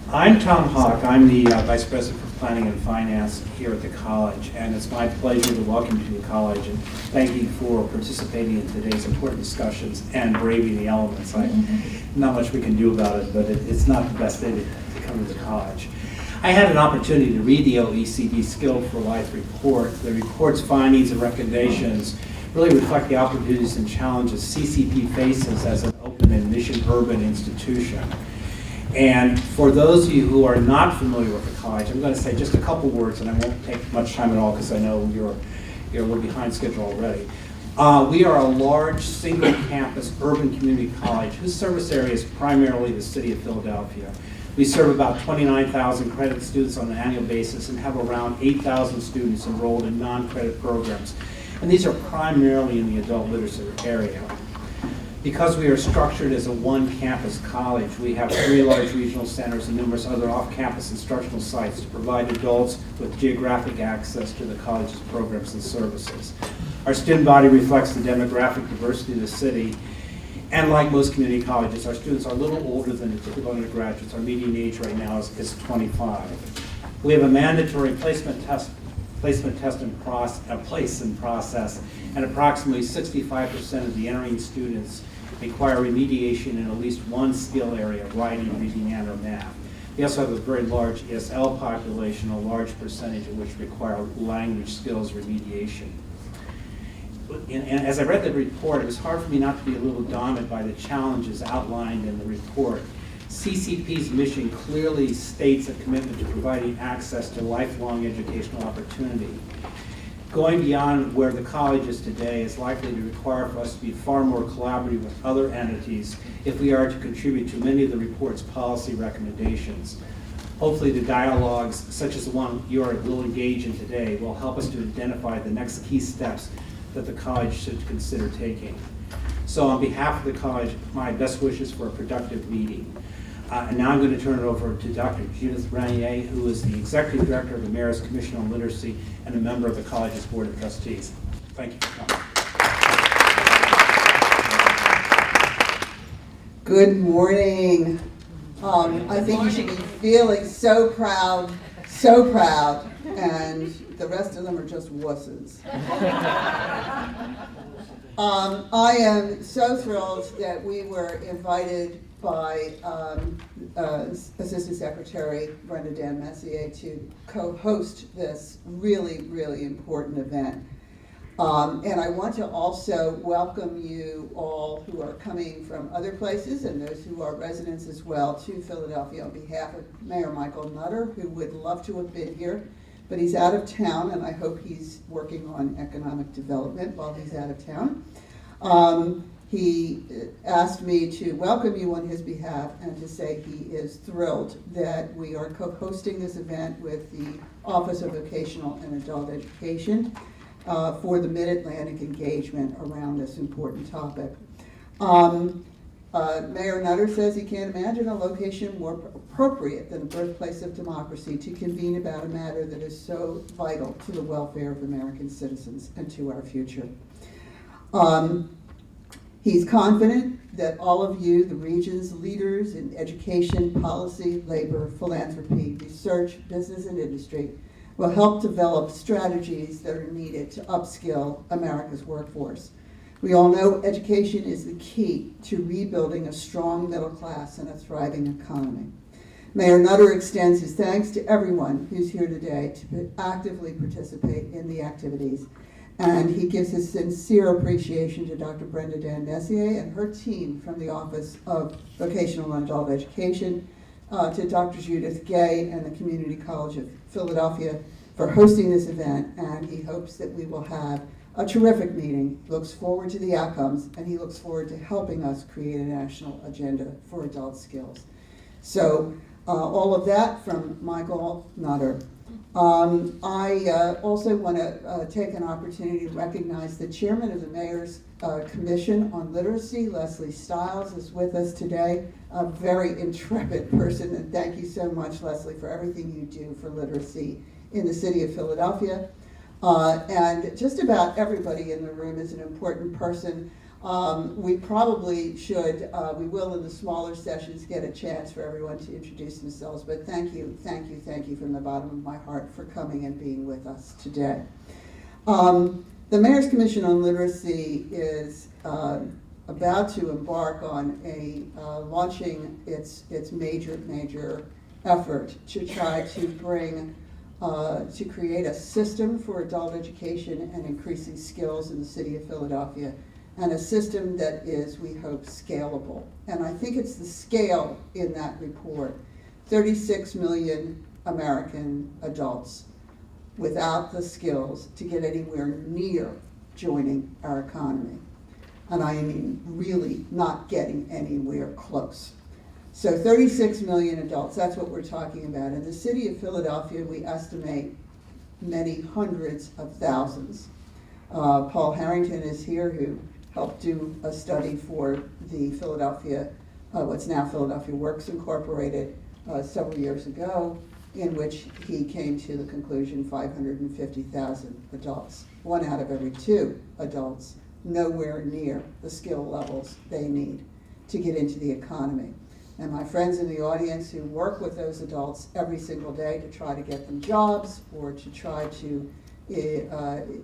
I'm Tom Hawk. I'm the Vice President for Planning and Finance here at the college, and it's my pleasure to welcome you to the college and thank you for participating in today's important discussions and braving the elements. Not much we can do about it, but it's not the best day to come to the college. I had an opportunity to read the OECD Skilled for Life report. The report's findings and recommendations really reflect the opportunities and challenges CCP faces as an open and mission urban institution. And for those of you who are not familiar with the college, I'm going to say just a couple words, and I won't take much time at all because I know you're a little behind schedule already. We are a large single-campus urban community college whose service area is primarily the city of Philadelphia. We serve about 29,000 credit students on an annual basis and have around 8,000 students enrolled in non-credit programs. And these are primarily in the adult literacy area. Because we are structured as a one-campus college, we have 3 large regional centers and numerous other off-campus instructional sites to provide adults with geographic access to the college's programs and services. Our student body reflects the demographic diversity of the city, and like most community colleges, our students are a little older than the typical undergraduates. Our median age right now is 25. We have a mandatory placement test and process, and approximately 65% of the entering students require remediation in at least one skill area, writing, reading, and or math. We also have a very large ESL population, a large percentage of which require language skills remediation. And as I read the report, it was hard for me not to be a little daunted by the challenges outlined in the report. CCP's mission clearly states a commitment to providing access to lifelong educational opportunity. Going beyond where the college is today is likely to require for us to be far more collaborative with other entities if we are to contribute to many of the report's policy recommendations. Hopefully the dialogues, such as the one will engage in today, will help us to identify the next key steps that the college should consider taking. So on behalf of the college, my best wishes for a productive meeting. And now I'm going to turn it over to Dr. Judith Ranier, who is the Executive Director of the Mayor's Commission on Literacy and a member of the college's Board of Trustees. Thank you for coming. Good morning. I think you should be feeling so proud, and the rest of them are just wusses. I am so thrilled that we were invited by Assistant Secretary Brenda Dan Messier to co-host this really, really important event. And I want to also welcome you all who are coming from other places and those who are residents as well to Philadelphia on behalf of Mayor Michael Nutter, who would love to have been here, but he's out of town, and I hope he's working on economic development while he's out of town. He asked me to welcome you on his behalf and to say he is thrilled that we are co-hosting this event with the Office of Vocational and Adult Education for the Mid-Atlantic engagement around this important topic. Mayor Nutter says he can't imagine a location more appropriate than the birthplace of democracy to convene about a matter that is so vital to the welfare of American citizens and to our future. He's confident that all of you, the region's leaders in education, policy, labor, philanthropy, research, business, and industry, will help develop strategies that are needed to upskill America's workforce. We all know education is the key to rebuilding a strong middle class and a thriving economy. Mayor Nutter extends his thanks to everyone who's here today to actively participate in the activities. And he gives his sincere appreciation to Dr. Brenda Dan Messier and her team from the Office of Vocational and Adult Education, to Dr. Judith Gay and the Community College of Philadelphia for hosting this event, and he hopes that we will have a terrific meeting, looks forward to the outcomes, and he looks forward to helping us create a national agenda for adult skills. So all of that from Michael Nutter. I also want to take an opportunity to recognize the chairman of the Mayor's Commission on Literacy, Leslie Stiles, is with us today. A very intrepid person, and thank you so much, Leslie, for everything you do for literacy in the city of Philadelphia. And just about everybody in the room is an important person. We probably should, we will in the smaller sessions get a chance for everyone to introduce themselves, but thank you from the bottom of my heart for coming and being with us today. The Mayor's Commission on Literacy is about to embark on launching its major effort to try to bring to create a system for adult education and increasing skills in the city of Philadelphia, and a system that is, we hope, scalable. And I think it's the scale in that report. 36 million American adults without the skills to get anywhere near joining our economy. And I mean really not getting anywhere close. So 36 million adults, that's what we're talking about. In the city of Philadelphia, we estimate many hundreds of thousands. Paul Harrington is here, who helped do a study for the Philadelphia, what's now Philadelphia Works Incorporated, several years ago, in which he came to the conclusion 550,000 adults. 1 out of every 2 adults nowhere near the skill levels they need to get into the economy. And my friends in the audience who work with those adults every single day to try to get them jobs or to try to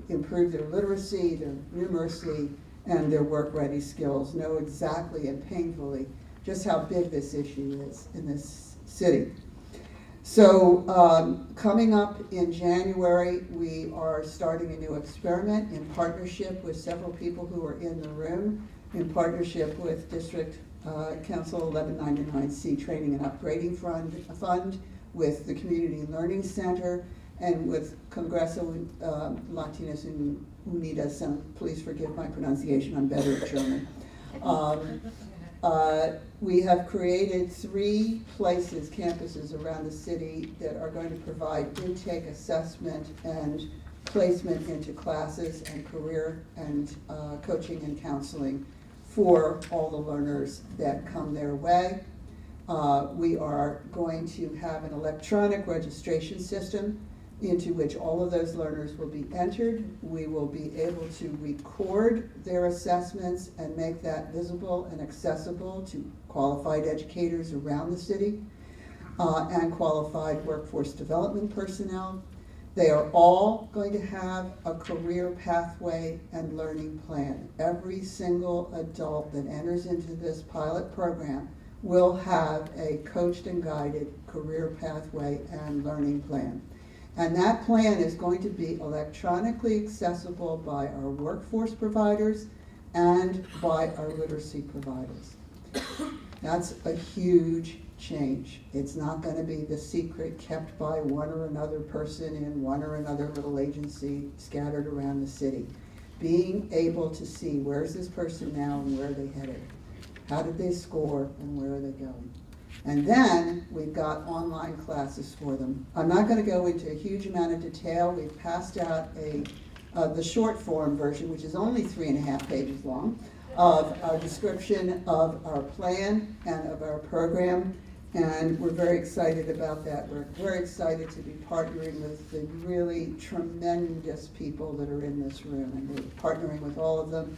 improve their literacy, their numeracy, and their work-ready skills know exactly and painfully just how big this issue is in this city. So coming up in January, we are starting a new experiment in partnership with several people who are in the room, in partnership with District Council 1199C Training and Upgrading Fund, with the Community Learning Center, and with Congreso Latinas Unidas, and please forgive my pronunciation, I'm better at German. We have created 3 places, campuses around the city that are going to provide intake assessment and placement into classes and career and coaching and counseling for all the learners that come their way. We are going to have an electronic registration system into which all of those learners will be entered. We will be able to record their assessments and make that visible and accessible to qualified educators around the city and qualified workforce development personnel. They are all going to have a career pathway and learning plan. Every single adult that enters into this pilot program will have a coached and guided career pathway and learning plan. And that plan is going to be electronically accessible by our workforce providers and by our literacy providers. That's a huge change. It's not going to be the secret kept by one or another person in one or another little agency scattered around the city. Being able to see, where's this person now and where are they headed? How did they score and where are they going? And then we've got online classes for them. I'm not going to go into a huge amount of detail. We've passed out the short form version, which is only 3.5 pages long, of our description of our plan and of our program. And we're very excited about that. We're very excited to be partnering with the really tremendous people that are in this room. And we're partnering with all of them.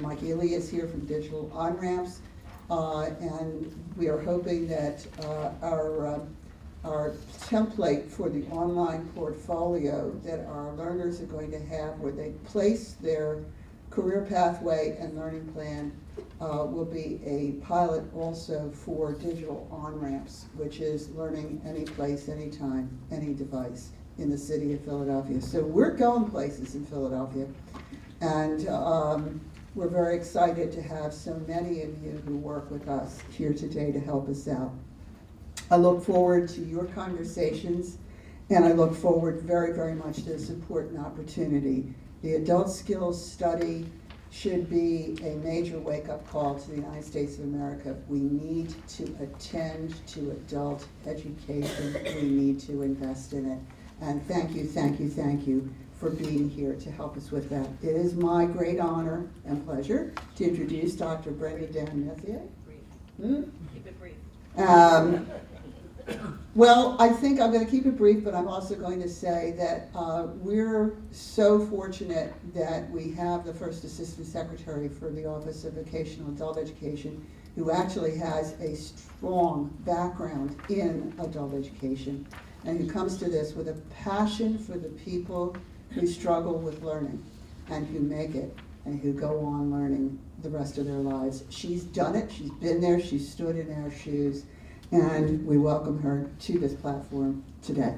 Mike Ely is here from Digital On-Ramps. And we are hoping that our template for the online portfolio that our learners are going to have, where they place their career pathway and learning plan, will be a pilot also for digital on-ramps, which is learning any place, anytime, any device in the city of Philadelphia. So we're going places in Philadelphia, and we're very excited to have so many of you who work with us here today to help us out. I look forward to your conversations, and I look forward very, very much to this important opportunity. The adult skills study should be a major wake-up call to the United States of America. We need to attend to adult education. We need to invest in it. And thank you, thank you, thank you for being here to help us with that. It is my great honor and pleasure to introduce Dr. Brenda Dan Messier. Keep it brief. Well, I think I'm going to keep it brief, but I'm also going to say that we're so fortunate that we have the first Assistant Secretary for the Office of Vocational Adult Education, who actually has a strong background in adult education, and who comes to this with a passion for the people who struggle with learning and who make it and who go on learning the rest of their lives. She's done it, she's been there, she's stood in our shoes, and we welcome her to this platform today.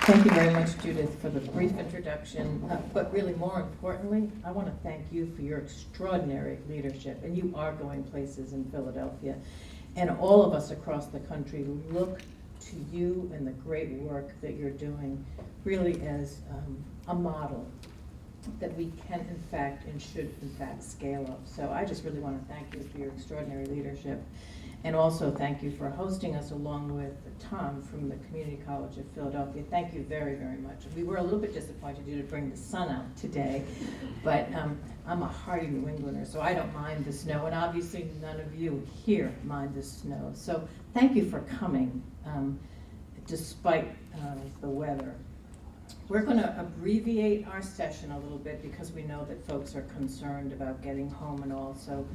Thank you very much, Judith, for the brief introduction. But really, more importantly, I want to thank you for your extraordinary leadership. And you are going places in Philadelphia. And all of us across the country look to you and the great work that you're doing really as a model that we can in fact and should in fact scale up. So I just really want to thank you for your extraordinary leadership, and also thank you for hosting us along with Tom from the Community College of Philadelphia. Thank you very, very much. We were a little bit disappointed you to bring the sun out today, but I'm a hardy New Englander, so I don't mind the snow, and obviously none of you here mind the snow. So thank you for coming, despite the weather. We're going to abbreviate our session a little bit because we know that folks are concerned about getting home and all, so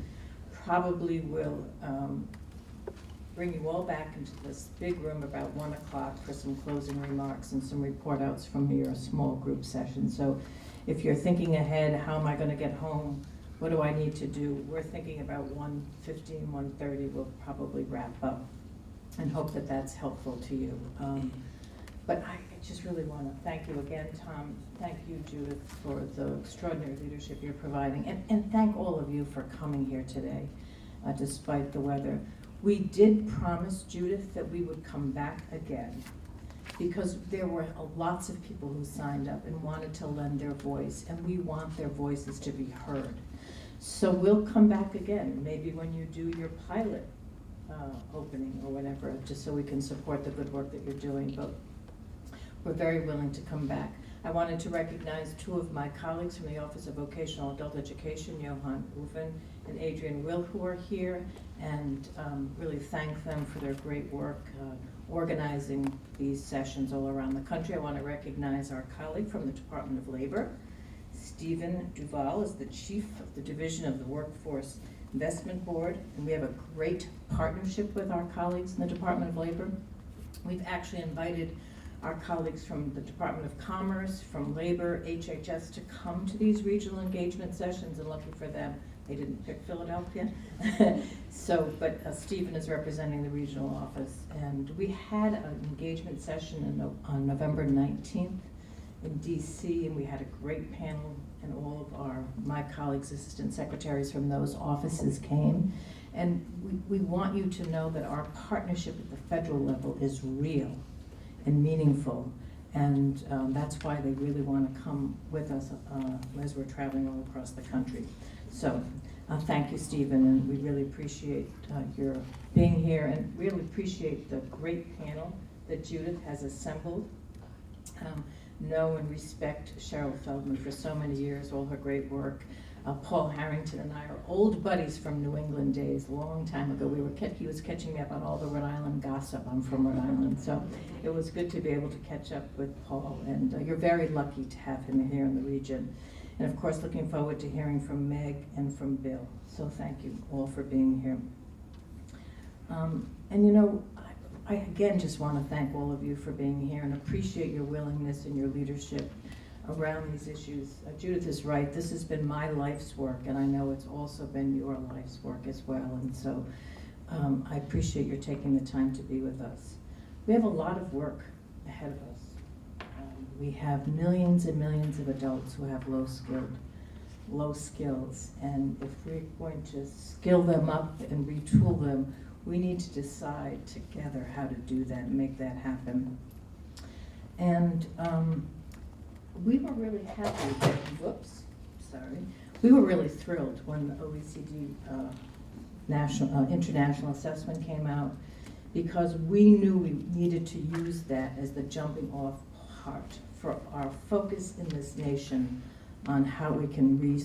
probably we'll bring you all back into this big room about 1 o'clock for some closing remarks and some report outs from your small group session. So if you're thinking ahead, how am I going to get home? What do I need to do? We're thinking about 1:15, 1:30 we'll probably wrap up, and hope that that's helpful to you. But I just really want to thank you again, Tom. Thank you, Judith, for the extraordinary leadership you're providing. And thank all of you for coming here today, despite the weather. We did promise, Judith, that we would come back again, because there were lots of people who signed up and wanted to lend their voice, and we want their voices to be heard. So we'll come back again, maybe when you do your pilot opening or whatever, just so we can support the good work that you're doing. But we're very willing to come back. I wanted to recognize 2 of my colleagues from the Office of Vocational Adult Education, Johan Uven and Adrian Will, who are here, and really thank them for their great work organizing these sessions all around the country. I want to recognize our colleague from the Department of Labor. Stephen Duval is the Chief of the Division of the Workforce Investment Board, and we have a great partnership with our colleagues in the Department of Labor. We've actually invited our colleagues from the Department of Commerce, from Labor, HHS to come to these regional engagement sessions, and lucky for them, they didn't pick Philadelphia. But Stephen is representing the regional office, and we had an engagement session on November 19th in DC, and we had a great panel, and all of my colleagues, assistant secretaries from those offices came. And we want you to know that our partnership at the federal level is real and meaningful, and that's why they really want to come with us as we're traveling all across the country. So thank you, Stephen, and we really appreciate your being here, and really appreciate the great panel that Judith has assembled. Know and respect Cheryl Feldman for so many years, all her great work. Paul Harrington and I are old buddies from New England days, a long time ago. He was catching me up on all the Rhode Island gossip. I'm from Rhode Island, so it was good to be able to catch up with Paul, and you're very lucky to have him here in the region. And of course, looking forward to hearing from Meg and from Bill. So thank you all for being here. And you know, I again just want to thank all of you for being here and appreciate your willingness and your leadership around these issues. Judith is right, this has been my life's work, and I know it's also been your life's work as well, and so I appreciate your taking the time to be with us. We have a lot of work ahead of us. We have millions and millions of adults who have low-skilled low skills. And if we're going to skill them up and retool them, we need to decide together how to do that and make that happen. And we were really happy we were really thrilled when the OECD international assessment came out, because we knew we needed to use that as the jumping off part for our focus in this nation on how we can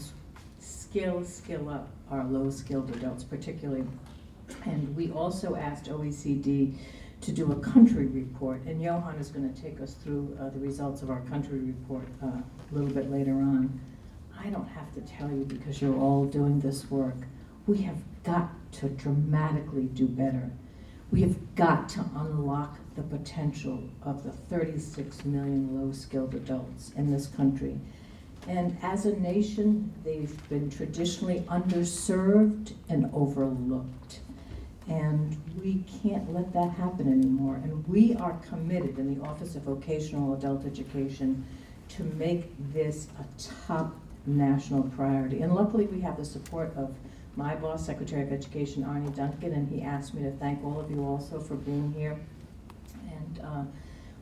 skill up our low-skilled adults particularly. And we also asked OECD to do a country report, and Johan is going to take us through the results of our country report a little bit later on. I don't have to tell you, because you're all doing this work, we have got to dramatically do better. We have got to unlock the potential of the 36 million low-skilled adults in this country. And as a nation, they've been traditionally underserved and overlooked. And we can't let that happen anymore. And we are committed in the Office of Vocational Adult Education to make this a top national priority. And luckily we have the support of my boss, Secretary of Education, Arnie Duncan, and he asked me to thank all of you also for being here, and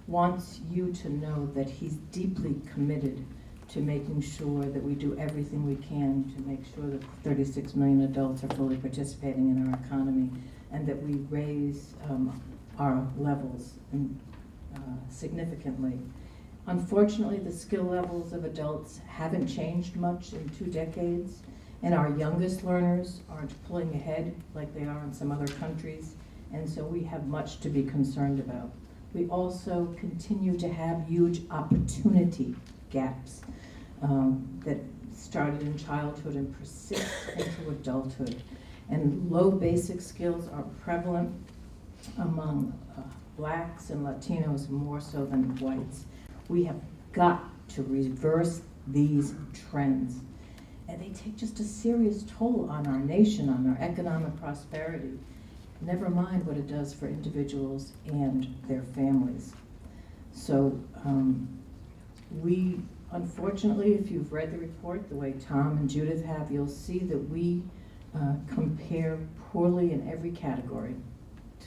wants you to know that he's deeply committed to making sure that we do everything we can to make sure that 36 million adults are fully participating in our economy, and that we raise our levels significantly. Unfortunately, the skill levels of adults haven't changed much in 2 decades, and our youngest learners aren't pulling ahead like they are in some other countries, and so we have much to be concerned about. We also continue to have huge opportunity gaps that started in childhood and persist into adulthood. And low basic skills are prevalent among blacks and Latinos more so than whites. We have got to reverse these trends. And they take just a serious toll on our nation, on our economic prosperity. Never mind what it does for individuals and their families. So we, unfortunately, if you've read the report the way Tom and Judith have, you'll see that we compare poorly in every category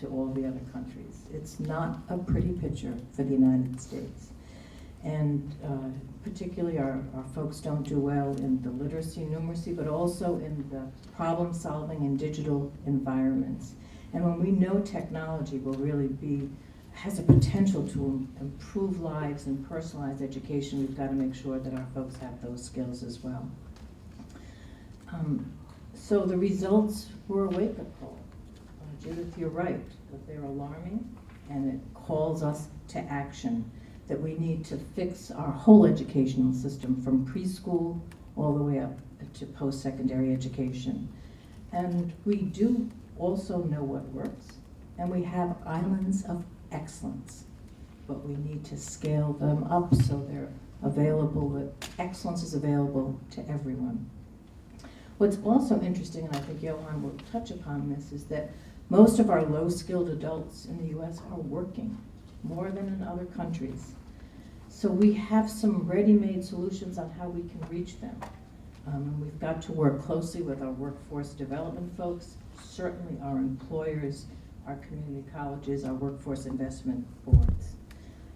to all the other countries. It's not a pretty picture for the United States. And particularly our folks don't do well in the literacy, numeracy, but also in the problem solving in digital environments. And when we know technology will really has a potential to improve lives and personalize education, we've got to make sure that our folks have those skills as well. So the results were a wake-up call. Judith, you're right, that they're alarming, and it calls us to action, that we need to fix our whole educational system from preschool all the way up to post-secondary education. And we do also know what works, and we have islands of excellence, but we need to scale them up so they're available, that excellence is available to everyone. What's also interesting, and I think Johan will touch upon this, is that most of our low-skilled adults in the U.S. are working more than in other countries. So we have some ready-made solutions on how we can reach them. And we've got to work closely with our workforce development folks, certainly our employers, our community colleges, our workforce investment boards.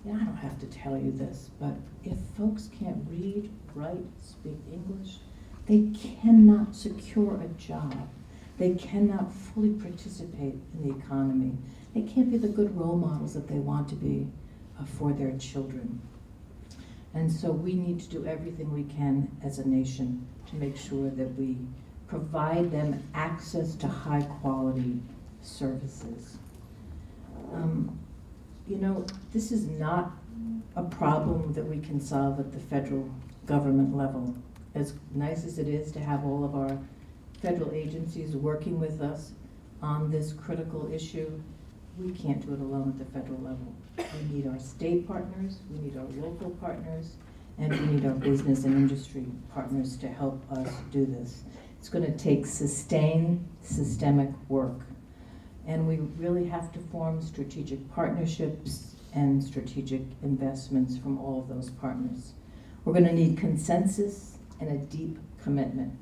I don't have to tell you this, but if folks can't read, write, speak English, they cannot secure a job. They cannot fully participate in the economy. They can't be the good role models that they want to be for their children. And so we need to do everything we can as a nation to make sure that we provide them access to high quality services. This is not a problem that we can solve at the federal government level. As nice as it is to have all of our federal agencies working with us on this critical issue, we can't do it alone at the federal level. We need our state partners, we need our local partners, and we need our business and industry partners to help us do this. It's going to take sustained systemic work, and we really have to form strategic partnerships and strategic investments from all of those partners. We're going to need consensus and a deep commitment.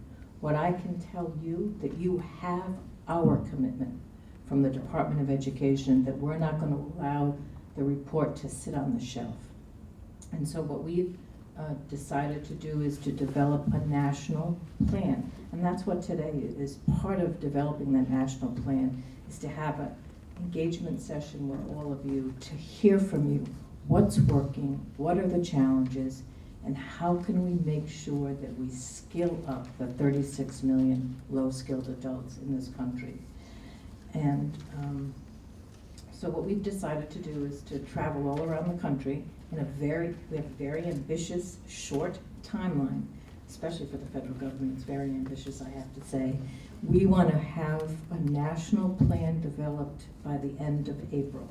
What I can tell you, that you have our commitment from the Department of Education, that we're not going to allow the report to sit on the shelf. And so what we've decided to do is to develop a national plan. And that's what today is. Part of developing that national plan is to have an engagement session with all of you, to hear from you what's working, what are the challenges, and how can we make sure that we skill up the 36 million low-skilled adults in this country. And so what we've decided to do is to travel all around the country in we have a very ambitious, short timeline, especially for the federal government. It's very ambitious, I have to say. We want to have a national plan developed by the end of April.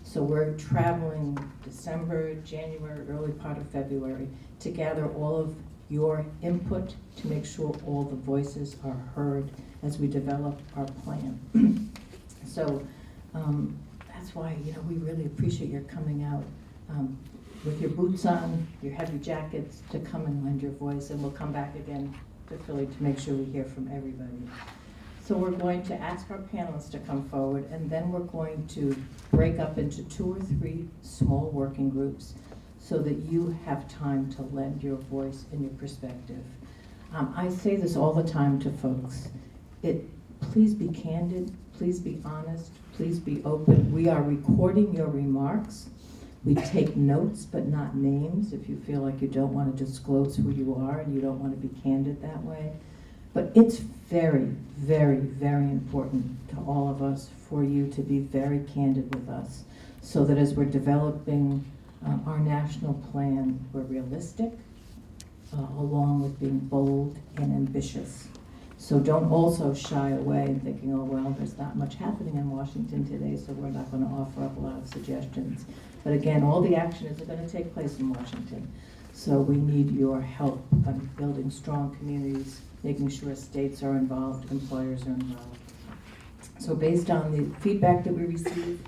So we're traveling December, January, early part of February to gather all of your input to make sure all the voices are heard as we develop our plan. So that's why, we really appreciate your coming out with your boots on, your heavy jackets, to come and lend your voice, and we'll come back again to Philly to make sure we hear from everybody. So we're going to ask our panelists to come forward, and then we're going to break up into 2 or 3 small working groups so that you have time to lend your voice and your perspective. I say this all the time to folks. Please be candid, please be honest, please be open. We are recording your remarks. We take notes, but not names, if you feel like you don't want to disclose who you are and you don't want to be candid that way. But it's very, very, very important to all of us for you to be very candid with us, so that as we're developing our national plan, we're realistic, along with being bold and ambitious. So don't also shy away and thinking, oh, well, there's not much happening in Washington today, so we're not going to offer up a lot of suggestions. But again, all the action is going to take place in Washington. So we need your help on building strong communities, making sure states are involved, employers are involved. So based on the feedback that we received,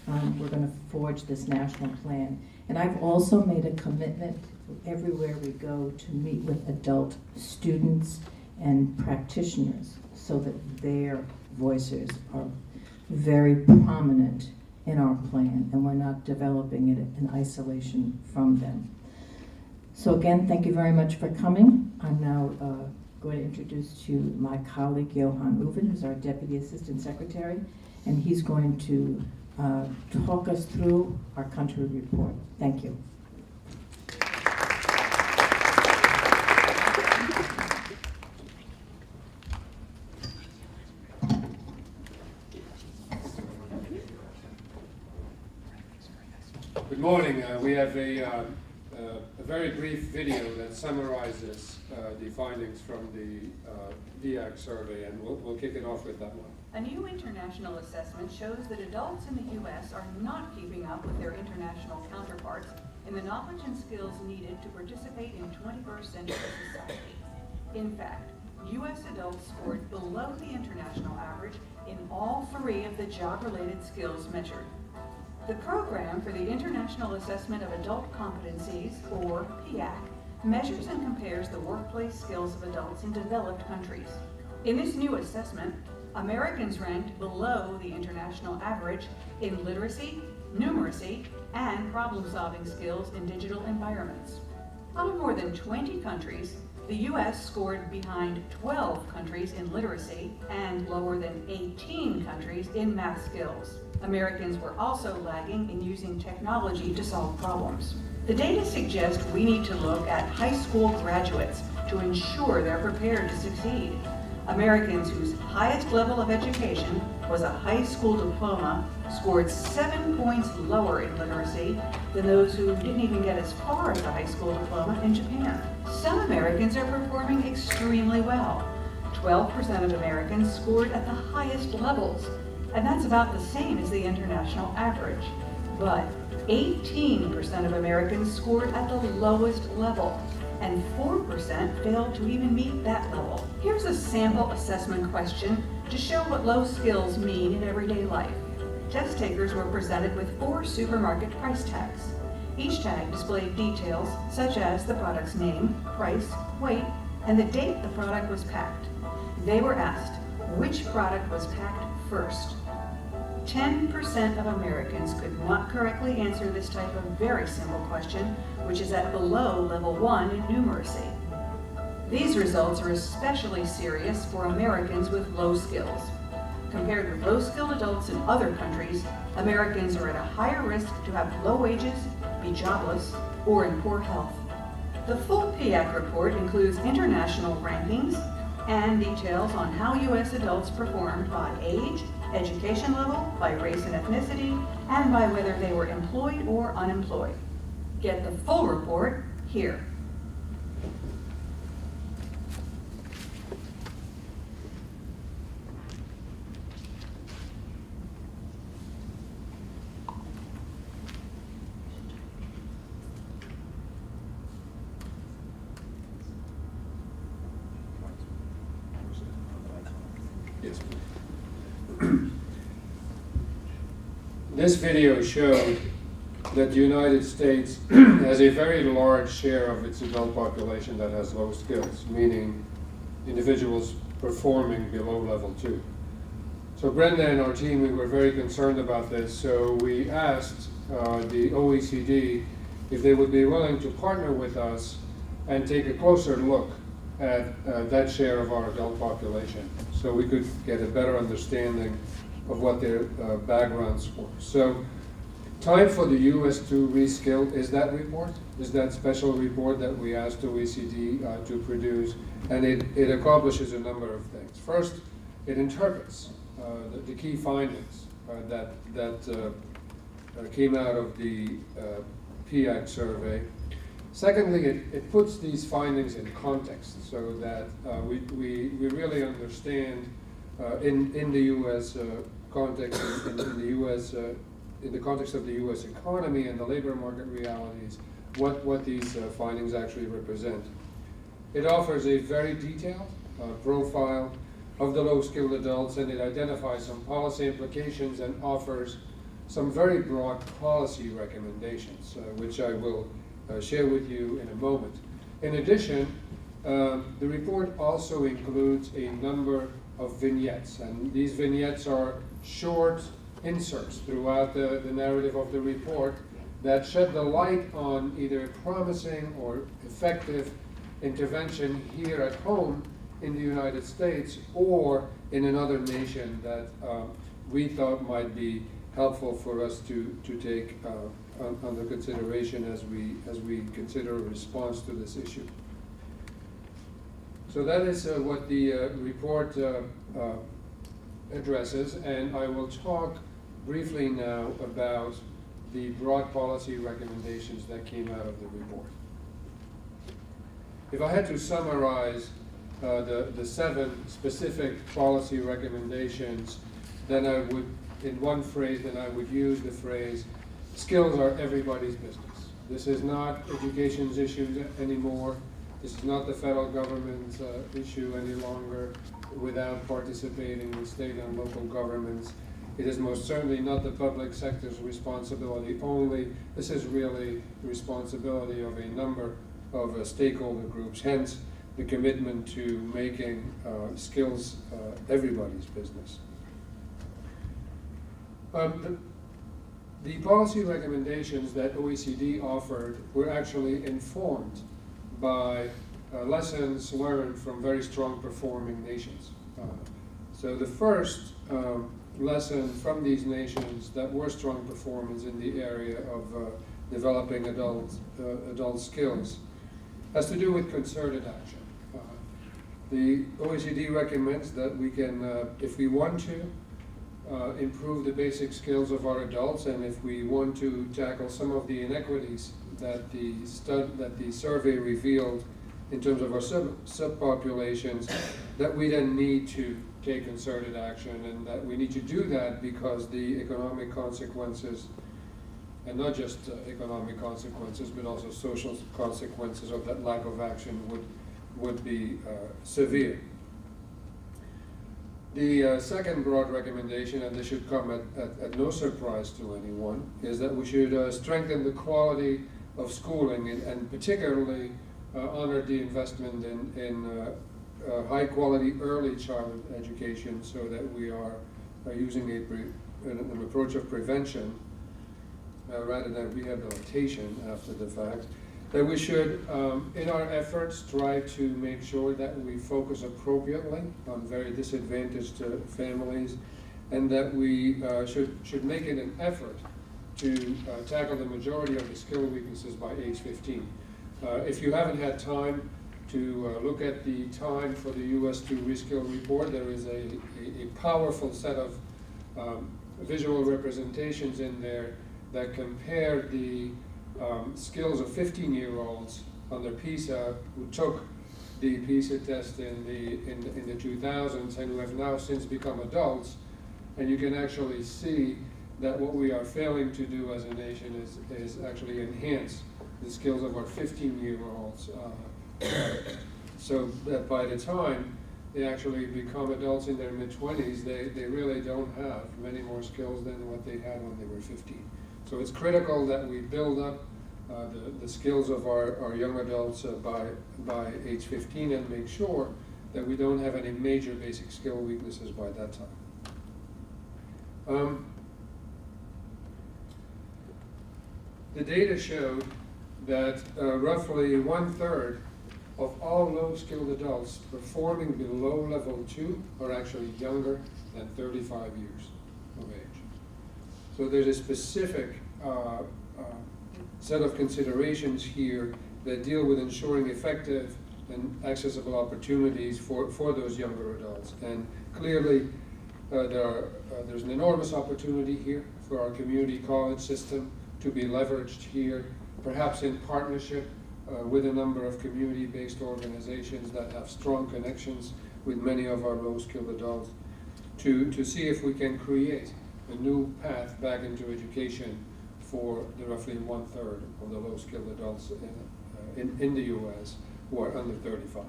we're going to forge this national plan. And I've also made a commitment everywhere we go to meet with adult students and practitioners so that their voices are very prominent in our plan, and we're not developing it in isolation from them. So again, thank you very much for coming. I'm now going to introduce to you my colleague, Johan Uven, who's our Deputy Assistant Secretary, and he's going to talk us through our country report. Thank you. Good morning. We have a very brief video that summarizes the findings from the PIAAC survey, and we'll kick it off with that one. A new international assessment shows that adults in the U.S. are not keeping up with their international counterparts in the knowledge and skills needed to participate in 21st century society. In fact, U.S. adults scored below the international average in all 3 of the job-related skills measured. The Program for the International Assessment of Adult Competencies, or PIAAC, measures and compares the workplace skills of adults in developed countries. In this new assessment, Americans ranked below the international average in literacy, numeracy, and problem-solving skills in digital environments. Out of more than 20 countries, the U.S. scored behind 12 countries in literacy and lower than 18 countries in math skills. Americans were also lagging in using technology to solve problems. The data suggest we need to look at high school graduates to ensure they're prepared to succeed. Americans whose highest level of education was a high school diploma scored 7 points lower in literacy than those who didn't even get as far as a high school diploma in Japan. Some Americans are performing extremely well. 12% of Americans scored at the highest levels, and that's about the same as the international average. But 18% of Americans scored at the lowest level, and 4% failed to even meet that level. Here's a sample assessment question to show what low skills mean in everyday life. Test takers were presented with 4 supermarket price tags. Each tag displayed details such as the product's name, price, weight, and the date the product was packed. They were asked, which product was packed first? 10% of Americans could not correctly answer this type of very simple question, which is at below level 1 in numeracy. These results are especially serious for Americans with low skills. Compared with low-skilled adults in other countries, Americans are at a higher risk to have low wages, be jobless, or in poor health. The full PIAAC report includes international rankings and details on how U.S. adults performed by age, education level, by race and ethnicity, and by whether they were employed or unemployed. Get the full report here. Yes. This video showed that the United States has a very large share of its adult population that has low skills, meaning individuals performing below level 2. So Brenda and our team, we were very concerned about this, so we asked the OECD if they would be willing to partner with us and take a closer look at that share of our adult population, so we could get a better understanding of what their backgrounds were. So, Time for the U.S. to Reskill is that report, is that special report that we asked OECD to produce, and it accomplishes a number of things. First, it interprets the key findings that came out of the PIAAC survey. Secondly, it puts these findings in context so that we really understand in the U.S. context, in the U.S. In the context of the U.S. economy and the labor market realities, what these findings actually represent. It offers a very detailed profile of the low-skilled adults, and it identifies some policy implications and offers some very broad policy recommendations, which I will share with you in a moment. In addition, the report also includes a number of vignettes, and these vignettes are short inserts throughout the narrative of the report that shed the light on either promising or effective intervention here at home in the United States or in another nation that we thought might be helpful for us to take under consideration as we consider a response to this issue. So that is what the report addresses, and I will talk briefly now about the broad policy recommendations that came out of the report. If I had to summarize the 7 specific policy recommendations, then I would, in one phrase, then I would use the phrase, skills are everybody's business. This is not education's issue anymore. This is not the federal government's issue any longer without participating with state and local governments. It is most certainly not the public sector's responsibility only. This is really the responsibility of a number of stakeholder groups, hence the commitment to making skills everybody's business. The policy recommendations that OECD offered were actually informed by lessons learned from very strong performing nations. So the first lesson from these nations that were strong performers in the area of developing adult skills has to do with concerted action. The OECD recommends that we can, if we want to, improve the basic skills of our adults, and if we want to tackle some of the inequities that the survey revealed in terms of our subpopulations, that we then need to take concerted action, and that we need to do that because the economic consequences, and not just economic consequences, but also social consequences of that lack of action would be severe. The second broad recommendation, and this should come at no surprise to anyone, is that we should strengthen the quality of schooling, and particularly honored the investment in high-quality early childhood education, so that we are using an approach of prevention rather than rehabilitation after the fact. That we should, in our efforts, try to make sure that we focus appropriately on very disadvantaged families, and that we should make it an effort to tackle the majority of the skill weaknesses by age 15. If you haven't had time to look at the time for the US2 Reskill report, there is a powerful set of visual representations in there that compare the skills of 15-year-olds under PISA who took the PISA test in the 2000s and who have now since become adults. And you can actually see that what we are failing to do as a nation is actually enhance the skills of our 15-year-olds, so that by the time they actually become adults in their mid-20s, they really don't have many more skills than what they had when they were 15. So it's critical that we build up the skills of our young adults by age 15 and make sure that we don't have any major basic skill weaknesses by that time. The data showed that roughly 1/3 of all low-skilled adults performing below level 2 are actually younger than 35 years of age. So there's a specific set of considerations here that deal with ensuring effective and accessible opportunities for those younger adults. And clearly, there's an enormous opportunity here for our community college system to be leveraged here, perhaps in partnership with a number of community-based organizations that have strong connections with many of our low-skilled adults, to see if we can create a new path back into education for the roughly 1/3 of the low-skilled adults in the US who are under 35.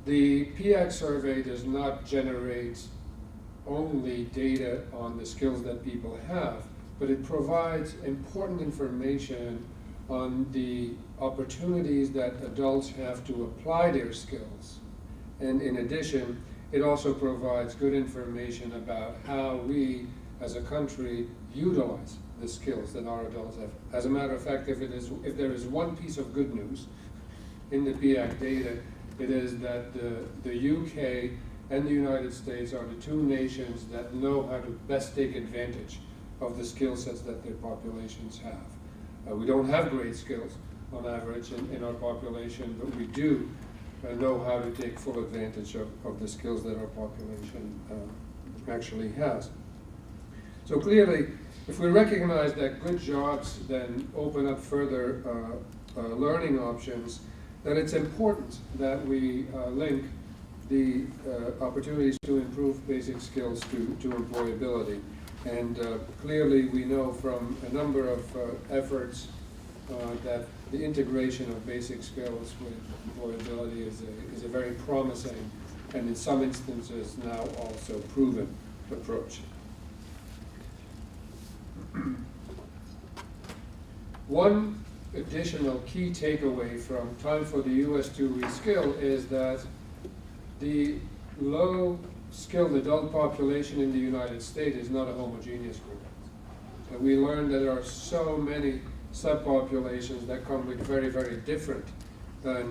The PIAAC survey does not generate only data on the skills that people have, but it provides important information on the opportunities that adults have to apply their skills. And in addition, it also provides good information about how we as a country utilize the skills that our adults have. As a matter of fact, if there is one piece of good news in the PIAAC data, it is that the UK and the United States are the two nations that know how to best take advantage of the skill sets that their populations have. We don't have great skills on average in our population, but we do know how to take full advantage of the skills that our population actually has. So clearly, if we recognize that good jobs then open up further learning options, then it's important that we link the opportunities to improve basic skills to employability. And clearly we know from a number of efforts that the integration of basic skills with employability is a very promising and in some instances now also proven approach. One additional key takeaway from Time for the US2 Reskill is that the low-skilled adult population in the United States is not a homogeneous group. And we learned that there are so many subpopulations that come with very, very different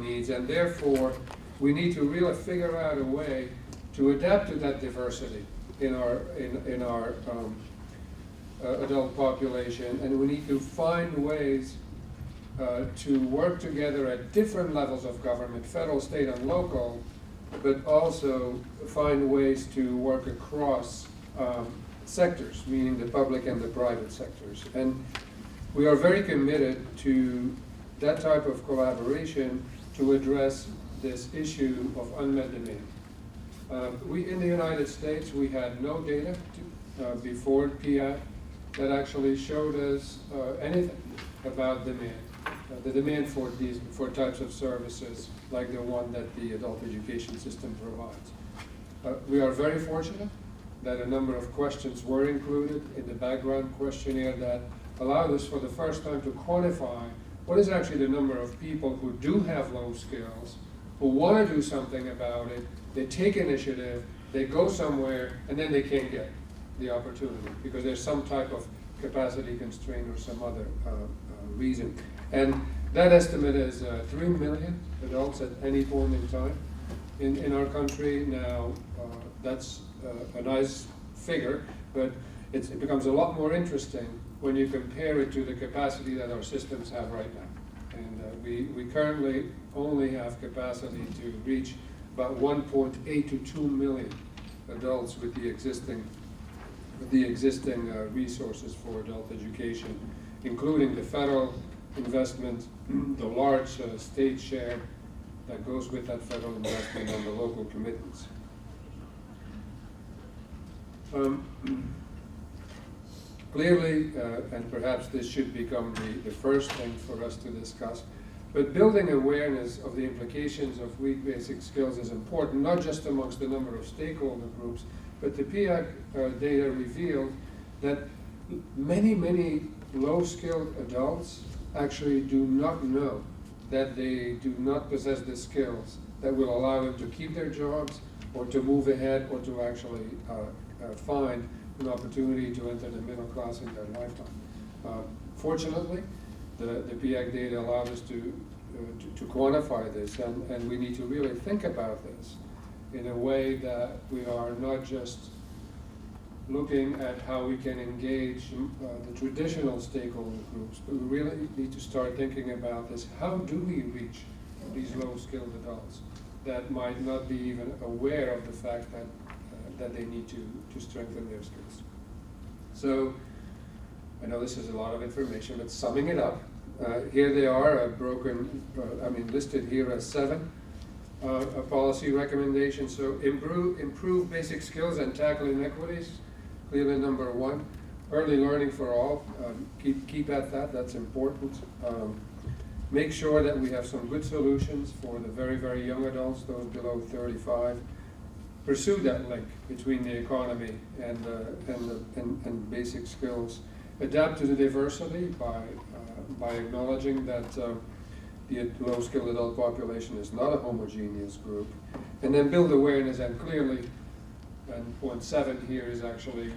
needs, and therefore we need to really figure out a way to adapt to that diversity in our adult population, and we need to find ways to work together at different levels of government, federal, state, and local, but also find ways to work across sectors, meaning the public and the private sectors. And we are very committed to that type of collaboration to address this issue of unmet demand. In the United States, we had no data before PIAAC that actually showed us anything about demand. The demand for types of services like the one that the adult education system provides. We are very fortunate that a number of questions were included in the background questionnaire that allowed us for the first time to quantify what is actually the number of people who do have low skills, who want to do something about it, they take initiative, they go somewhere, and then they can't get the opportunity because there's some type of capacity constraint or some other reason. And that estimate is 3 million adults at any point in time in our country. Now, that's a nice figure, but it becomes a lot more interesting when you compare it to the capacity that our systems have right now. And we currently only have capacity to reach about 1.8 to 2 million adults with the existing resources for adult education, including the federal investment, the large state share that goes with that federal investment, and the local commitments. Clearly, and perhaps this should become the first thing for us to discuss, but building awareness of the implications of weak basic skills is important, not just amongst the number of stakeholder groups, but the PIAAC data revealed that many low-skilled adults actually do not know that they do not possess the skills that will allow them to keep their jobs or to move ahead or to actually find an opportunity to enter the middle class in their lifetime. Fortunately, the PIAAC data allowed us to quantify this, and we need to really think about this in a way that we are not just looking at how we can engage the traditional stakeholder groups, but we really need to start thinking about this. How do we reach these low-skilled adults that might not be even aware of the fact that they need to strengthen their skills? So, I know this is a lot of information, but summing it up, here they are, listed here as 7 policy recommendations. So, improve basic skills and tackle inequities. Clearly, number 1, early learning for all. Keep at that. That's important. Make sure that we have some good solutions for the very young adults, those below 35. Pursue that link between the economy and basic skills. Adapt to the diversity by acknowledging that the low-skilled adult population is not a homogeneous group, and then build awareness. And clearly, and point 7 here is actually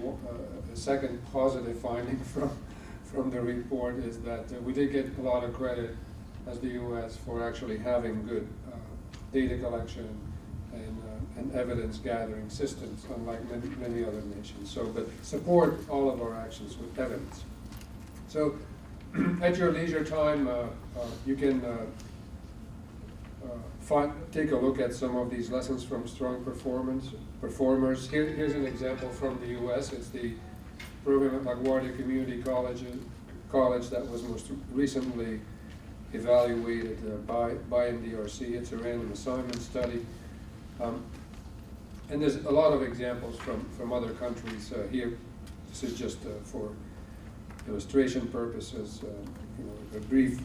a second positive finding from the report, is that we did get a lot of credit as the U.S. for actually having good data collection and evidence gathering systems, unlike many other nations. So, but support all of our actions with evidence. So, at your leisure time, you can take a look at some of these lessons from strong performers. Here's an example from the U.S. It's the program at LaGuardia Community College that was most recently evaluated by MDRC. It's a random assignment study. And there's a lot of examples from other countries here. This is just for illustration purposes, a brief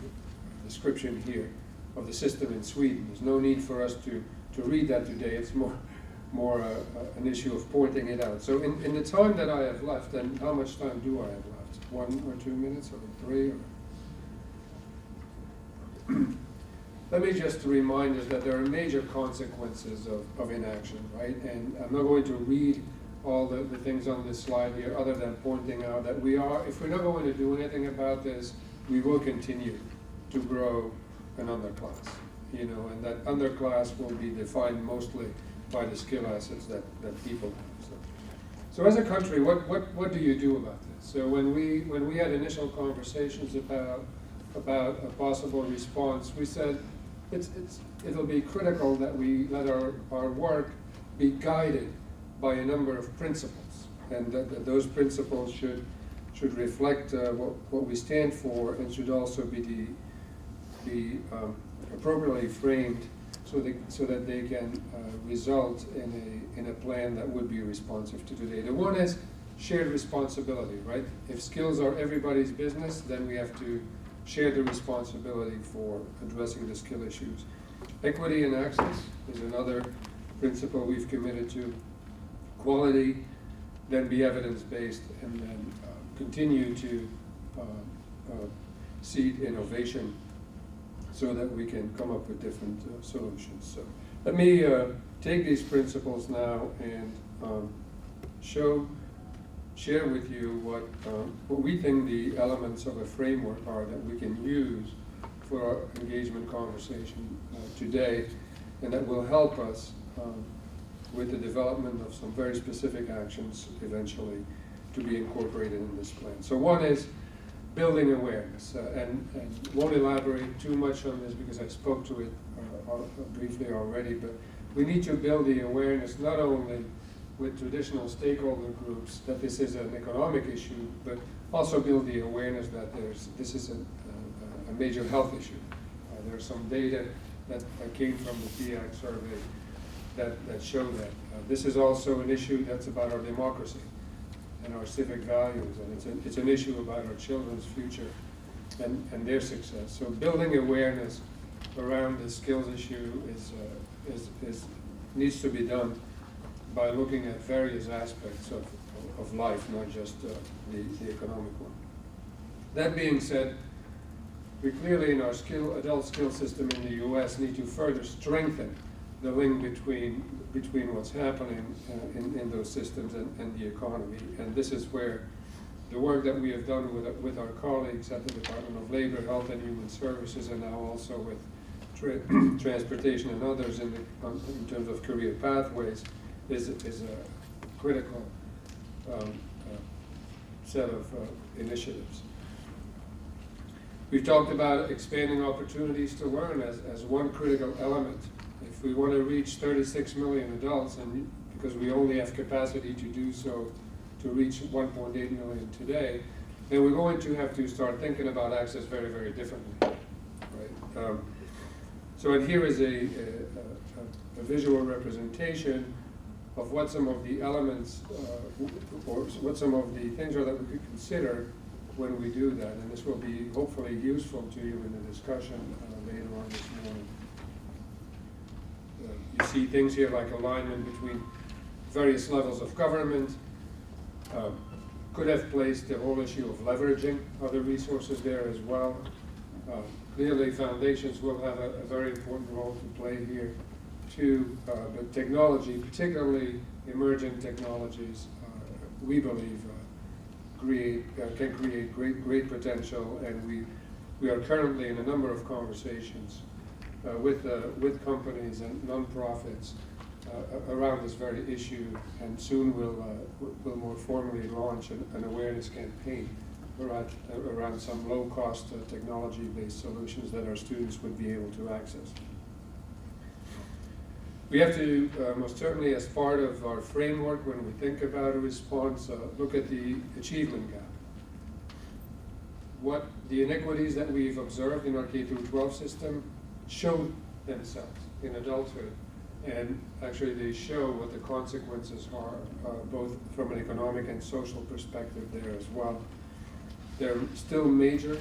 description here of the system in Sweden. There's no need for us to read that today. It's more an issue of pointing it out. So in the time that I have left, and how much time do I have left? 1 or 2 minutes or 3? Let me just remind us that there are major consequences of inaction, right? And I'm not going to read all the things on this slide here, other than pointing out that if we're not going to do anything about this, we will continue to grow an underclass, and that underclass will be defined mostly by the skill assets that people have. So as a country, what do you do about this? So when we had initial conversations about a possible response, we said it'll be critical that we let our work be guided by a number of principles, and that those principles should reflect what we stand for, and should also be appropriately framed so that they can result in a plan that would be responsive to today. The one is shared responsibility, right? If skills are everybody's business, then we have to share the responsibility for addressing the skill issues. Equity and access is another principle we've committed to. Quality, then be evidence-based, and then continue to seed innovation so that we can come up with different solutions. So let me take these principles now and share with you what we think the elements of a framework are that we can use for our engagement conversation today, and that will help us with the development of some very specific actions eventually to be incorporated in this plan. So one is building awareness, and won't elaborate too much on this because I spoke to it briefly already, but we need to build the awareness not only with traditional stakeholder groups that this is an economic issue, but also build the awareness that this is a major health issue. There's some data that came from the PIAAC survey that show that. This is also an issue that's about our democracy and our civic values, and it's an issue about our children's future and their success. So building awareness around the skills issue needs to be done by looking at various aspects of life, not just the economic one. That being said, we clearly in our adult skill system in the US need to further strengthen the link between what's happening in those systems and the economy. And this is where the work that we have done with our colleagues at the Department of Labor, Health and Human Services, and now also with transportation and others in terms of career pathways is a critical set of initiatives. We've talked about expanding opportunities to learn as one critical element. If we want to reach 36 million adults, and because we only have capacity to do so to reach 1.8 million today, then we're going to have to start thinking about access very, very differently. Right? And here is a visual representation of what some of the elements or what some of the things are that we could consider when we do that. And this will be hopefully useful to you in the discussion later on this morning. You see things here like alignment between various levels of government. Could have placed the whole issue of leveraging other resources there as well. Clearly, foundations will have a very important role to play here too. But technology, particularly emerging technologies, we believe can create great potential, and we are currently in a number of conversations with companies and nonprofits around this very issue, and soon we'll more formally launch an awareness campaign around some low-cost technology-based solutions that our students would be able to access. We have to, most certainly as part of our framework, when we think about a response, look at the achievement gap. What the inequities that we've observed in our K-12 system show themselves in adulthood, and actually they show what the consequences are, both from an economic and social perspective there as well. There are still major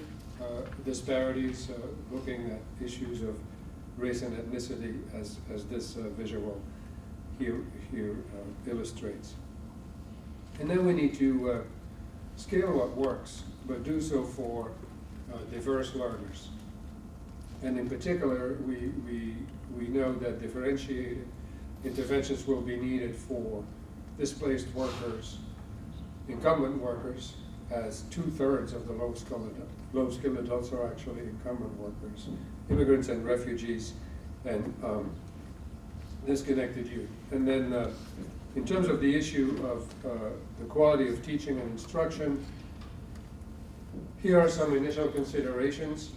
disparities, looking at issues of race and ethnicity as this visual here illustrates. And then we need to scale what works, but do so for diverse learners. And in particular, we know that differentiated interventions will be needed for displaced workers, incumbent workers, as 2/3 of the low-skilled adults are actually incumbent workers, immigrants and refugees, and disconnected youth. And then in terms of the issue of the quality of teaching and instruction, here are some initial considerations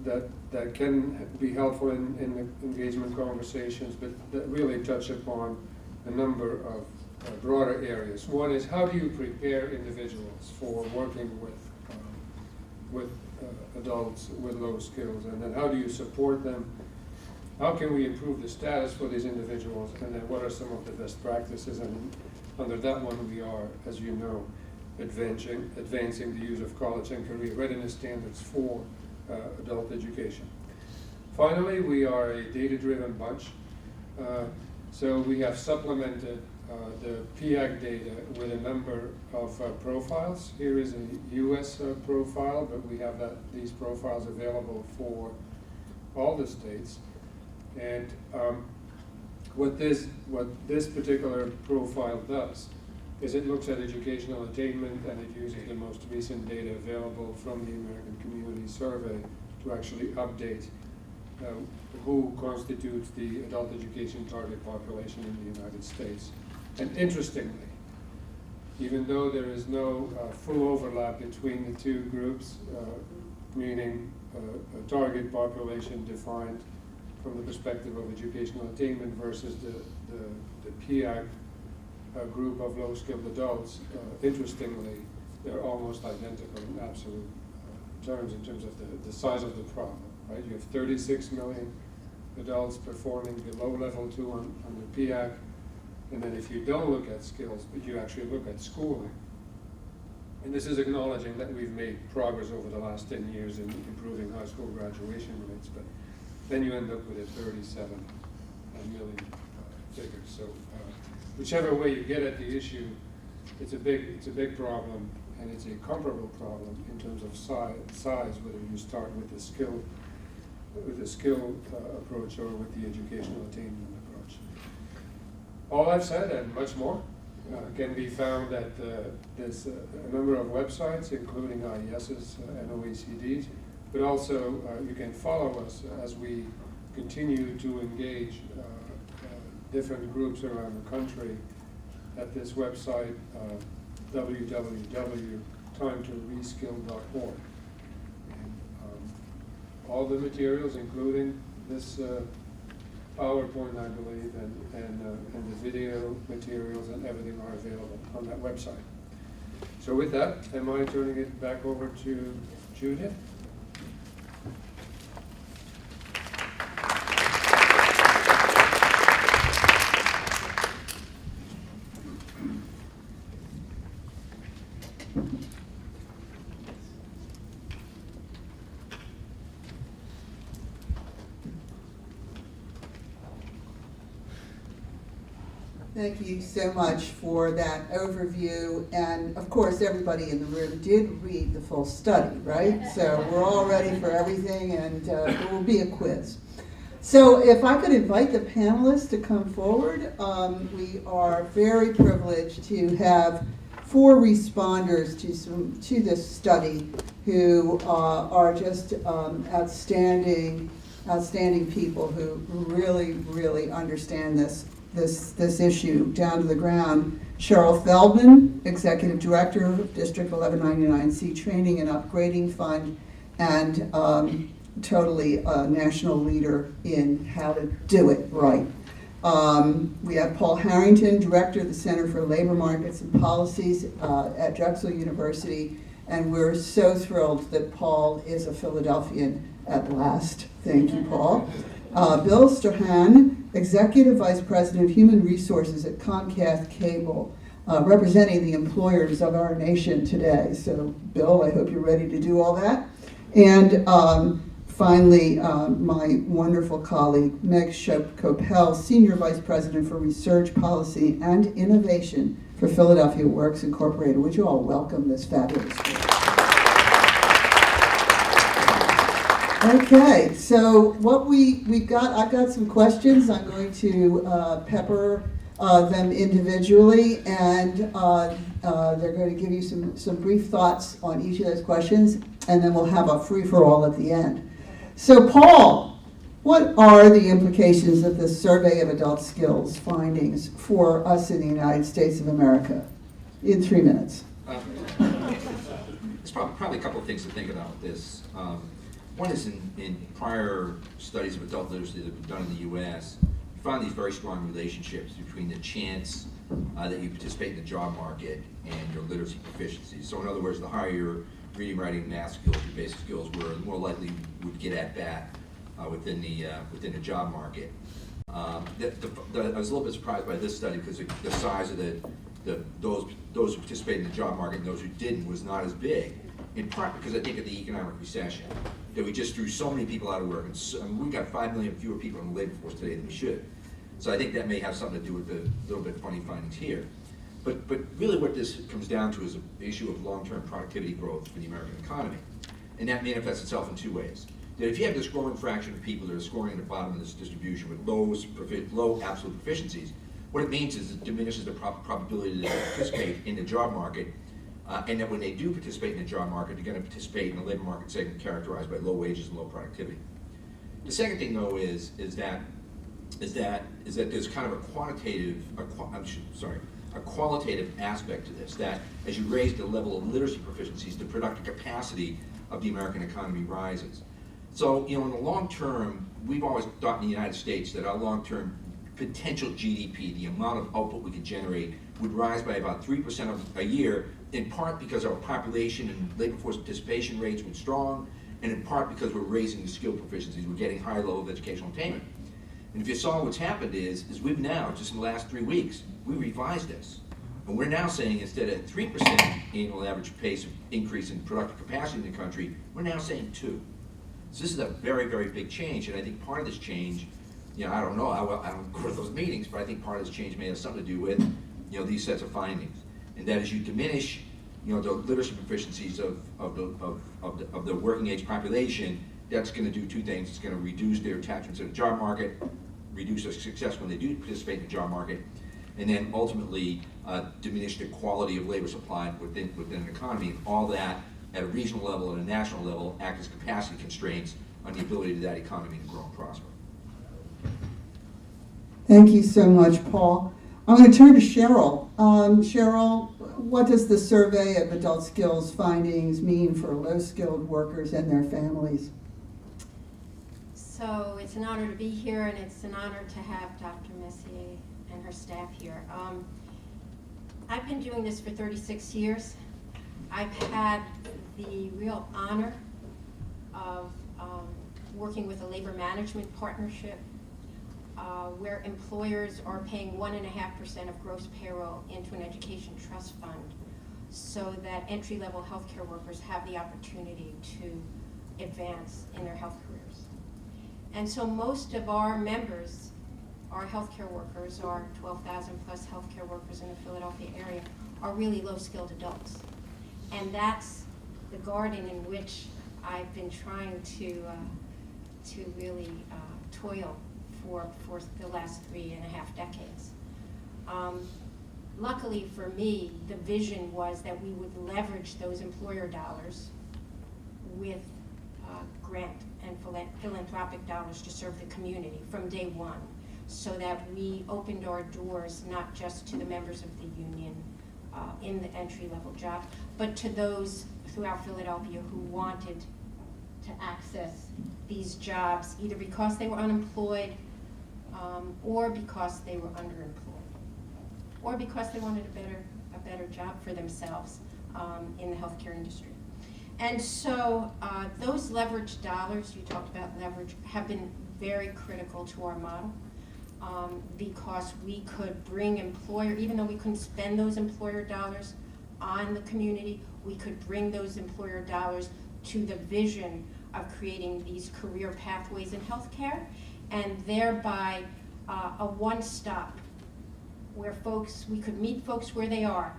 that can be helpful in the engagement conversations, but that really touch upon a number of broader areas. One is, how do you prepare individuals for working with adults with low skills, and then how do you support them? How can we improve the status for these individuals, and then what are some of the best practices? And under that one, we are, as you know, advancing the use of college and career readiness standards for adult education. Finally, we are a data-driven bunch, so we have supplemented the PIAAC data with a number of profiles. Here is a US profile, but we have these profiles available for all the states. And what this particular profile does is it looks at educational attainment, and it uses the most recent data available from the American Community Survey to actually update who constitutes the adult education target population in the United States. And interestingly, even though there is no full overlap between the two groups, meaning a target population defined from the perspective of educational attainment versus the PIAAC group of low-skilled adults, interestingly, they're almost identical in absolute terms in terms of the size of the problem, right? You have 36 million adults performing below level 2 on the PIAAC, and then if you don't look at skills, but you actually look at schooling, and this is acknowledging that we've made progress over the last 10 years in improving high school graduation rates, but then you end up with a 37 million figure. So whichever way you get at the issue, it's a big problem, and it's a comparable problem in terms of size, whether you start with the skill approach or with the educational attainment approach. All I've said and much more can be found at there's a number of websites, including IES's and OECD's, but also you can follow us as we continue to engage different groups around the country at this website, www.timetoreskill.org. And all the materials, including this PowerPoint, I believe, and the video materials and everything are available on that website. So with that, am I turning it back over to Judith? Thank you so much for that overview. And of course, everybody in the room did read the full study, right? So we're all ready for everything, and there will be a quiz. So if I could invite the panelists to come forward, we are very privileged to have 4 responders to this study who are just outstanding people who really understand this issue down to the ground. Cheryl Feldman, Executive Director of District 1199C Training and Upgrading Fund, and totally a national leader in how to do it right. We have Paul Harrington, Director of the Center for Labor Markets and Policies at Drexel University, and we're so thrilled that Paul is a Philadelphian at last. Thank you, Paul. Bill Strahan, Executive Vice President of Human Resources at Comcast Cable, representing the employers of our nation today. So, Bill, I hope you're ready to do all that. And finally, my wonderful colleague, Meg Shop-Coppell, Senior Vice President for Research, Policy, and Innovation for Philadelphia Works Incorporated. Would you all welcome this fabulous group? Okay, so what we've got, I've got some questions. I'm going to pepper them individually, and they're going to give you some brief thoughts on each of those questions, and then we'll have a free-for-all at the end. So Paul, what are the implications of this survey of adult skills findings for us in the United States of America? In 3 minutes. There's probably a couple of things to think about with this. One is in prior studies of adult literacy that have been done in the U.S., we found these very strong relationships between the chance that you participate in the job market and your literacy proficiency. So in other words, the higher your reading, writing, math skills, your basic skills were, the more likely you would get at bat within the job market. I was a little bit surprised by this study because the size of those who participated in the job market and those who didn't was not as big. In part because I think of the economic recession, that we just threw so many people out of work, and we've got 5 million fewer people in the labor force today than we should. So I think that may have something to do with the little bit funny findings here. But really what this comes down to is an issue of long-term productivity growth for the American economy. And that manifests itself in two ways. That if you have this growing fraction of people that are scoring at the bottom of this distribution with low absolute proficiencies, what it means is it diminishes the probability that they participate in the job market, and that when they do participate in the job market, they're going to participate in a labor market segment characterized by low wages and low productivity. The second thing, though, is that there's kind of a qualitative aspect to this, that as you raise the level of literacy proficiencies, the productive capacity of the American economy rises. So, in the long term, we've always thought in the United States that our long-term potential GDP, the amount of output we could generate, would rise by about 3% a year, in part because our population and labor force participation rates were strong, and in part because we're raising the skill proficiencies, we're getting higher level of educational attainment. And if you saw what's happened is we've now, just in the last 3 weeks, we revised this. And we're now saying instead of 3% annual average pace of increase in productive capacity in the country, we're now saying 2%. So this is a very, very big change, and I think part of this change, I don't know, I don't go to those meetings, but I think part of this change may have something to do with, these sets of findings. And that as you diminish, the literacy proficiencies of the working age population, that's going to do two things. It's going to reduce their attachment to the job market, reduce their success when they do participate in the job market, and then ultimately diminish the quality of labor supply within an economy. And all that at a regional level and a national level act as capacity constraints on the ability of that economy to grow and prosper. Thank you so much, Paul. I'm going to turn to Cheryl. Cheryl, what does the survey of adult skills findings mean for low-skilled workers and their families? So it's an honor to be here, and it's an honor to have Dr. Messier and her staff here. I've been doing this for 36 years. I've had the real honor of working with a labor management partnership where employers are paying 1.5% of gross payroll into an education trust fund so that entry-level healthcare workers have the opportunity to advance in their health careers. And so most of our members, our healthcare workers, our 12,000 plus healthcare workers in the Philadelphia area, are really low-skilled adults. And that's the garden in which I've been trying to really toil for the last 3.5 decades. Luckily for me, the vision was that we would leverage those employer dollars with grant and philanthropic dollars to serve the community from day one, so that we opened our doors not just to the members of the union in the entry-level job, but to those throughout Philadelphia who wanted to access these jobs either because they were unemployed or because they were underemployed, or because they wanted a better job for themselves in the healthcare industry. And so those leverage dollars, you talked about leverage, have been very critical to our model because we could bring even though we couldn't spend those employer dollars on the community, we could bring those employer dollars to the vision of creating these career pathways in healthcare, and thereby a one-stop where we could meet folks where they are,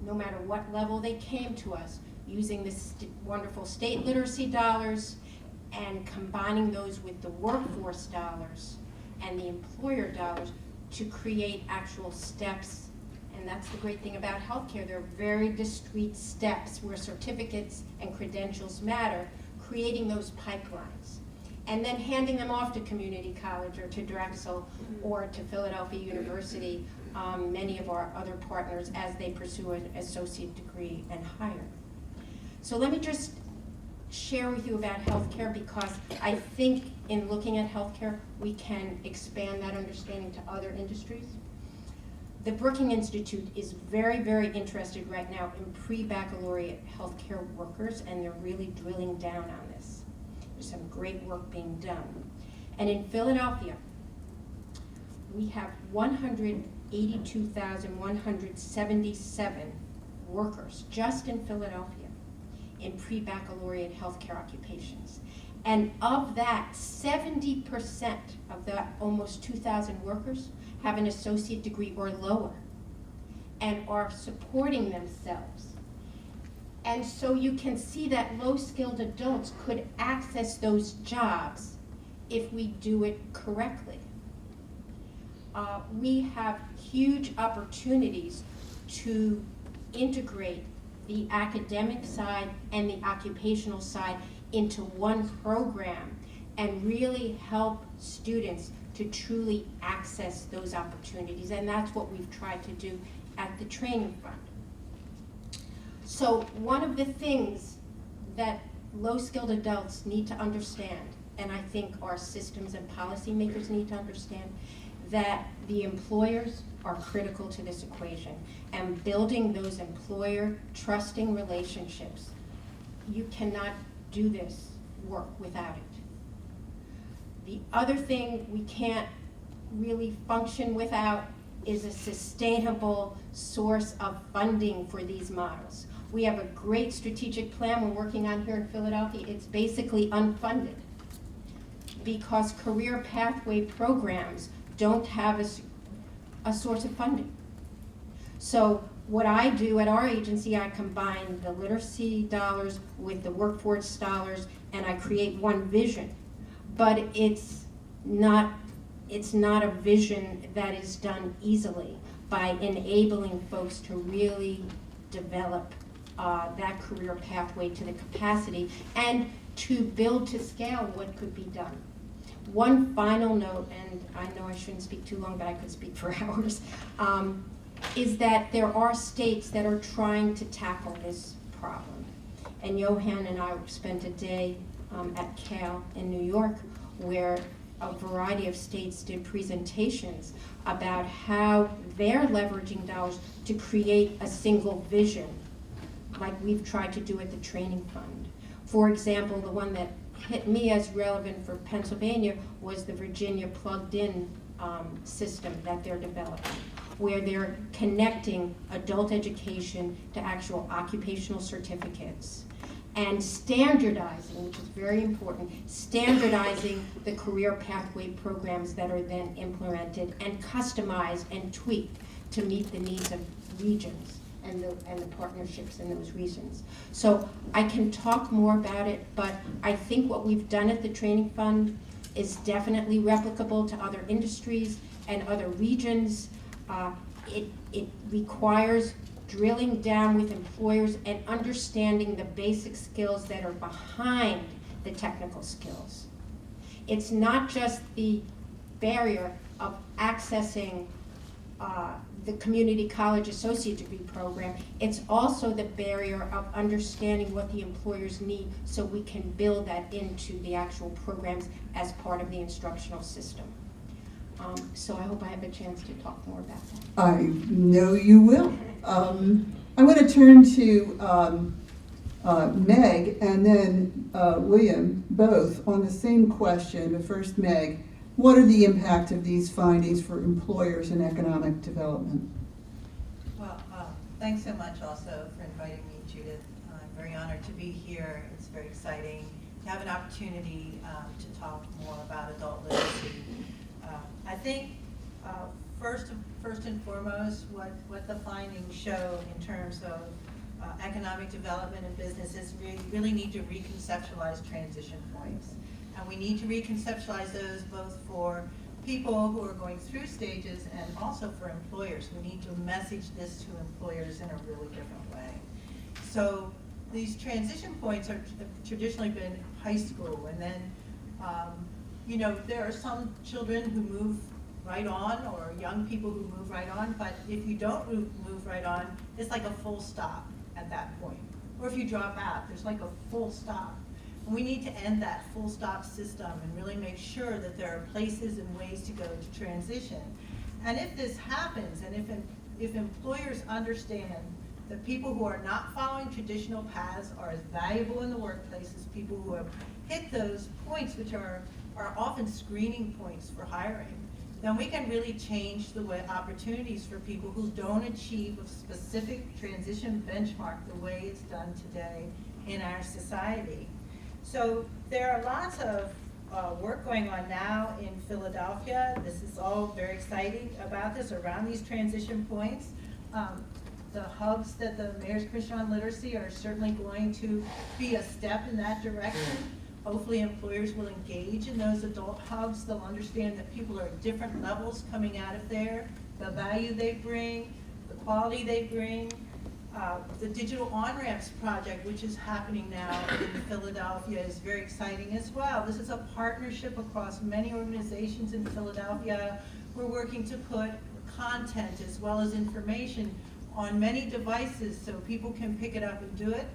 no matter what level they came to us, using this wonderful state literacy dollars and combining those with the workforce dollars and the employer dollars to create actual steps. And that's the great thing about healthcare. There are very discrete steps where certificates and credentials matter, creating those pipelines, and then handing them off to community college or to Drexel or to Philadelphia University, many of our other partners, as they pursue an associate degree and higher. So let me just share with you about healthcare, because I think in looking at healthcare, we can expand that understanding to other industries. The Brookings Institute is very, very interested right now in pre-baccalaureate healthcare workers, and they're really drilling down on this. There's some great work being done. And in Philadelphia, we have 182,177 workers just in Philadelphia in pre-baccalaureate healthcare occupations. And of that, 70% of the almost 2,000 workers have an associate degree or lower and are supporting themselves. And so you can see that low-skilled adults could access those jobs if we do it correctly. We have huge opportunities to integrate the academic side and the occupational side into one program and really help students to truly access those opportunities. And that's what we've tried to do at the Training Fund. So one of the things that low-skilled adults need to understand, and I think our systems and policymakers need to understand, that the employers are critical to this equation, and building those employer trusting relationships. You cannot do this work without it. The other thing we can't really function without is a sustainable source of funding for these models. We have a great strategic plan we're working on here in Philadelphia. It's basically unfunded because career pathway programs don't have a source of funding. So what I do at our agency, I combine the literacy dollars with the workforce dollars, and I create one vision. But it's not a vision that is done easily by enabling folks to really develop that career pathway to the capacity and to build to scale what could be done. One final note, and I know I shouldn't speak too long, but I could speak for hours, is that there are states that are trying to tackle this problem. And Johan and I spent a day at Cal in New York where a variety of states did presentations about how they're leveraging dollars to create a single vision, like we've tried to do at the Training Fund. For example, the one that hit me as relevant for Pennsylvania was the Virginia plugged-in system that they're developing, where they're connecting adult education to actual occupational certificates and standardizing, which is very important, standardizing the career pathway programs that are then implemented and customized and tweaked to meet the needs of regions and the partnerships in those regions. So I can talk more about it, but I think what we've done at the Training Fund is definitely replicable to other industries and other regions. It requires drilling down with employers and understanding the basic skills that are behind the technical skills. It's not just the barrier of accessing the community college associate degree program, it's also the barrier of understanding what the employers need so we can build that into the actual programs as part of the instructional system. So I hope I have a chance to talk more about that. I know you will. I want to turn to Meg and then William, both on the same question, but first Meg. What are the impact of these findings for employers and economic development? Well, thanks so much also for inviting me, Judith. I'm very honored to be here. It's very exciting to have an opportunity to talk more about adult literacy. I think first and foremost, what the findings show in terms of economic development and businesses, we really need to reconceptualize transition points. And we need to reconceptualize those both for people who are going through stages and also for employers. We need to message this to employers in a really different way. So these transition points have traditionally been high school, and then there are some children who move right on, or young people who move right on, but if you don't move right on, it's like a full stop at that point. Or if you drop out, there's like a full stop. And we need to end that full stop system and really make sure that there are places and ways to go to transition. And if this happens, and if employers understand that people who are not following traditional paths are as valuable in the workplace as people who have hit those points, which are often screening points for hiring, then we can really change the way opportunities for people who don't achieve a specific transition benchmark the way it's done today in our society. So there are lots of work going on now in Philadelphia. This is all very exciting about this, around these transition points. The hubs that the Mayor's Commission on Literacy are certainly going to be a step in that direction. Hopefully employers will engage in those adult hubs. They'll understand that people are at different levels coming out of there, the value they bring, the quality they bring. The Digital On-Ramps project, which is happening now in Philadelphia, is very exciting as well. This is a partnership across many organizations in Philadelphia. We're working to put content as well as information on many devices so people can pick it up and do it.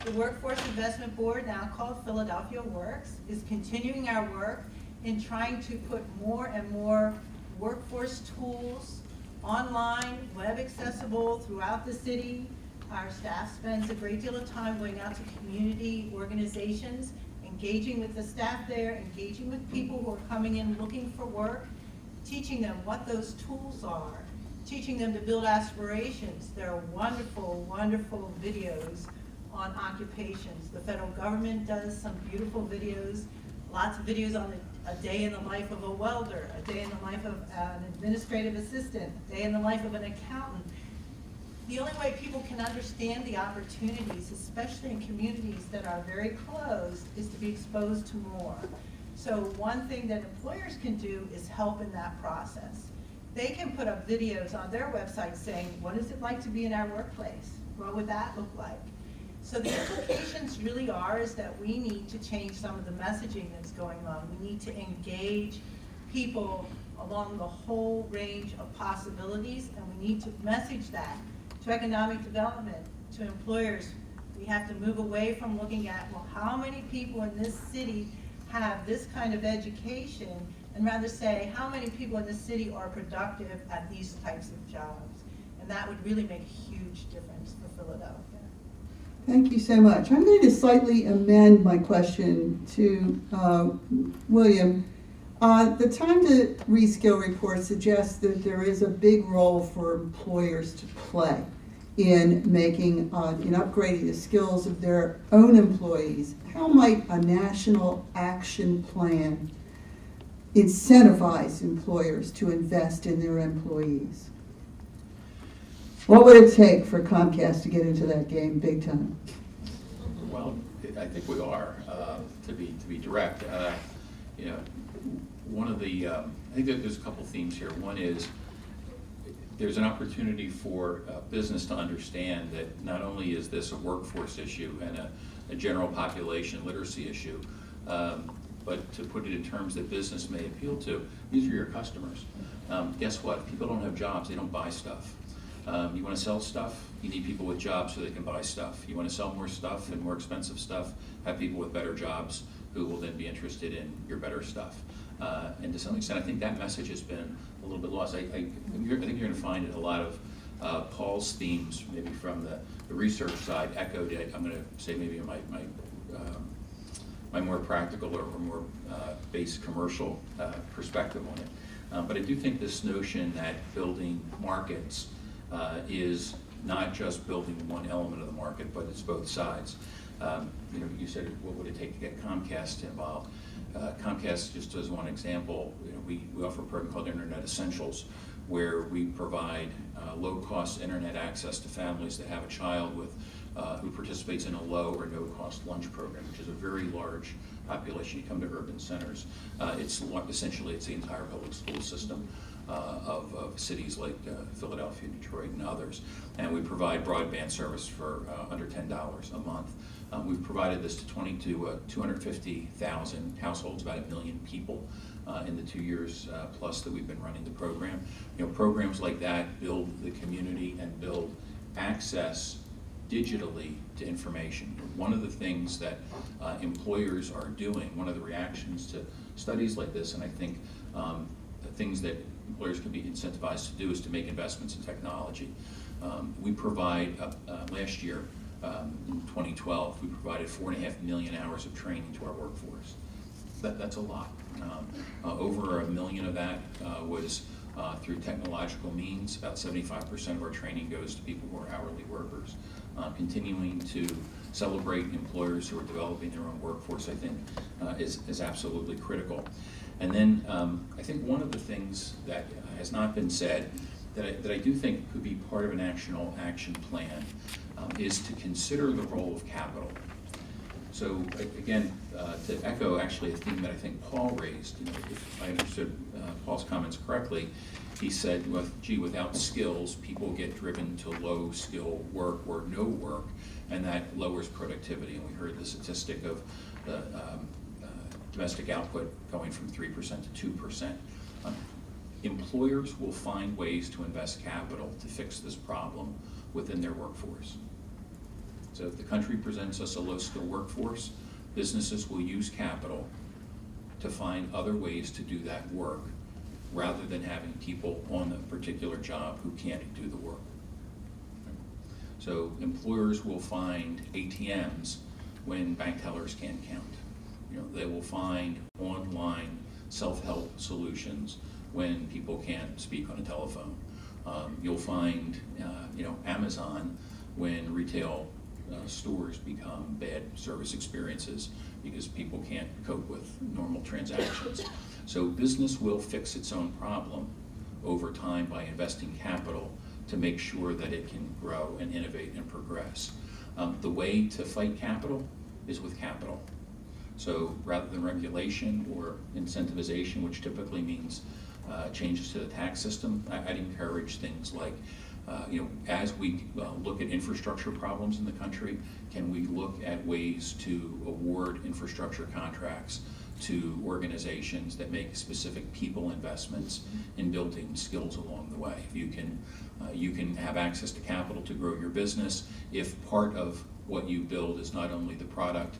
The Workforce Investment Board, now called Philadelphia Works, is continuing our work in trying to put more and more workforce tools online, web accessible throughout the city. Our staff spends a great deal of time going out to community organizations, engaging with the staff there, engaging with people who are coming in looking for work, teaching them what those tools are, teaching them to build aspirations. There are wonderful, wonderful videos on occupations. The federal government does some beautiful videos, lots of videos on a day in the life of a welder, a day in the life of an administrative assistant, a day in the life of an accountant. The only way people can understand the opportunities, especially in communities that are very closed, is to be exposed to more. So one thing that employers can do is help in that process. They can put up videos on their website saying, what is it like to be in our workplace? What would that look like? So the implications really are is that we need to change some of the messaging that's going on. We need to engage people along the whole range of possibilities, and we need to message that to economic development, to employers. We have to move away from looking at, well, how many people in this city have this kind of education, and rather say, how many people in this city are productive at these types of jobs? And that would really make a huge difference for Philadelphia. Thank you so much. I'm going to slightly amend my question to William. The Time to Reskill report suggests that there is a big role for employers to play in making, in upgrading the skills of their own employees. How might a national action plan incentivize employers to invest in their employees? What would it take for Comcast to get into that game big time? Well, I think we are, to be direct. One of the, I think that there's a couple themes here. One is there's an opportunity for business to understand that not only is this a workforce issue and a general population literacy issue, but to put it in terms that business may appeal to, these are your customers. Guess what? People don't have jobs, they don't buy stuff. You want to sell stuff? You need people with jobs so they can buy stuff. You want to sell more stuff and more expensive stuff? Have people with better jobs who will then be interested in your better stuff. And to some extent, I think that message has been a little bit lost. I think you're going to find a lot of Paul's themes, maybe from the research side, echoed it. I'm going to say maybe in my more practical or more base commercial perspective on it. But I do think this notion that building markets is not just building one element of the market, but it's both sides. You said, what would it take to get Comcast involved? Comcast, just as one example, we offer a program called Internet Essentials, where we provide low-cost internet access to families that have a child with who participates in a low or no-cost lunch program, which is a very large population. You come to urban centers. Essentially it's the entire public school system of cities like Philadelphia, Detroit, and others. And we provide broadband service for under $10 a month. We've provided this to 250,000 households, about 1 million people in the 2 years plus that we've been running the program. Programs like that build the community and build access digitally to information. One of the things that employers are doing, one of the reactions to studies like this, and I think the things that employers can be incentivized to do, is to make investments in technology. We provide, last year, in 2012, we provided 4.5 million hours of training to our workforce. That's a lot. Over 1 million of that was through technological means. About 75% of our training goes to people who are hourly workers. Continuing to celebrate employers who are developing their own workforce, I think, is absolutely critical. And then I think one of the things that has not been said that I do think could be part of an action plan is to consider the role of capital. So again, to echo actually a theme that I think Paul raised, if I understood Paul's comments correctly, he said, well, gee, without skills, people get driven to low skill work or no work, and that lowers productivity. And we heard the statistic of the domestic output going from 3% to 2%. Employers will find ways to invest capital to fix this problem within their workforce. So if the country presents us a low-skill workforce, businesses will use capital to find other ways to do that work rather than having people on a particular job who can't do the work. So employers will find ATMs when bank tellers can't count. They will find online self-help solutions when people can't speak on a telephone. You'll find, Amazon when retail stores become bad service experiences because people can't cope with normal transactions. So business will fix its own problem over time by investing capital to make sure that it can grow and innovate and progress. The way to fight capital is with capital. So rather than regulation or incentivization, which typically means changes to the tax system, I'd encourage things like, as we look at infrastructure problems in the country, can we look at ways to award infrastructure contracts to organizations that make specific people investments in building skills along the way? If you can have access to capital to grow your business if part of what you build is not only the product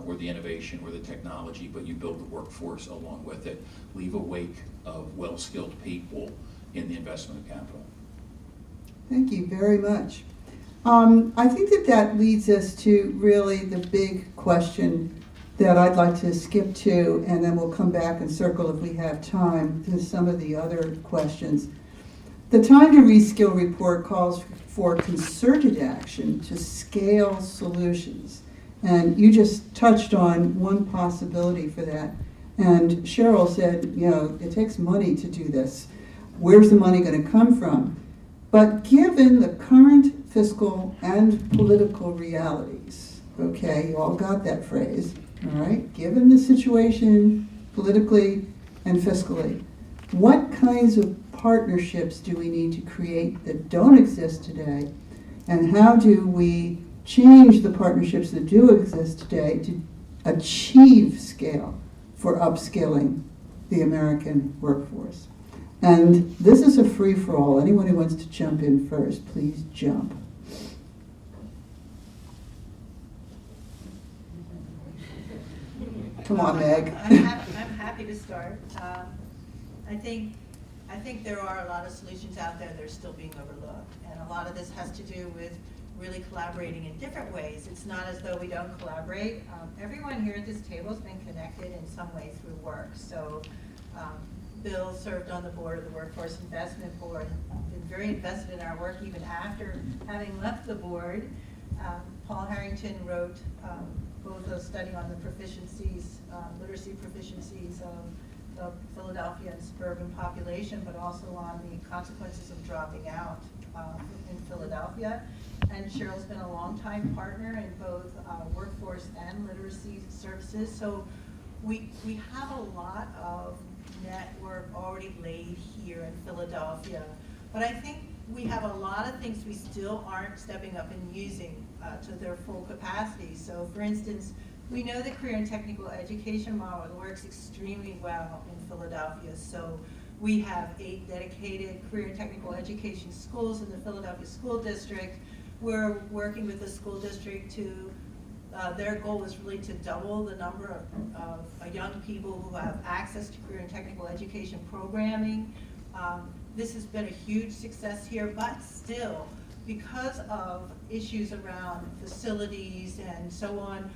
or the innovation or the technology, but you build the workforce along with it. Leave a wake of well-skilled people in the investment of capital. Thank you very much. I think that leads us to really the big question that I'd like to skip to, and then we'll come back and circle if we have time to some of the other questions. The Time to Reskill report calls for concerted action to scale solutions. And you just touched on one possibility for that. And Cheryl said, it takes money to do this. Where's the money going to come from? But given the current fiscal and political realities, okay, you all got that phrase, all right? Given the situation politically and fiscally, what kinds of partnerships do we need to create that don't exist today? And how do we change the partnerships that do exist today to achieve scale for upskilling the American workforce? And this is a free-for-all. Anyone who wants to jump in first, please jump. Come on, Meg. I'm happy to start. I think there are a lot of solutions out there that are still being overlooked, and a lot of this has to do with really collaborating in different ways. It's not as though we don't collaborate. Everyone here at this table has been connected in some way through work. So Bill served on the board of the Workforce Investment Board, been very invested in our work even after having left the board. Paul Harrington wrote both a study on the proficiencies, literacy proficiencies of the Philadelphia and suburban population, but also on the consequences of dropping out in Philadelphia. And Cheryl's been a longtime partner in both workforce and literacy services. So we have a lot of network already laid here in Philadelphia. But I think we have a lot of things we still aren't stepping up and using to their full capacity. So for instance, we know the career and technical education model works extremely well in Philadelphia. So we have 8 dedicated career and technical education schools in the Philadelphia School District. We're working with the school district to, their goal is really to double the number of young people who have access to career and technical education programming. This has been a huge success here, but still, because of issues around facilities and so on,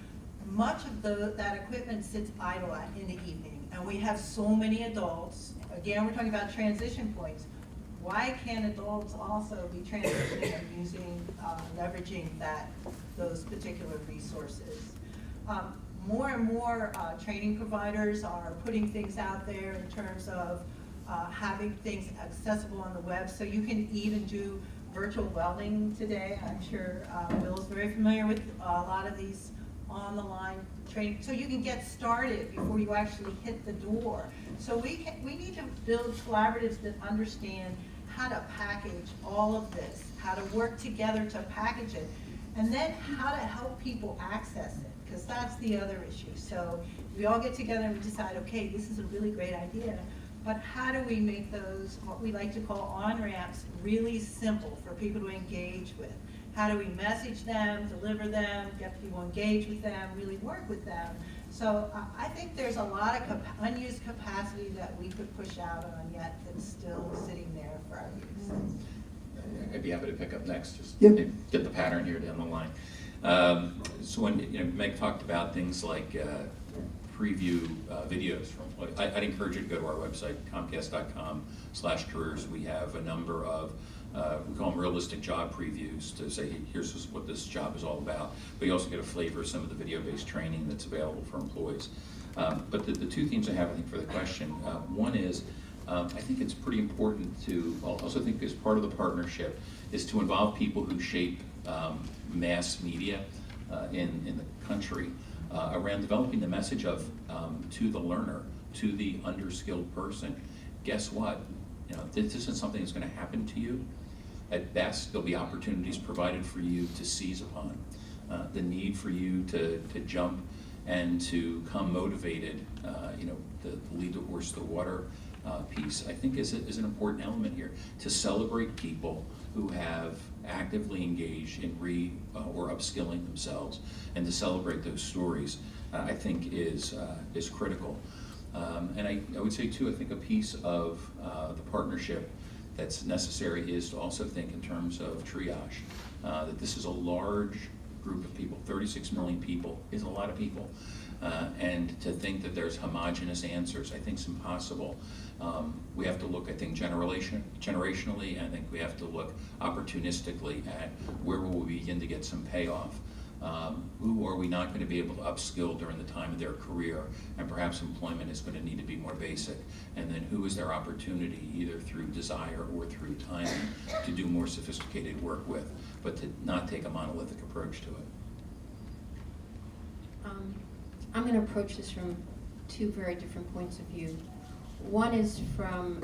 much of that equipment sits idle in the evening. And we have so many adults, again, we're talking about transition points, why can't adults also be transitioning and using, leveraging those particular resources? More and more training providers are putting things out there in terms of having things accessible on the web, so you can even do virtual welding today. I'm sure Bill's very familiar with a lot of these on the line training, so you can get started before you actually hit the door. So we need to build collaboratives that understand how to package all of this, how to work together to package it, and then how to help people access it, because that's the other issue. So we all get together and we decide, okay, this is a really great idea, but how do we make those, what we like to call on-ramps, really simple for people to engage with? How do we message them, deliver them, get people engaged with them, really work with them? So I think there's a lot of unused capacity that we could push out on yet that's still sitting there for our use. I'd be happy to pick up next, just Yep. get the pattern here down the line. So when Meg talked about things like preview videos from, I'd encourage you to go to our website, comcast.com/careers. We have a number of, we call them realistic job previews to say, here's what this job is all about. But you also get a flavor of some of the video-based training that's available for employees. But the two themes I have, I think, for the question, one is, I think it's pretty important to, I also think as part of the partnership, is to involve people who shape mass media in the country around developing the message of to the learner, to the underskilled person. Guess what? This isn't something that's going to happen to you. At best, there'll be opportunities provided for you to seize upon. The need for you to jump and to come motivated, the lead the horse to the water piece, I think is an important element here. To celebrate people who have actively engaged in or upskilling themselves, and to celebrate those stories, I think is critical. And I would say too, I think a piece of the partnership that's necessary is to also think in terms of triage, that this is a large group of people. 36 million people is a lot of people. And to think that there's homogenous answers, I think is impossible. We have to look, I think, generationally, and I think we have to look opportunistically at where will we begin to get some payoff. Who are we not going to be able to upskill during the time of their career, and perhaps employment is going to need to be more basic, and then who is their opportunity, either through desire or through timing, to do more sophisticated work with, but to not take a monolithic approach to it. I'm going to approach this from two very different points of view. One is from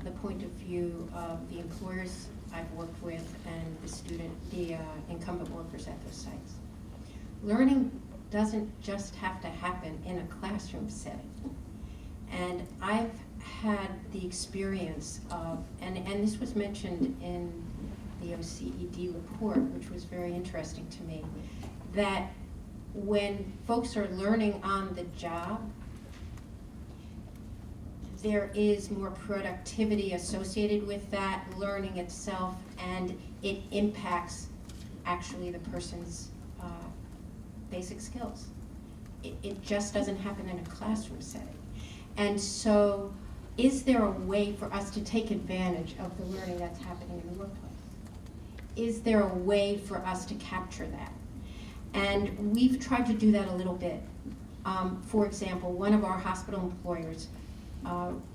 the point of view of the employers I've worked with and the incumbent workers at those sites. Learning doesn't just have to happen in a classroom setting. And I've had the experience of, and this was mentioned in the OCED report, which was very interesting to me, that when folks are learning on the job, there is more productivity associated with that learning itself, and it impacts actually the person's basic skills. It just doesn't happen in a classroom setting. And so, is there a way for us to take advantage of the learning that's happening in the workplace? Is there a way for us to capture that? And we've tried to do that a little bit. For example, one of our hospital employers,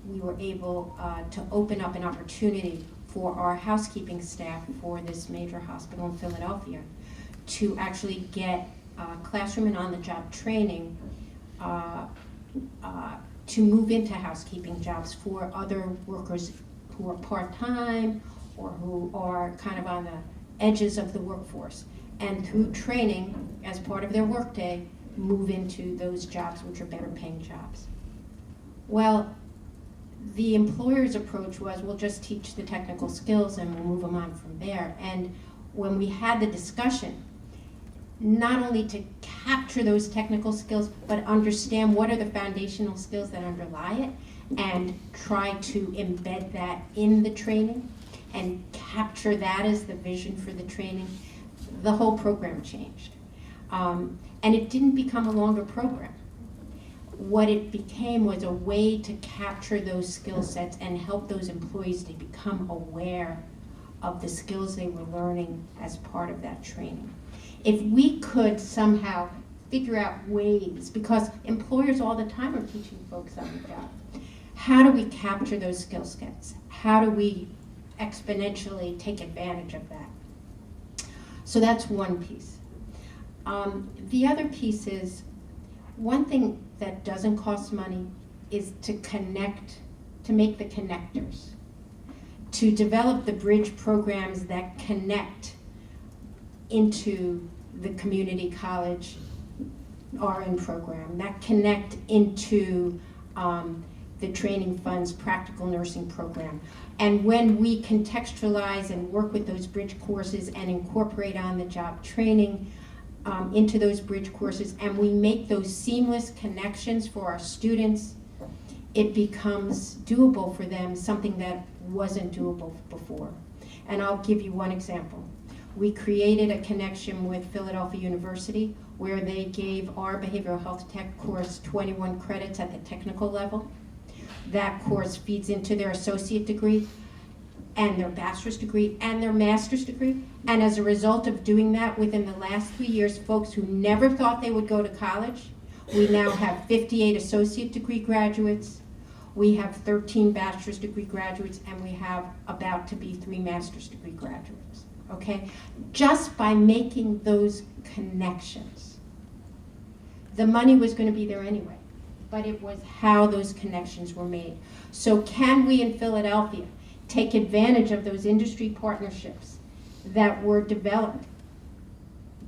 we were able to open up an opportunity for our housekeeping staff for this major hospital in Philadelphia to actually get classroom and on-the-job training to move into housekeeping jobs for other workers who are part-time or who are kind of on the edges of the workforce. And through training, as part of their workday, move into those jobs which are better paying jobs. Well, the employer's approach was, we'll just teach the technical skills and we'll move them on from there. And when we had the discussion, not only to capture those technical skills, but understand what are the foundational skills that underlie it, and try to embed that in the training and capture that as the vision for the training, the whole program changed. And it didn't become a longer program. what it became was a way to capture those skill sets and help those employees to become aware of the skills they were learning as part of that training. If we could somehow figure out ways, because employers all the time are teaching folks on the job, how do we capture those skill sets? How do we exponentially take advantage of that? So that's one piece. The other piece is, one thing that doesn't cost money is to connect, to make the connectors, to develop the bridge programs that connect into the community college RN program, that connect into the training funds practical nursing program. And when we contextualize and work with those bridge courses and incorporate on-the-job training into those bridge courses, and we make those seamless connections for our students, it becomes doable for them, something that wasn't doable before. And I'll give you one example. We created a connection with Philadelphia University where they gave our behavioral health tech course 21 credits at the technical level. That course feeds into their associate degree and their bachelor's degree and their master's degree. And as a result of doing that, within the last 3 years, folks who never thought they would go to college, we now have 58 associate degree graduates, we have 13 bachelor's degree graduates, and we have about to be 3 master's degree graduates, okay? Just by making those connections. The money was going to be there anyway, but it was how those connections were made. So can we in Philadelphia take advantage of those industry partnerships that were developed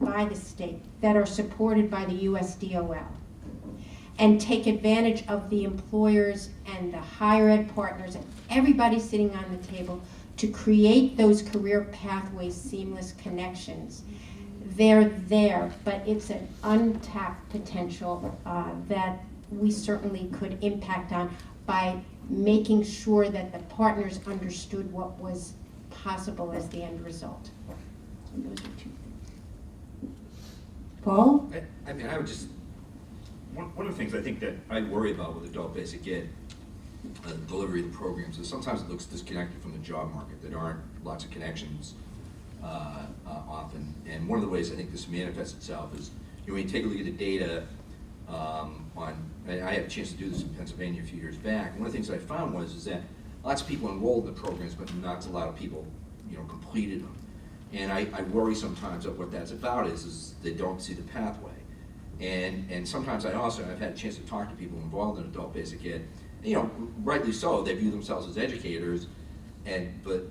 by the state, that are supported by the USDOL, and take advantage of the employers and the higher ed partners and everybody sitting on the table to create those career pathways, seamless connections? They're there, but it's an untapped potential that we certainly could impact on by making sure that the partners understood what was possible as the end result. And those are 2 things. Paul? I mean, I would just, one of the things I think that I worry about with adult basic ed, delivery of the programs, is sometimes it looks disconnected from the job market. There aren't lots of connections often. And one of the ways I think this manifests itself is, when you take a look at the data and I had a chance to do this in Pennsylvania a few years back. One of the things I found is that lots of people enrolled in the programs, but not a lot of people, completed them. And I worry sometimes that what that's about is they don't see the pathway. And sometimes I've had a chance to talk to people involved in adult basic ed, rightly so, they view themselves as educators, but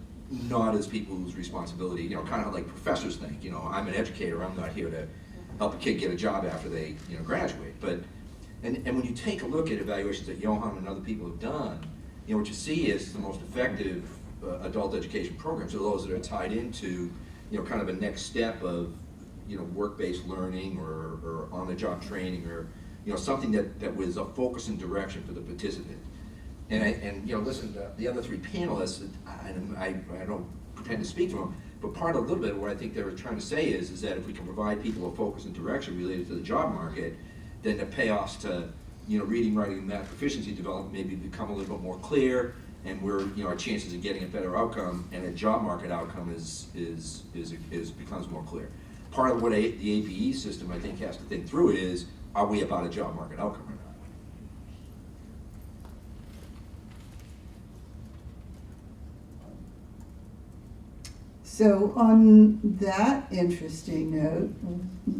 not as people whose responsibility, kind of like professors think, I'm an educator, I'm not here to help a kid get a job after they, graduate. And when you take a look at evaluations that Johan and other people have done, what you see is the most effective adult education programs are those that are tied into, kind of a next step of, work-based learning or on-the-job training or, something that was a focus and direction for the participant. And listen, the other 3 panelists, I don't pretend to speak for them, but part of a little bit of what I think they were trying to say is that if we can provide people a focus and direction related to the job market, then the payoffs to, reading, writing, and math proficiency development maybe become a little bit more clear, and our chances of getting a better outcome and a job market outcome becomes more clear. Part of what the APE system, I think, has to think through is, are we about a job market outcome or not? So on that interesting note,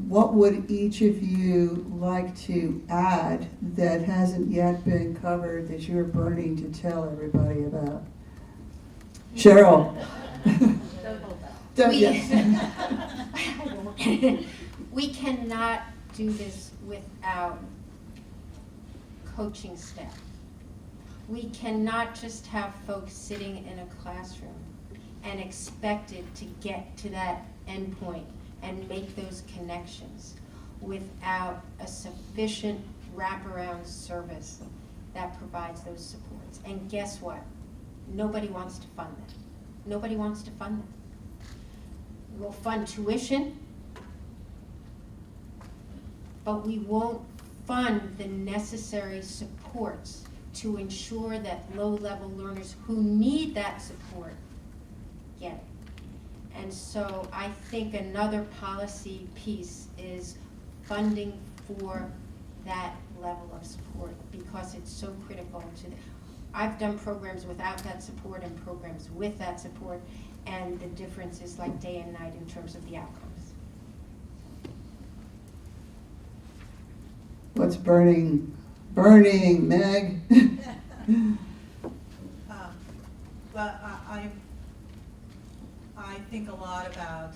what would each of you like to add that hasn't yet been covered that you're burning to tell everybody about? Cheryl? We cannot do this without coaching staff. We cannot just have folks sitting in a classroom and expected to get to that endpoint and make those connections without a sufficient wraparound service that provides those supports. And guess what? Nobody wants to fund them. Nobody wants to fund them. We'll fund tuition, but we won't fund the necessary supports to ensure that low-level learners who need that support get it. And so I think another policy piece is funding for that level of support, because it's so critical to the, I've done programs without that support and programs with that support, and the difference is like day and night in terms of the outcomes. What's burning, Meg? Well, I think a lot about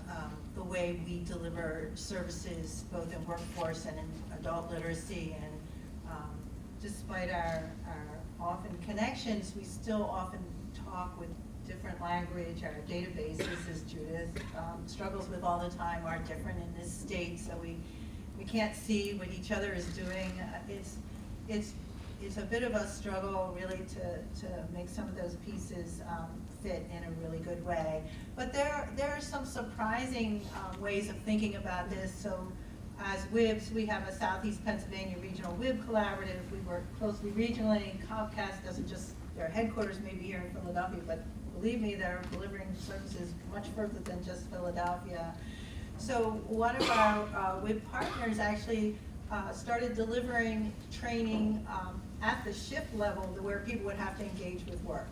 the way we deliver services both in workforce and in adult literacy, and despite our often connections, we still often talk with different language. Our databases, as Judith struggles with all the time, are different in this state, so we can't see what each other is doing. It's a bit of a struggle really to make some of those pieces fit in a really good way. But there are some surprising ways of thinking about this. So as WIBs, we have a Southeast Pennsylvania Regional WIB Collaborative. We work closely regionally. Comcast doesn't just, their headquarters may be here in Philadelphia, but believe me, they're delivering services much further than just Philadelphia. So one of our WIB partners actually started delivering training at the shift level to where people would have to engage with work.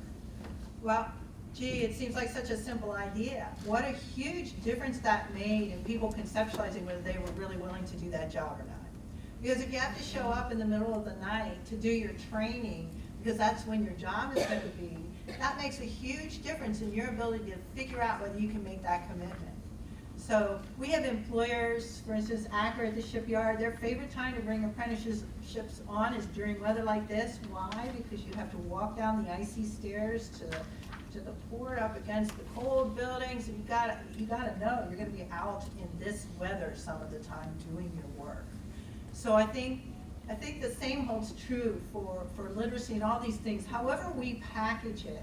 Well, gee, it seems like such a simple idea. What a huge difference that made in people conceptualizing whether they were really willing to do that job or not. Because if you have to show up in the middle of the night to do your training, because that's when your job is going to be, that makes a huge difference in your ability to figure out whether you can make that commitment. So we have employers, for instance, Acker at the shipyard, their favorite time to bring apprenticeships on is during weather like this. Why? Because you have to walk down the icy stairs to the port up against the cold buildings, and you gotta know you're gonna be out in this weather some of the time doing your work. So I think the same holds true for literacy and all these things. However we package it,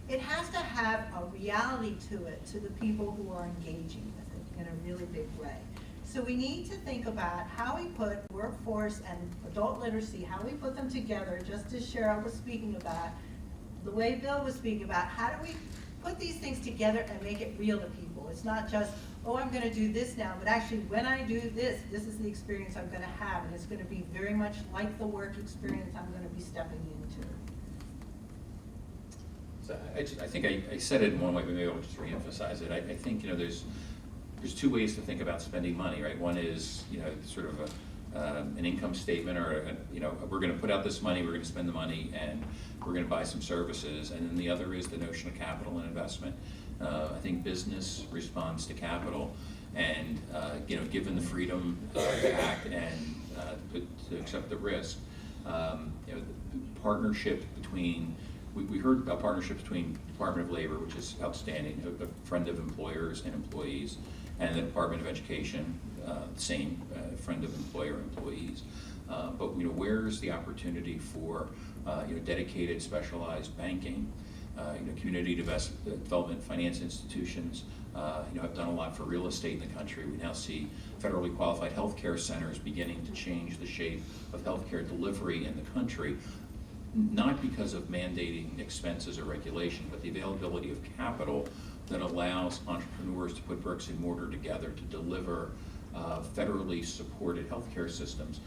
it has to have a reality to it, to the people who are engaging with it in a really big way. So we need to think about how we put workforce and adult literacy, how we put them together, just as Cheryl was speaking about, the way Bill was speaking about, how do we put these things together and make it real to people? It's not just, oh, I'm gonna do this now, but actually when I do this, this is the experience I'm gonna have, and it's gonna be very much like the work experience I'm gonna be stepping into. So I think I said it in one way, but maybe I'll just reemphasize it. I think, there's two ways to think about spending money, right? One is, sort of an income statement, or, we're gonna put out this money, we're gonna spend the money, and we're gonna buy some services. And then the other is the notion of capital and investment. I think business responds to capital, and, given the freedom to act and to accept the risk, the partnership between, we heard about partnerships between Department of Labor, which is outstanding, a friend of employers and employees, and the Department of Education, same, friend of employer employees. But where's the opportunity for dedicated, specialized banking, community development finance institutions? Have done a lot for real estate in the country. We now see federally qualified healthcare centers beginning to change the shape of healthcare delivery in the country, not because of mandating expenses or regulation, but the availability of capital that allows entrepreneurs to put bricks and mortar together to deliver federally supported healthcare systems,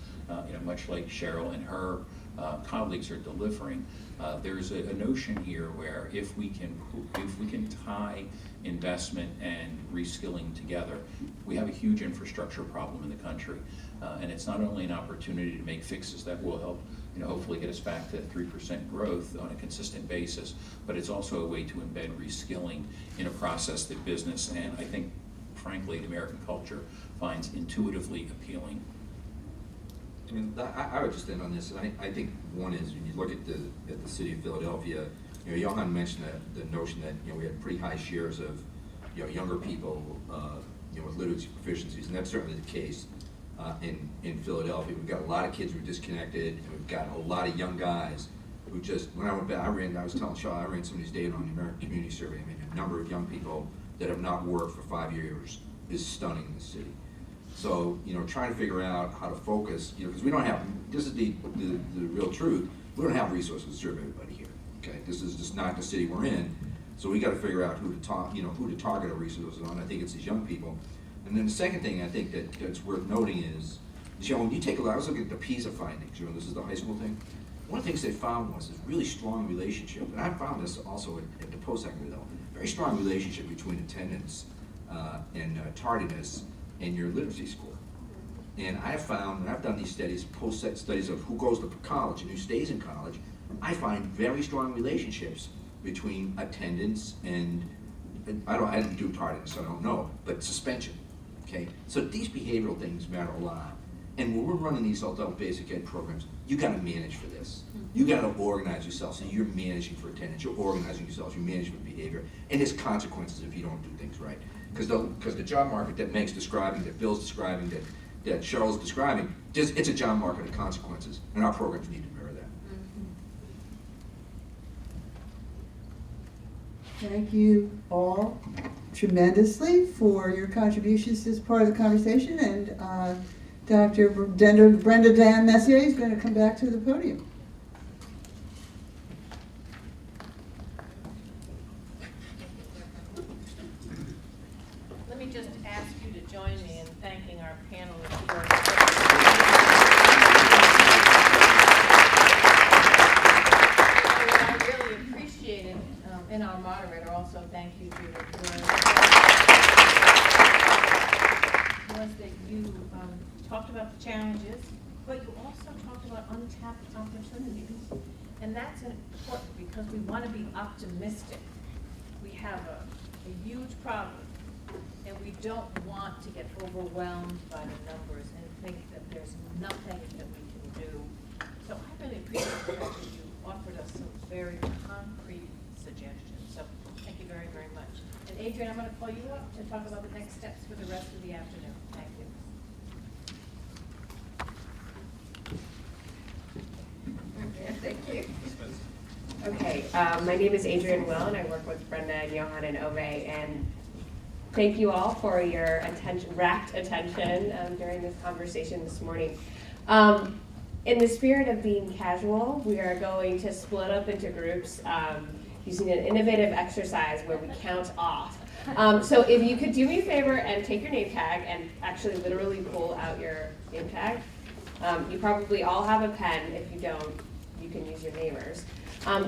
much like Cheryl and her colleagues are delivering. There's a notion here where if we can tie investment and reskilling together, we have a huge infrastructure problem in the country. And it's not only an opportunity to make fixes that will help hopefully get us back to 3% growth on a consistent basis, but it's also a way to embed reskilling in a process that business, and I think, frankly, the American culture finds intuitively appealing. I mean, I would just end on this, and I think one is, when you look at the city of Philadelphia, Johan mentioned the notion that we had pretty high shares of younger people with literacy proficiencies, and that's certainly the case in Philadelphia. We've got a lot of kids who are disconnected, and we've got a lot of young guys who just, when I went back, I was telling Shaw, I ran some of these data on the American Community Survey. I mean, the number of young people that have not worked for 5 years is stunning in the city. So, trying to figure out how to focus, because we don't have, this is the real truth, we don't have resources to serve everybody here, okay? This is just not the city we're in, so we gotta figure out who to who to target our resources on. I think it's these young people. And then the second thing I think that's worth noting is, when you take a look, I was looking at the PISA findings, this is the high school thing. One of the things they found was this really strong relationship, and I found this also at the post-secondary level, very strong relationship between attendance and tardiness and your literacy score. And I have found, when I've done these studies, post-sec studies of who goes to college and who stays in college, I find very strong relationships between attendance and, I didn't do tardiness, so I don't know, but suspension, okay? So these behavioral things matter a lot. And when we're running these adult basic ed programs, you gotta manage for this. You gotta organize yourself, so you're managing for attendance, you're organizing yourself, you're managing for behavior, and there's consequences if you don't do things right. Because the job market that Meg's describing, that Bill's describing, that Cheryl's describing, it's a job market of consequences, and our programs need to mirror that. Thank you all tremendously for your contributions to this part of the conversation, and Dr. Brenda Dan Messier is going to come back to the podium. Let me just ask you to join me in thanking our panelists for what I really appreciated, and our moderator also, thank you, Judith, was that you talked about the challenges, but you also talked about untapped opportunities. And that's important because we want to be optimistic. We have a huge problem, and we don't want to get overwhelmed by the numbers and think that there's nothing that we can do. So I really appreciate the fact that you offered us some very concrete suggestions. So thank you very, very much. And Adrian, I'm going to call you up to talk about the next steps for the rest of the afternoon. Thank you. Okay, thank you. Okay, my name is Adrian Will, and I work with Brenda and Johan and Ove, and thank you all for your rapt attention during this conversation this morning. In the spirit of being casual, we are going to split up into groups using an innovative exercise where we count off. So if you could do me a favor and take your name tag and actually literally pull out your name tag. You probably all have a pen. If you don't, you can use your neighbors.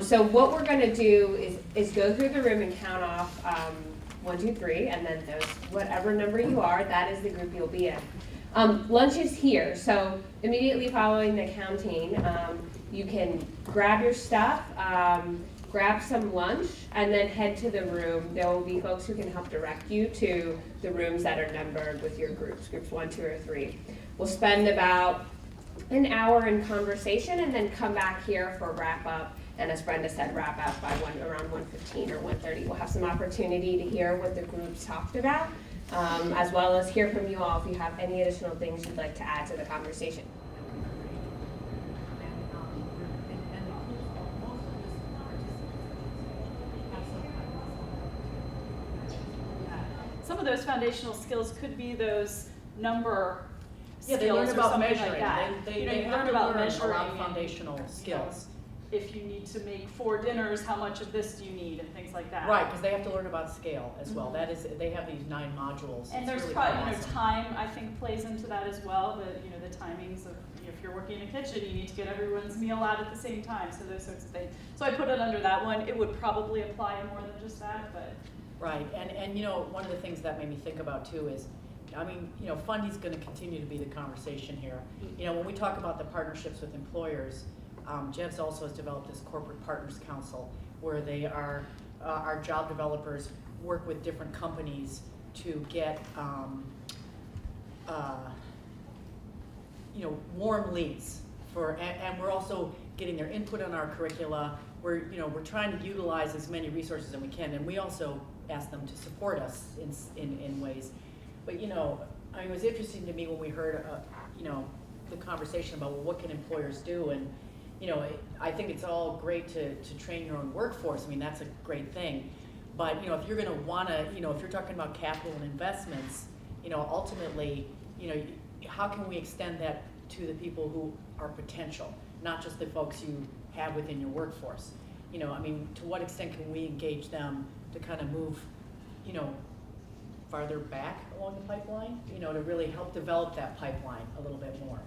So what we're going to do is go through the room and count off 1, 2, 3, and then those whatever number you are, that is the group you'll be in. Lunch is here, so immediately following the counting, you can grab your stuff, grab some lunch, and then head to the room. There will be folks who can help direct you to the rooms that are numbered with your groups 1, 2, or 3. We'll spend about an hour in conversation and then come back here for wrap up. And as Brenda said, wrap up by around 1:15 or 1:30. We'll have some opportunity to hear what the groups talked about, as well as hear from you all if you have any additional things you'd like to add to the conversation. Some of those foundational skills could be those number Yeah, they skills learn or about something measuring. like that. They you have learn to about learn measuring around and, foundational skills. If you need to make 4 dinners, how much of this do you need, and things like that. Right, because they have to learn about scale as well. That is, they have these 9 modules. And It's there's really probably, awesome. time, I think, plays into that as well. The timings of, if you're working in a kitchen, you need to get everyone's meal out at the same time. So those sorts of things. So I put it under that one. It would probably apply more than just that, but. Right, and one of the things that made me think about too is, funding's going to continue to be the conversation here. When we talk about the partnerships with employers, Jeff's also has developed this Corporate Partners Council where they are, our job developers work with different companies to get, warm leads and we're also getting their input on our curricula. We're trying to utilize as many resources as we can, and we also ask them to support us in ways. But it was interesting to me when we heard the conversation about, well, what can employers do? And I think it's all great to train your own workforce. That's a great thing. But if you're going to want to, if you're talking about capital and investments, ultimately you know, how can we extend that to the people who are potential, not just the folks you have within your workforce? You know, I mean, to what extent can we engage them to kind of move, you know, farther back along the pipeline, you know, to really help develop that pipeline a little bit more?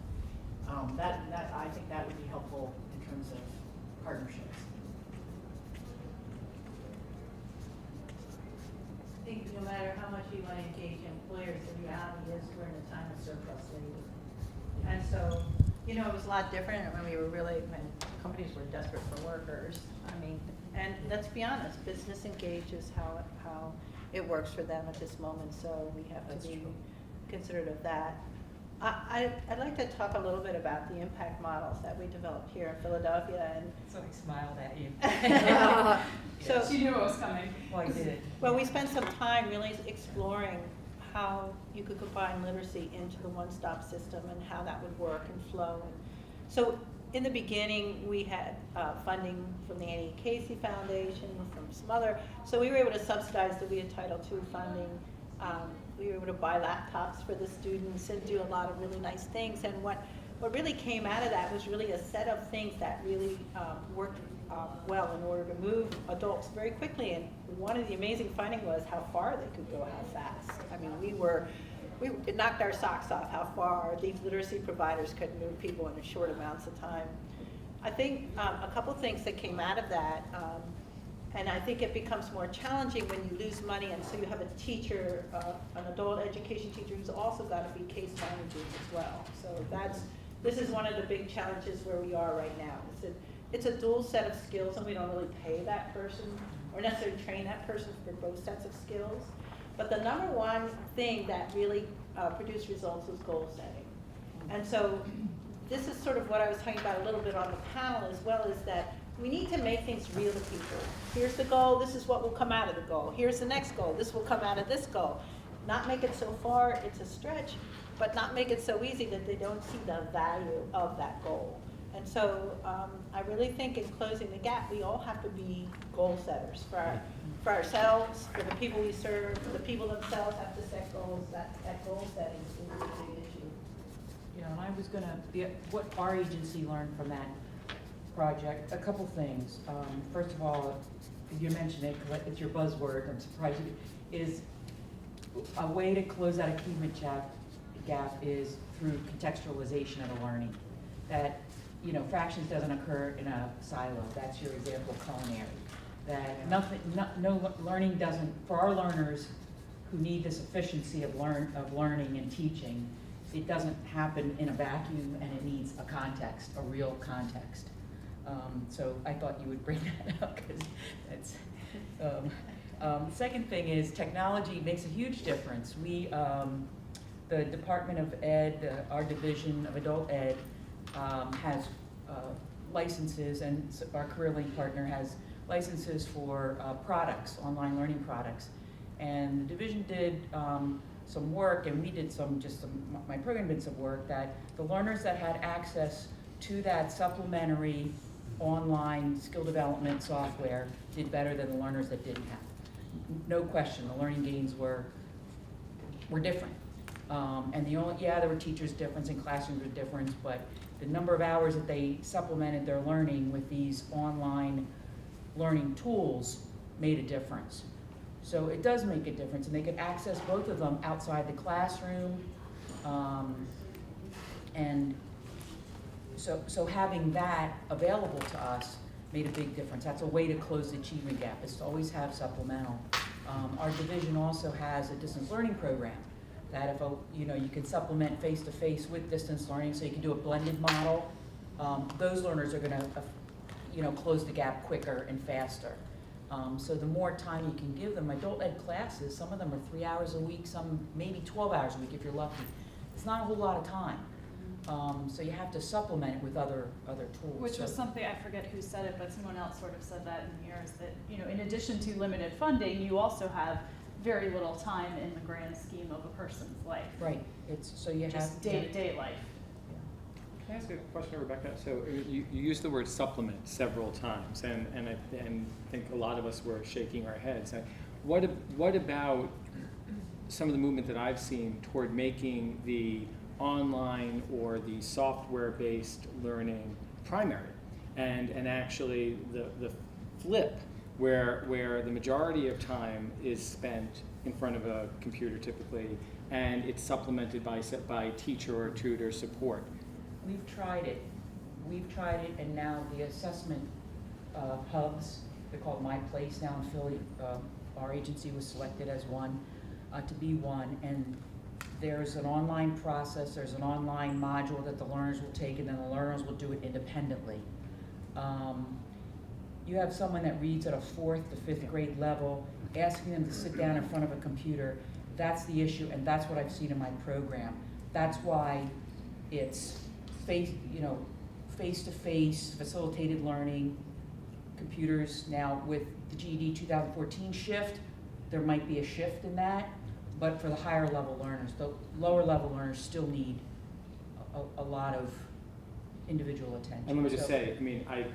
I think that would be helpful in terms of partnerships. I think no matter how much you want to engage employers, the reality is we're in a time of surplus labor. And so, you know, it was a lot different when when companies were desperate for workers. I mean, and let's be honest, business engages how it works for them at this moment, so we have to be considerate of that. I'd like to talk a little bit about the impact models that we developed here in Philadelphia. And so I smiled at you. So She knew what was coming. Well, I did. Well, we spent some time really exploring how you could combine literacy into the one-stop system and how that would work and flow. And so in the beginning, we had funding from the Annie Casey Foundation, from some other, so we were able to subsidize the We had Title II funding. We were able to buy laptops for the students and do a lot of really nice things. And what really came out of that was really a set of things that really worked well in order to move adults very quickly. And one of the amazing findings was how far they could go, how fast. I mean, it knocked our socks off how far these literacy providers could move people in short amounts of time. I think a couple things that came out of that, and I think it becomes more challenging when you lose money, and so you have a teacher, an adult education teacher who's also got to be case managing as well. So this is one of the big challenges where we are right now. It's a dual set of skills, and we don't really pay that person or necessarily train that person for both sets of skills. But the number one thing that really produced results was goal setting. And so this is sort of what I was talking about a little bit on the panel as well, is that we need to make things real to people. Here's the goal, this is what will come out of the goal. Here's the next goal, this will come out of this goal. Not make it so far, it's a stretch, but not make it so easy that they don't see the value of that goal. And so I really think in closing the gap, we all have to be goal setters for ourselves, for the people we serve, for the people themselves have to set goals. That goal setting is a really big issue. You know, and I was what our agency learned from that project, a couple things. First of all, you mentioned it, it's your buzzword, I'm surprised you, is a way to close that achievement gap is through contextualization of the learning. That, you know, fractions doesn't occur in a silo. That's your example, culinary. That no learning doesn't, for our learners who need this efficiency of learning and teaching, it doesn't happen in a vacuum, and it needs a context, a real context. So I thought you would bring that up, because that's, the second thing is technology makes a huge difference. The Department of Ed, our division of adult ed, has licenses, and our career link partner has licenses for products, online learning products. And the division did some work, and we did my program did some work, that the learners that had access to that supplementary online skill development software did better than the learners that didn't have. No question, the learning gains were different. And there were teachers' difference and classrooms were difference, but the number of hours that they supplemented their learning with these online learning tools made a difference. So it does make a difference, and they could access both of them outside the classroom. And so having that available to us made a big difference. That's a way to close the achievement gap, is to always have supplemental. Our division also has a distance learning program that you can supplement face-to-face with distance learning, so you can do a blended model. Those learners are gonna close the gap quicker and faster. So the more time you can give them, adult ed classes, some of them are 3 hours a week, some maybe 12 hours a week if you're lucky. It's not a whole lot of time. So you have to supplement it with other tools. Which was something, I forget who said it, but someone else sort of said that in here, is that, in addition to limited funding, you also have very little time in the grand scheme of a person's life. Right. Just day-to-day life. Can I ask a question, Rebecca? So you used the word supplement several times, and I think a lot of us were shaking our heads. What about some of the movement that I've seen toward making the online or the software-based learning primary, and actually the flip where the majority of time is spent in front of a computer typically, and it's supplemented by teacher or tutor support. We've tried it, and now the assessment hubs, they're called My Place now in Philly. Our agency was selected as one, to be one, and there's an online process, there's an online module that the learners will take, and then the learners will do it independently. You have someone that reads at a 4th to 5th grade level, asking them to sit down in front of a computer. That's the issue, and that's what I've seen in my program. That's why it's face-to-face, facilitated learning, computers. Now with the GED 2014 shift, there might be a shift in that, but for the higher level learners, the lower level learners still need a lot of individual attention. And let me just say, I mean, I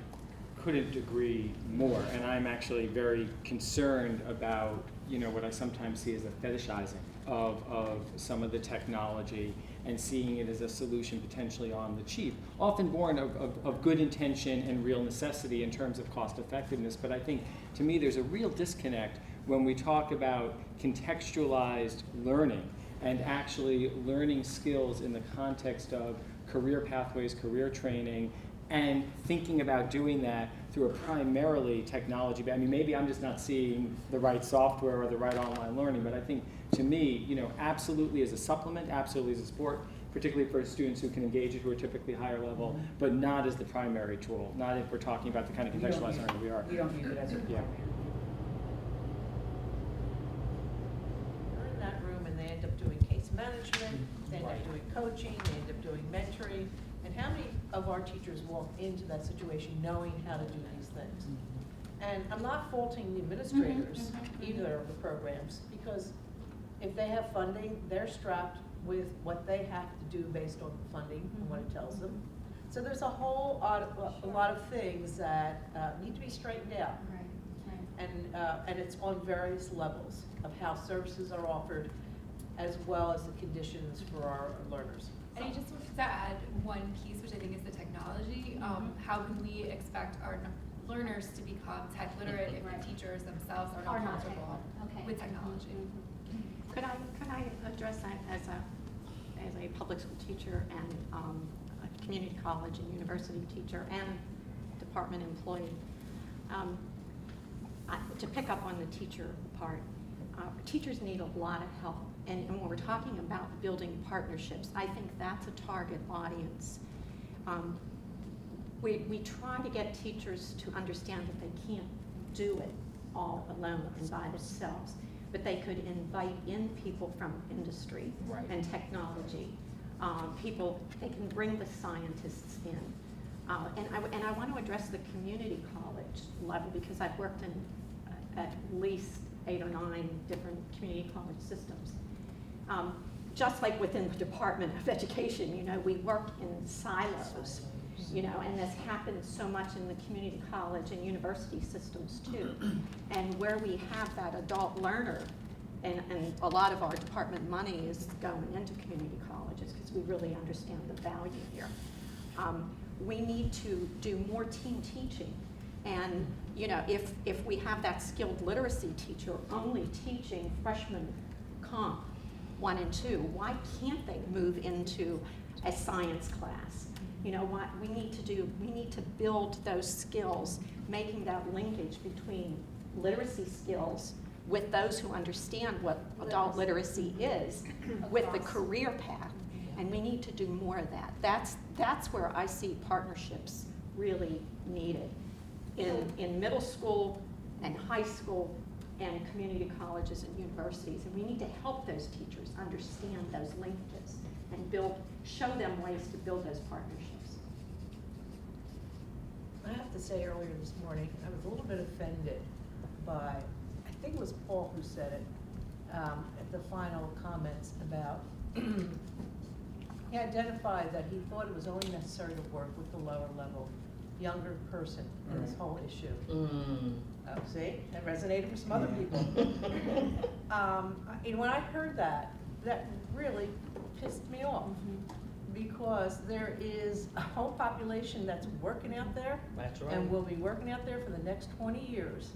couldn't agree more, and I'm actually very concerned about, what I sometimes see as a fetishizing of some of the technology and seeing it as a solution potentially on the cheap, often born of good intention and real necessity in terms of cost effectiveness. But I think, to me, there's a real disconnect when we talk about contextualized learning and actually learning skills in the context of career pathways, career training, and thinking about doing that through a primarily technology. I mean, maybe I'm just not seeing the right software or the right online learning, but I think, to me, absolutely as a supplement, absolutely as a support, particularly for students who can engage it, who are typically higher level, but not as the primary tool, not if we're talking about the kind of contextualized learning we are. We don't use it as a primary. They're in that room and they end up doing case management, they end up doing coaching, they end up doing mentoring. And how many of our teachers walk into that situation knowing how to do these things? And I'm not faulting the administrators either of the programs, because if they have funding, they're strapped with what they have to do based on the funding and what it tells them. So there's a lot of things that need to be straightened out. And it's on various levels of how services are offered, as well as the conditions for our learners. And I just wanted to add one piece, which I think is the technology. How can we expect our learners to become tech literate if the teachers themselves are not comfortable with technology? Could I address that as a public school teacher and a community college and university teacher and department employee? To pick up on the teacher part, teachers need a lot of help. And when we're talking about building partnerships, I think that's a target audience. We try to get teachers to understand that they can't do it all alone and by themselves, but they could invite in people from industry and technology. They can bring the scientists in. And I want to address the community college level, because I've worked in at least 8 or 9 different community college systems. Just like within the Department of Education, we work in silos, and this happens so much in the community college and university systems too. And where we have that adult learner, and a lot of our department money is going into community colleges because we really understand the value here. We need to do more team teaching. And if we have that skilled literacy teacher only teaching freshman comp 1 and 2, why can't they move into a science class? What we need to build those skills, making that linkage between literacy skills with those who understand what adult literacy is, with the career path. And we need to do more of that. That's where I see partnerships really needed in middle school and high school and community colleges and universities. And we need to help those teachers understand those linkages and show them ways to build those partnerships. I have to say, earlier this morning, I was a little bit offended by, I think it was Paul who said it, at the final comments about, he identified that he thought it was only necessary to work with the lower level younger person in this whole issue. See, that resonated for some other people. when I heard that, that really pissed me off. Because there is a whole population that's working out there. That's right. And will be working out there for the next 20 years.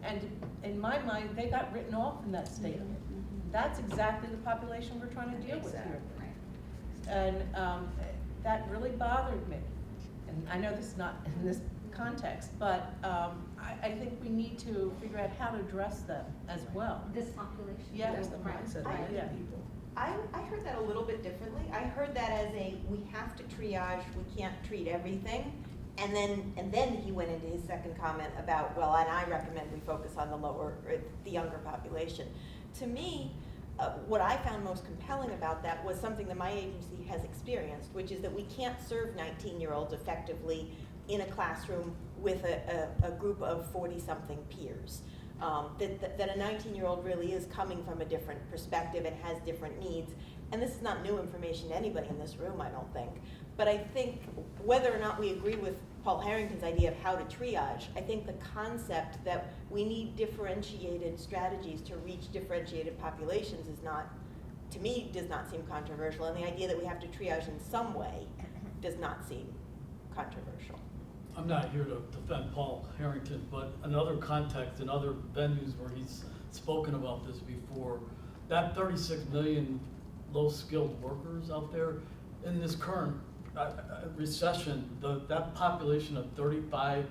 And in my mind, they got written off in that statement. That's exactly the population we're trying to deal with here. And that really bothered me. And I know this is not in this context, but I think we need to figure out how to address them as well. This population? Yes, the mindset, yeah. I heard that a little bit differently. I heard that as we have to triage, we can't treat everything. And then he went into his second comment about, well, and I recommend we focus on the younger population. To me, what I found most compelling about that was something that my agency has experienced, which is that we can't serve 19-year-olds effectively in a classroom with a group of 40-something peers. That a 19-year-old really is coming from a different perspective and has different needs. And this is not new information to anybody in this room, I don't think. But I think whether or not we agree with Paul Harrington's idea of how to triage, I think the concept that we need differentiated strategies to reach differentiated populations is not, to me, does not seem controversial. And the idea that we have to triage in some way does not seem controversial. I'm not here to defend Paul Harrington, but in other contexts, in other venues where he's spoken about this before, that 36 million low-skilled workers out there, in this current recession, that population of 35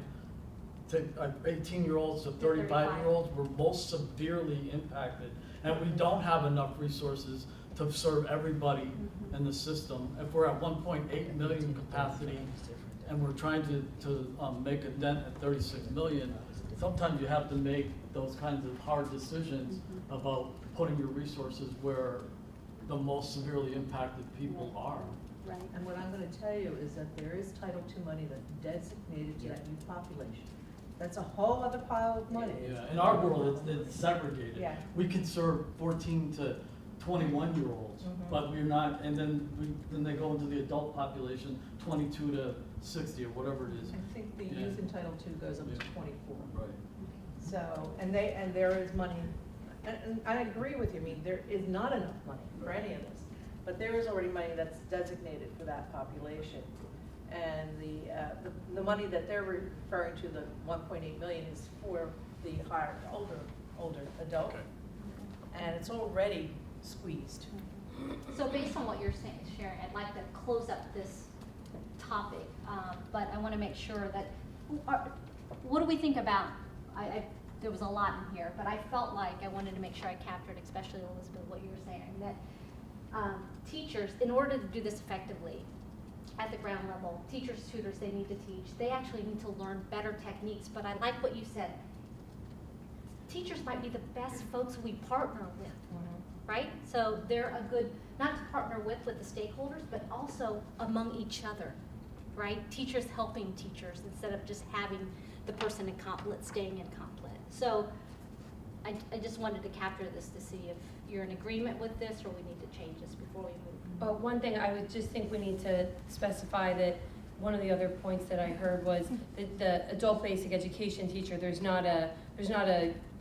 to 18-year-olds to 35-year-olds were most severely impacted. And we don't have enough resources to serve everybody in the system. If we're at 1.8 million capacity, and we're trying to make a dent at 36 million, sometimes you have to make those kinds of hard decisions about putting your resources where the most severely impacted people are. Right. And what I'm going to tell you is that there is Title II money that's designated to that youth population. That's a whole other pile of money. Yeah, in our world, it's segregated. Yeah. We can serve 14 to 21-year-olds, but we're not, and then they go into the adult population, 22 to 60 or whatever it is. I think the youth in Title II goes up to 24. Right. So, and there is money, and I agree with you, I mean, there is not enough money for any of this, but there is already money that's designated for that population. And the money that they're referring to, the 1.8 million, is for the older adult. Okay. And it's already squeezed. So based on what you're saying, Sharon, I'd like to close up this topic, but I want to make sure that, what do we think about, there was a lot in here, but I felt like I wanted to make sure I captured, especially Elizabeth, what you were saying, that teachers, in order to do this effectively, at the ground level, teachers, tutors, they need to teach. They actually need to learn better techniques, but I like what you said. Teachers might be the best folks we partner with, right? So they're a good, not to partner with the stakeholders, but also among each other, right? Teachers helping teachers instead of just having the person in Complet staying in Complet. So I just wanted to capture this to see if you're in agreement with this or we need to change this before we move. But one thing I would just think we need to specify that one of the other points that I heard was that the adult basic education teacher, there's not a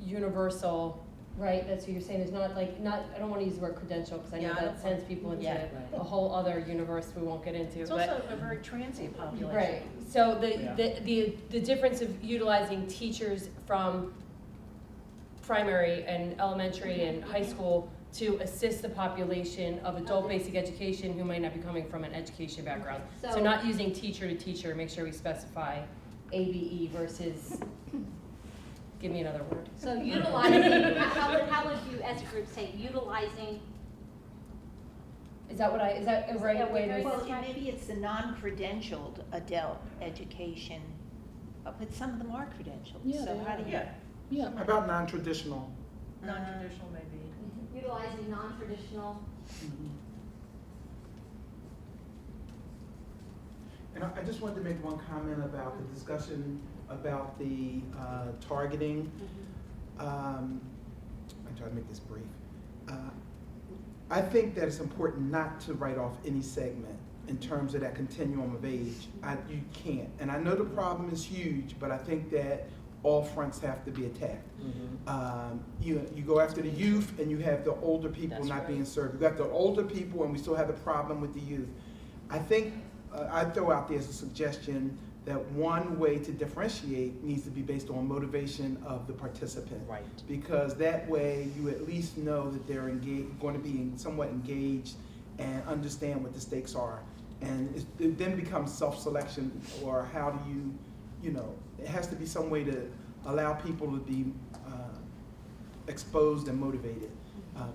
universal, right? That's what you're saying. There's not like, I don't want to use the word credential because I know that sends people into a whole other universe we won't get into. It's also a very transient population. Right. So the difference of utilizing teachers from primary and elementary and high school to assist the population of adult basic education who might not be coming from an education background. So not using teacher to teacher, make sure we specify ABE versus, give me another word. So utilizing, how would you as a group say utilizing? Is that a right way to? Well, maybe it's the non-credentialed adult education, but some of them are credentialed. Yeah, so how do you? Yeah. How about non-traditional? Non-traditional maybe. Utilizing non-traditional. And I just wanted to make one comment about the discussion about the targeting. I'm trying to make this brief. I think that it's important not to write off any segment in terms of that continuum of age. You can't. And I know the problem is huge, but I think that all fronts have to be attacked. You go after the youth, and you have the older people That's not right. being served. You got the older people, and we still have the problem with the youth. I think I'd throw out there as a suggestion that one way to differentiate needs to be based on motivation of the participant. Right. Because that way you at least know that they're going to be somewhat engaged and understand what the stakes are. And it then becomes self-selection, or how do it has to be some way to allow people to be exposed and motivated,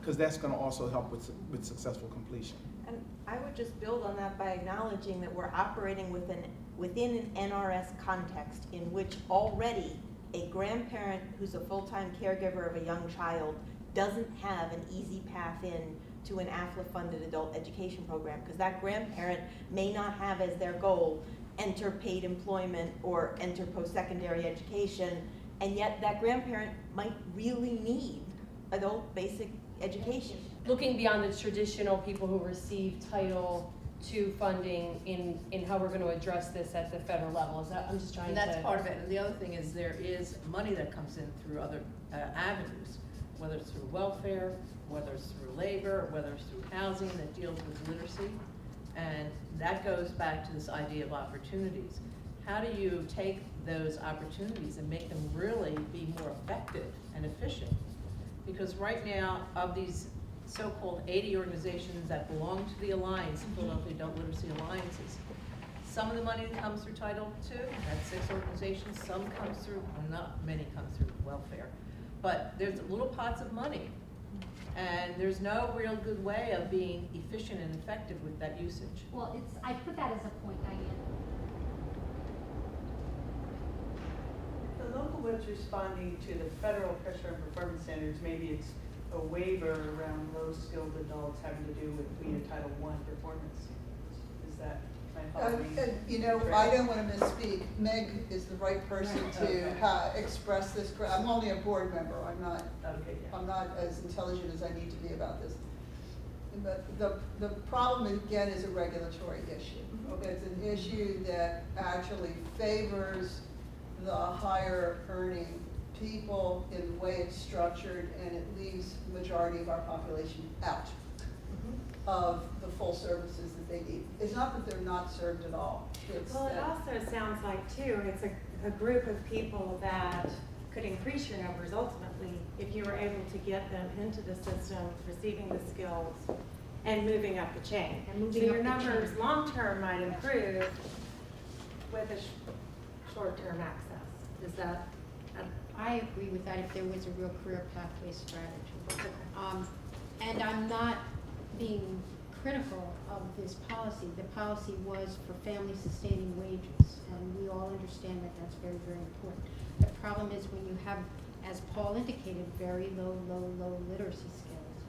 because that's going to also help with successful completion. And I would just build on that by acknowledging that we're operating within an NRS context in which already a grandparent who's a full-time caregiver of a young child doesn't have an easy path in to an AFLA-funded adult education program, because that grandparent may not have as their goal enter paid employment or enter post-secondary education, and yet that grandparent might really need adult basic education. Looking beyond the traditional people who receive Title II funding in how we're going to address this at the federal level. Is that, I'm just trying And to. that's part of it. And the other thing is there is money that comes in through other avenues, whether it's through welfare, whether it's through labor, whether it's through housing that deals with literacy. And that goes back to this idea of opportunities. How do you take those opportunities and make them really be more effective and efficient? Because right now, of these so-called 80 organizations that belong to the Alliance, Philadelphia Adult Literacy Alliances, some of the money comes through Title II, that's 6 organizations, some comes through, well, not many come through welfare, but there's little pots of money. And there's no real good way of being efficient and effective with that usage. Well, I put that as a point, Diane. The local was responding to the federal pressure and performance standards. Maybe it's a waiver around low-skilled adults having to do with being a Title I performance standards. Is that my following? I don't want to misspeak. Meg is the right person to express this. I'm only a board member. I'm not as intelligent as I need to be about this. But the problem again is a regulatory issue. It's an issue that actually favors the higher earning people in the way it's structured, and it leaves the majority of our population out of the full services that they need. It's not that they're not served at all. Well, it also sounds like too, it's a group of people that could increase your numbers ultimately if you were able to get them into the system, receiving the skills, and moving up the chain. So your numbers long-term might improve with a short-term access. Is that? I agree with that if there was a real career pathway strategy. And I'm not being critical of this policy. The policy was for family sustaining wages, and we all understand that that's very, very important. The problem is when you have, as Paul indicated, very low literacy skills,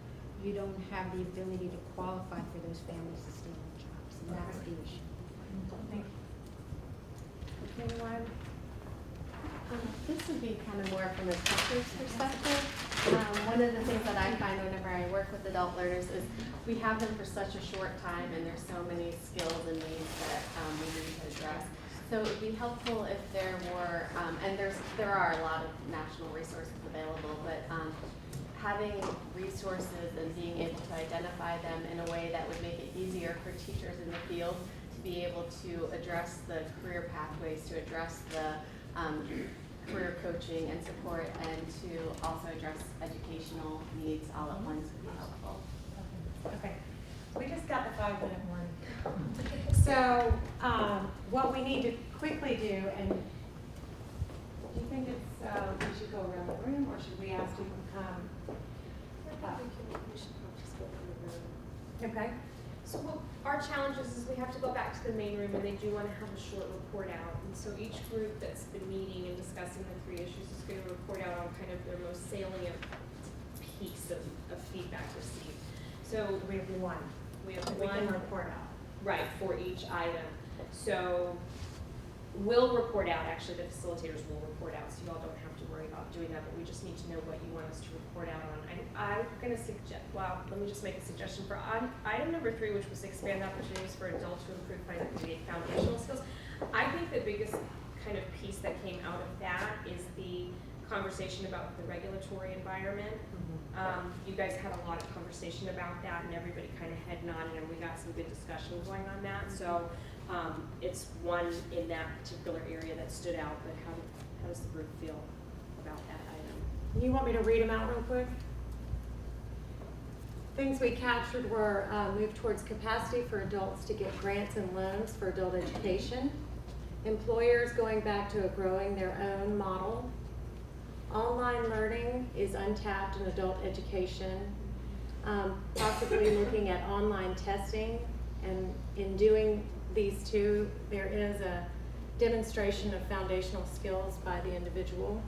you don't have the ability to qualify for those family sustaining jobs, and that's the issue. Thank you. This would be kind of more from a teacher's perspective. One of the things that I find whenever I work with adult learners is we have them for such a short time, and there's so many skills and needs that we need to address. So it would be helpful if there were, and there are a lot of national resources available, but having resources and being able to identify them in a way that would make it easier for teachers in the field to be able to address the career pathways, to address the career coaching and support, and to also address educational needs all at once would be helpful. Okay, we just got the 5-minute warning. So what we need to quickly do, and do you think it's we should go around the room, or should we ask people to come? We should just go through the room. Okay. So our challenge is we have to go back to the main room, and they do want to have a short report out. And so each group that's been meeting and discussing the 3 issues is going to report out on kind of their most salient piece of feedback received. So we have one. We have We one can report out. right for each item. So we'll report out. Actually, the facilitators will report out, so you all don't have to worry about doing that. But we just need to know what you want us to report out on. I'm going to suggest. Well, let me just make a suggestion for item number 3, which was to expand opportunities for adults to improve foundational skills. I think the biggest kind kind of piece that came out of that is the conversation about the regulatory environment. You guys had a lot of conversation about that, and everybody kind of head nodded, and we got some good discussion going on that. So it's one in that particular area that stood out, but how does the group feel about that item? You want me to read them out real quick? Things we captured were move towards capacity for adults to get grants and loans for adult education, employers going back to growing their own model, online learning is untapped in adult education, possibly looking at online testing, and in doing these two, there is a demonstration of foundational skills by the individual,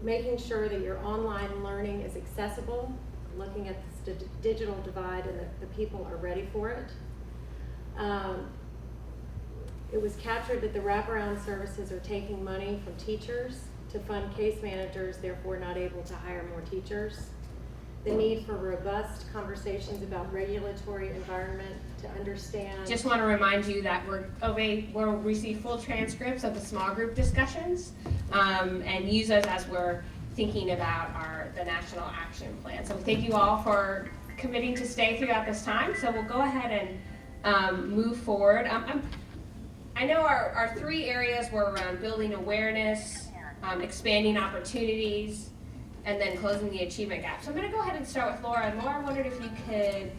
making sure that your online learning is accessible, looking at the digital divide and that the people are ready for it. It was captured that the wraparound services are taking money from teachers to fund case managers, therefore not able to hire more teachers. The need for robust conversations about regulatory environment to understand. Just want to remind you that we'll receive full transcripts of the small group discussions and use those as we're thinking about the national action plan. So thank you all for committing to stay throughout this time. So we'll go ahead and move forward. I know our three areas were around building awareness, expanding opportunities, and then closing the achievement gap. So I'm going to go ahead and start with Laura. And Laura, I wondered if you could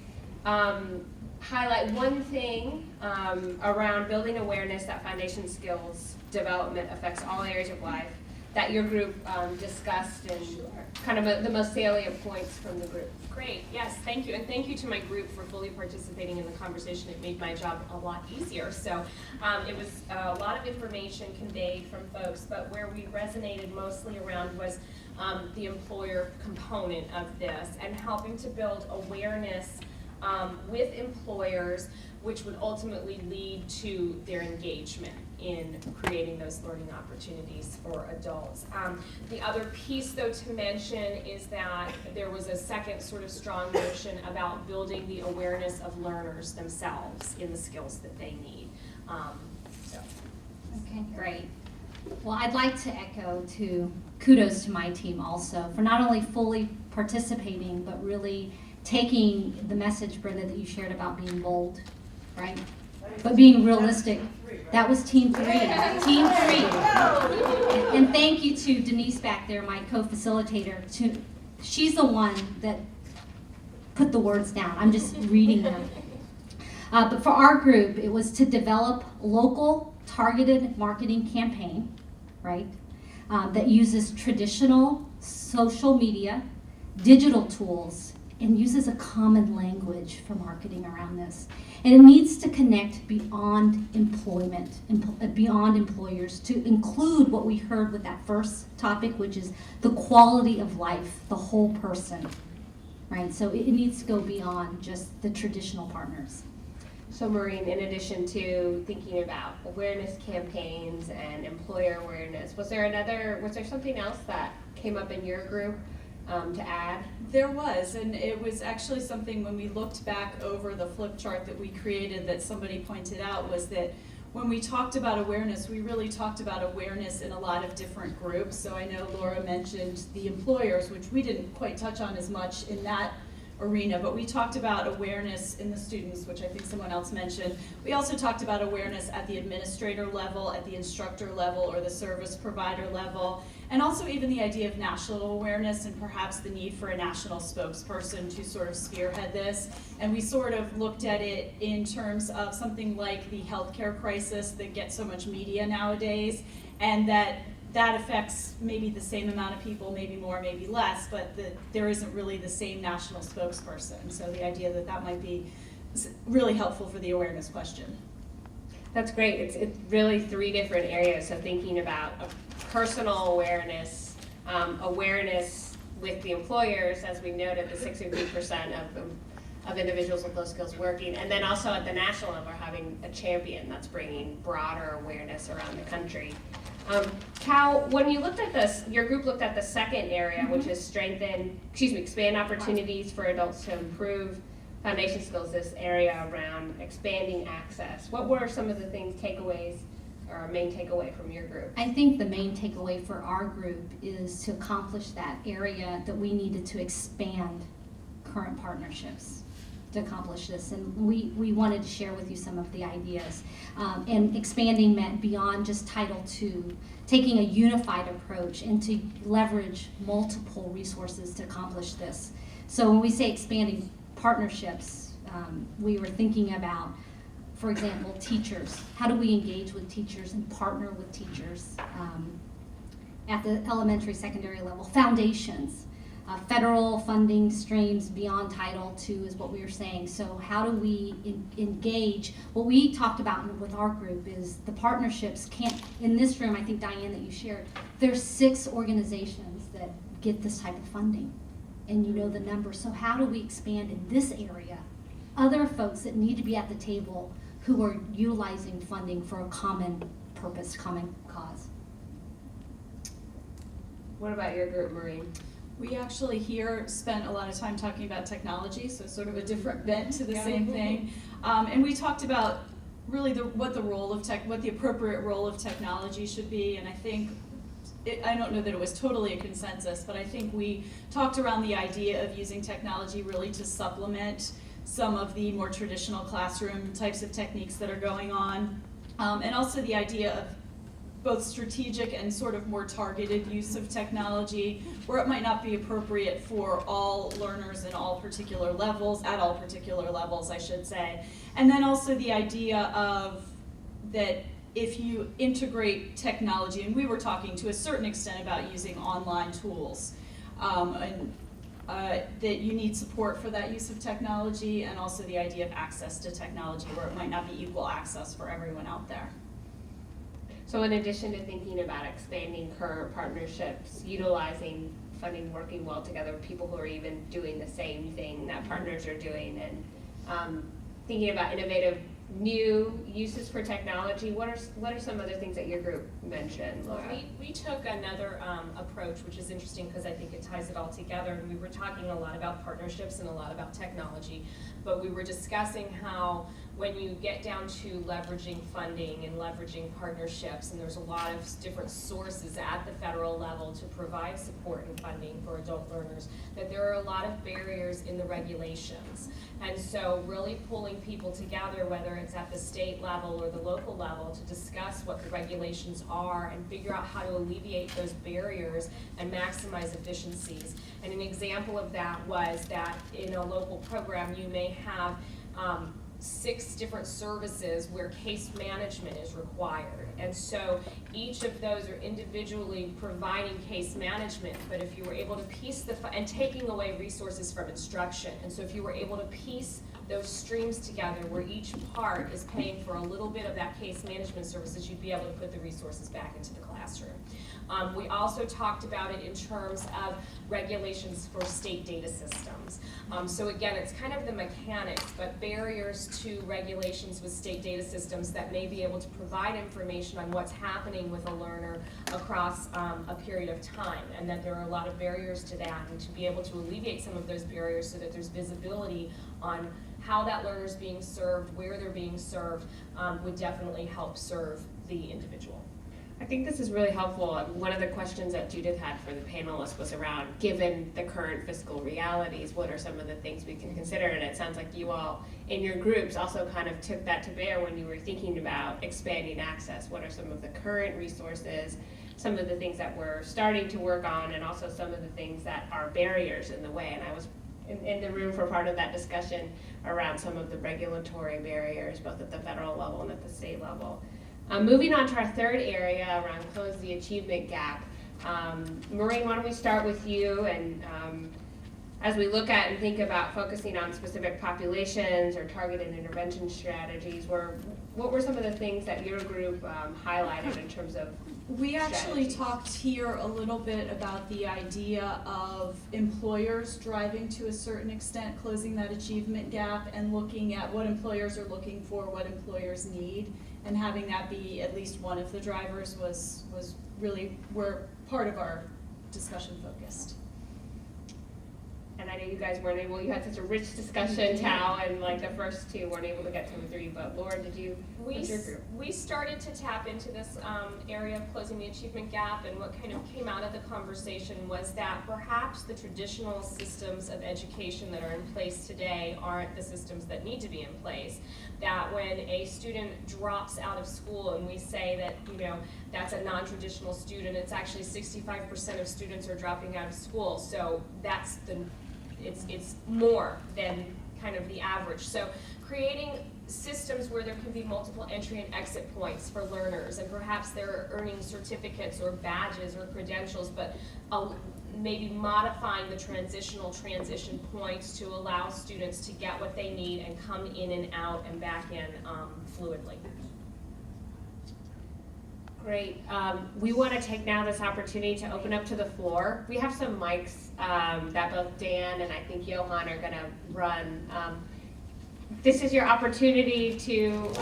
highlight one thing around building awareness that foundation skills development affects all areas of life that your group discussed and kind of the most salient points from the group. Great, yes, thank you. And thank you to my group for fully participating in the conversation. It made my job a lot easier. So it was a lot of information conveyed from folks, but where we resonated mostly around was the employer component of this and helping to build awareness with employers, which would ultimately lead to their engagement in creating those learning opportunities for adults. The other piece, though, to mention is that there was a second sort of strong notion about building the awareness of learners themselves in the skills that they need. Okay, great. Well, I'd like to echo kudos to my team also for not only fully participating, but really taking the message, Brenda, that you shared about being bold, right? But being realistic. That was team three. Team three. And thank you to Denise back there, my co-facilitator. She's the one that put the words down. I'm just reading them. But for our group, it was to develop local targeted marketing campaign, right? That uses traditional social media, digital tools, and uses a common language for marketing around this. And it needs to connect beyond employment, beyond employers, to include what we heard with that first topic, which is the quality of life, the whole person, right? So it needs to go beyond just the traditional partners. So Maureen, in addition to thinking about awareness campaigns and employer awareness, was there something else that came up in your group to add? There was, and it was actually something when we looked back over the flip chart that we created that somebody pointed out, was that when we talked about awareness, we really talked about awareness in a lot of different groups. So I know Laura mentioned the employers, which we didn't quite touch on as much in that arena, but we talked about awareness in the students, which I think someone else mentioned. We also talked about awareness at the administrator level, at the instructor level, or the service provider level, and also even the idea of national awareness and perhaps the need for a national spokesperson to sort of spearhead this. And we sort of looked at it in terms of something like the healthcare crisis that gets so much media nowadays, and that affects maybe the same amount of people, maybe more, maybe less, but there isn't really the same national spokesperson. So the idea that might be really helpful for the awareness question. That's great. It's really three different areas. So thinking about personal awareness, awareness with the employers, as we noted, the 63% of individuals with low skills working, and then also at the national level, having a champion that's bringing broader awareness around the country. Cal, when you looked at this, your group looked at the second area, which is expand opportunities for adults to improve foundation skills, this area around expanding access. What were some of the takeaways or a main takeaway from your group? I think the main takeaway for our group is to accomplish that area that we needed to expand current partnerships to accomplish this. And we wanted to share with you some of the ideas. And expanding meant beyond just Title II, taking a unified approach and to leverage multiple resources to accomplish this. So when we say expanding partnerships, we were thinking about, for example, teachers. How do we engage with teachers and partner with teachers at the elementary, secondary level? Foundations, federal funding streams beyond Title II is what we were saying. So how do we engage? What we talked about with our group is the partnerships can't, in this room, I think, Diane, that you shared, there's 6 organizations that get this type of funding. And you know the numbers. So how do we expand in this area? Other folks that need to be at the table who are utilizing funding for a common purpose, common cause. What about your group, Maureen? We actually here spent a lot of time talking about technology, so sort of a different bent to the same thing. And we talked about really what the appropriate role of technology should be, and I think I don't know that it was totally a consensus, but I think we talked around the idea of using technology really to supplement some of the more traditional classroom types of techniques that are going on, and also the idea of both strategic and sort of more targeted use of technology, where it might not be appropriate for all learners in all particular levels, at all particular levels, I should say. And then also the idea of that if you integrate technology, and we were talking to a certain extent about using online tools, that you need support for that use of technology, and also the idea of access to technology where it might not be equal access for everyone out there. So in addition to thinking about expanding current partnerships, utilizing funding, working well together with people who are even doing the same thing that partners are doing, and thinking about innovative new uses for technology, what are some other things that your group mentioned, Laura? Well, we took another approach, which is interesting because I think it ties it all together. And we were talking a lot about partnerships and a lot about technology, but we were discussing how when you get down to leveraging funding and leveraging partnerships, and there's a lot of different sources at the federal level to provide support and funding for adult learners, that there are a lot of barriers in the regulations. And so really pulling people together, whether it's at the state level or the local level, to discuss what the regulations are and figure out how to alleviate those barriers and maximize efficiencies. And an example of that was that in a local program, you may have 6 different services where case management is required. And so each of those are individually providing case management, but if you were able to piece and taking away resources from instruction. And so if you were able to piece those streams together where each part is paying for a little bit of that case management services, you'd be able to put the resources back into the classroom. We also talked about it in terms of regulations for state data systems. So again, it's kind of the mechanics, but barriers to regulations with state data systems that may be able to provide information on what's happening with a learner across a period of time, and that there are a lot of barriers to that, and to be able to alleviate some of those barriers so that there's visibility on how that learner is being served, where they're being served, would definitely help serve the individual. I think this is really helpful. One of the questions that Judith had for the panelists was around, given the current fiscal realities, what are some of the things we can consider? And it sounds like you all in your groups also kind of took that to bear when you were thinking about expanding access. What are some of the current resources, some of the things that we're starting to work on, and also some of the things that are barriers in the way? And I was in the room for part of that discussion around some of the regulatory barriers, both at the federal level and at the state level. Moving on to our third area around close the achievement gap. Maureen, why don't we start with you, and as we look at and think about focusing on specific populations or targeted intervention strategies, what were some of the things that your group highlighted in terms of We actually strategies? talked here a little bit about the idea of employers driving to a certain extent, closing that achievement gap, and looking at what employers are looking for, what employers need, and having that be at least one of the drivers was really where part of our discussion focused. and I know you guys weren't able, you had such a rich discussion, Tao, and like the first two weren't able to get to the three, but Laura, did you, what's your group? We started to tap into this area of closing the achievement gap, and what kind of came out of the conversation was that perhaps the traditional systems of education that are in place today aren't the systems that need to be in place. That when a student drops out of school, and we say that, you know, that's a non-traditional student, it's actually 65% of students are dropping out of school. So that's it's more than kind of the average. So creating systems where there can be multiple entry and exit points for learners, and perhaps they're earning certificates or badges or credentials, but maybe modifying the transition points to allow students to get what they need and come in and out and back in fluidly. Great. We want to take now this opportunity to open up to the floor. We have some mics that both Dan and I think Johan are going to run. This is your opportunity to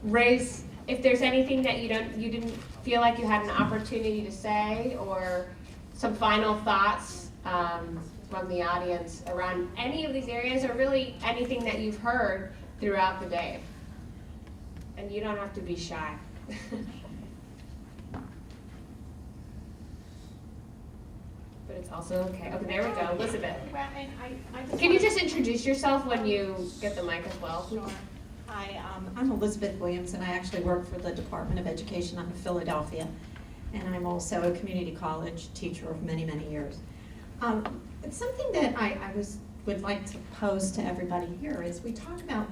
raise, if there's anything that you didn't feel like you had an opportunity to say, or some final thoughts from the audience around any of these areas, or really anything that you've heard throughout the day. And you don't have to be shy. But it's also okay. Okay, there we go. Elizabeth. Can you just introduce yourself when you get the mic as well, please? Sure. Hi, I'm Elizabeth Williams, and I actually work for the Department of Education out of Philadelphia, and I'm also a community college teacher of many, many years. It's something that I would like to pose to everybody here is we talk about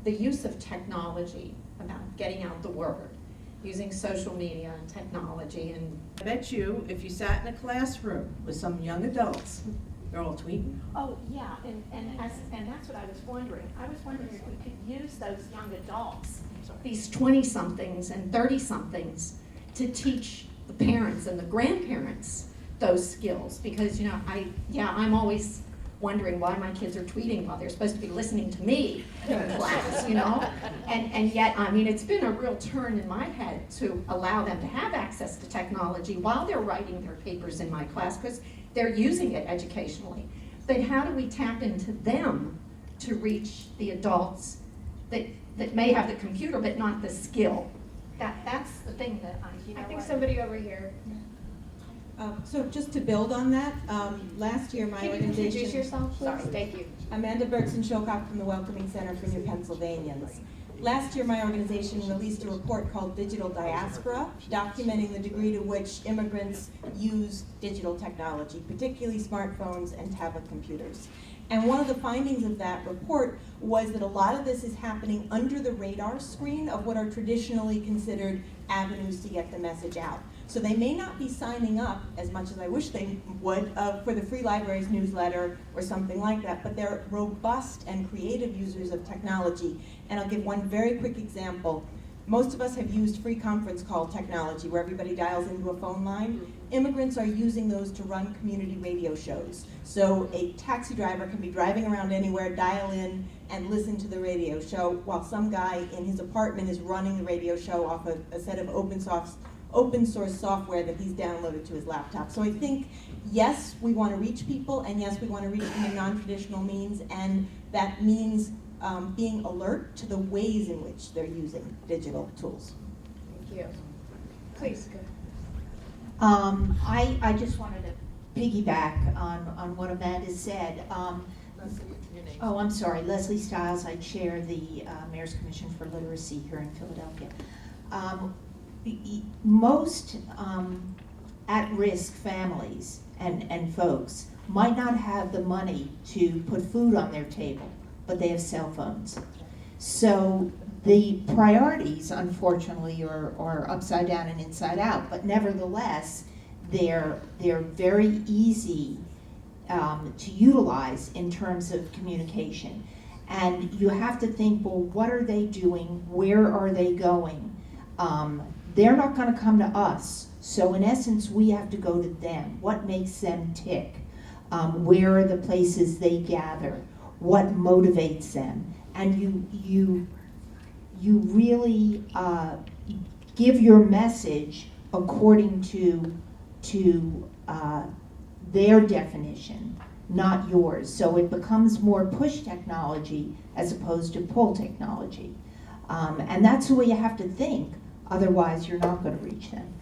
the use of technology, about getting out the word, using social media and technology. And I bet you, if you sat in a classroom with some young adults, they're all tweeting. Oh, yeah, and that's what I was wondering. I was wondering if we could use those young adults, these 20-somethings and 30-somethings, to teach the parents and the grandparents those skills. Because, you know, I'm always wondering why my kids are tweeting while they're supposed to be listening to me in class, you know? And yet, I mean, it's been a real turn in my head to allow them to have access to technology while they're writing their papers in my class, because they're using it educationally. But how do we tap into them to reach the adults that may have the computer but not the skill? That's the thing that I think somebody over here. So just to build on that, last year my organization... Can you introduce yourself, please? Sorry. Thank you. Amanda Bergson-Shilcock from the Welcoming Center for New Pennsylvanians. Last year my organization released a report called Digital Diaspora, documenting the degree to which immigrants use digital technology, particularly smartphones and tablet computers. And one of the findings of that report was that a lot of this is happening under the radar screen of what are traditionally considered avenues to get the message out. So they may not be signing up, as much as I wish they would, for the Free Libraries newsletter or something like that, but they're robust and creative users of technology. And I'll give one very quick example. Most of us have used free conference call technology where everybody dials into a phone line. Immigrants are using those to run community radio shows. So a taxi driver can be driving around anywhere, dial in, and listen to the radio show while some guy in his apartment is running the radio show off a set of open source software that he's downloaded to his laptop. So I think, yes, we want to reach people, and yes, we want to reach them in non-traditional means, and that means being alert to the ways in which they're using digital tools. Thank you. Please, go. I just wanted to piggyback on what Amanda said. Oh, I'm sorry, Leslie Stiles. I chair the Mayor's Commission for Literacy here in Philadelphia. Most at-risk families and folks might not have the money to put food on their table, but they have cell phones. So the priorities, unfortunately, are upside down and inside out, but nevertheless, they're very easy to utilize in terms of communication. And you have to think, well, what are they doing? Where are they going? They're not going to come to us. So in essence, we have to go to them. What makes them tick? Where are the places they gather? What motivates them? And you really give your message according to their definition, not yours. So it becomes more push technology as opposed to pull technology. And that's the way you have to think, otherwise you're not going to reach them.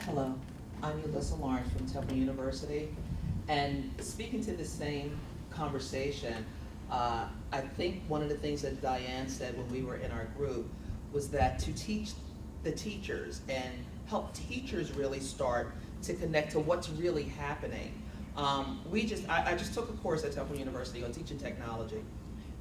Hello, I'm Alyssa Lawrence from Temple University. And speaking to the same conversation, I think one of the things that Diane said when we were in our group was that to teach the teachers and help teachers really start to connect to what's really happening. I just took a course at Temple University on teaching technology.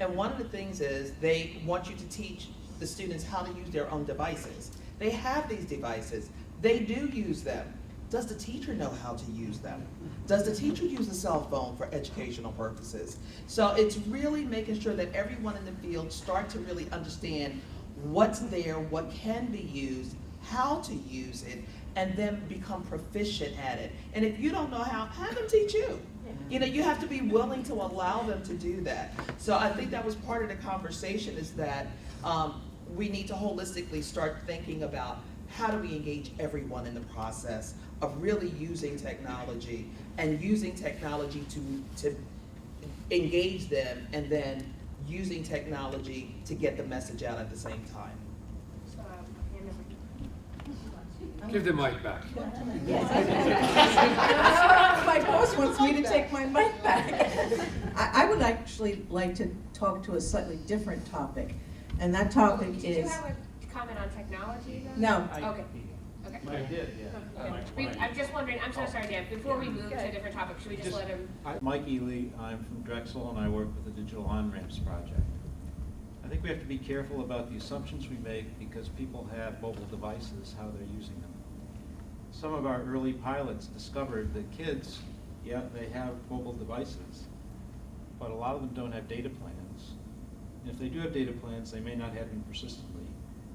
And one of the things is they want you to teach the students how to use their own devices. They have these devices. They do use them. Does the teacher know how to use them? Does the teacher use a cell phone for educational purposes? So it's really making sure that everyone in the field start to really understand what's there, what can be used, how to use it, and then become proficient at it. And if you don't know how, have them teach you. You know, you have to be willing to allow them to do that. So I think that was part of the conversation, is that we need to holistically start thinking about how do we engage everyone in the process of really using technology, and using technology to engage them, and then using technology to get the message out at the same time. Give the mic back. My boss wants me to take my mic back. I would actually like to talk to a slightly different topic, and that topic is... Did you have a comment on technology then? No. Okay. I did, yeah. I'm just wondering, I'm so sorry, Dan, before we move to a different topic, should we just let him? Mike Ely, I'm from Drexel, and I work with the Digital On-Ramps Project. I think we have to be careful about the assumptions we make, because people have mobile devices, how they're using them. Some of our early pilots discovered that kids, yeah, they have mobile devices, but a lot of them don't have data plans. And if they do have data plans, they may not have them persistently.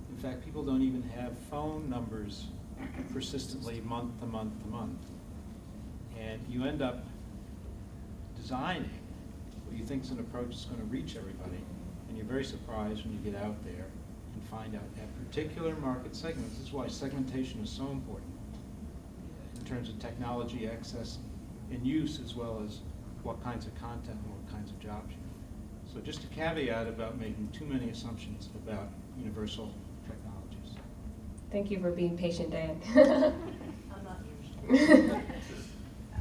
In fact, people don't even have phone numbers persistently month to month to month. And you end up designing what you think is an approach that's going to reach everybody, and you're very surprised when you get out there and find out at particular market segments. This is why segmentation is so important in terms of technology access and use, as well as what kinds of content and what kinds of jobs you need. So just a caveat about making too many assumptions about universal technologies. Thank you for being patient, Dan. I'm not usually.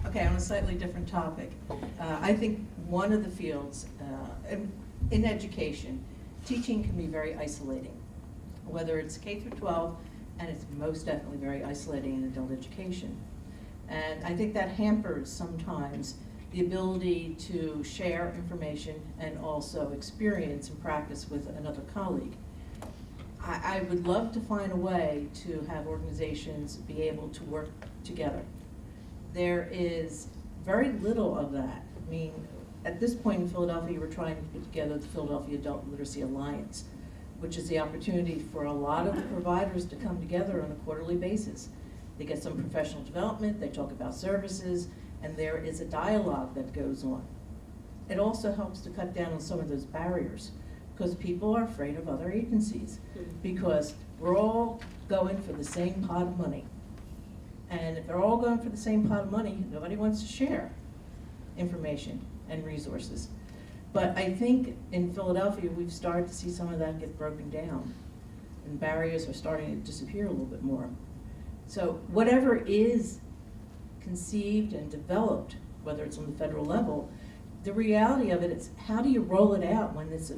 Okay, on a slightly different topic. I think one of the fields in education, teaching can be very isolating, whether it's K through 12, and it's most definitely very isolating in adult education. And I think that hampers sometimes the ability to share information and also experience and practice with another colleague. I would love to find a way to have organizations be able to work together. There is very little of that. I mean, at this point in Philadelphia, we're trying to put together the Philadelphia Adult Literacy Alliance, which is the opportunity for a lot of the providers to come together on a quarterly basis. They get some professional development, they talk about services, and there is a dialogue that goes on. It also helps to cut down on some of those barriers, because people are afraid of other agencies, because we're all going for the same pot of money. And if they're all going for the same pot of money, nobody wants to share information and resources. But I think in Philadelphia, we've started to see some of that get broken down, and barriers are starting to disappear a little bit more. So whatever is conceived and developed, whether it's on the federal level, the reality of it is, how do you roll it out when it's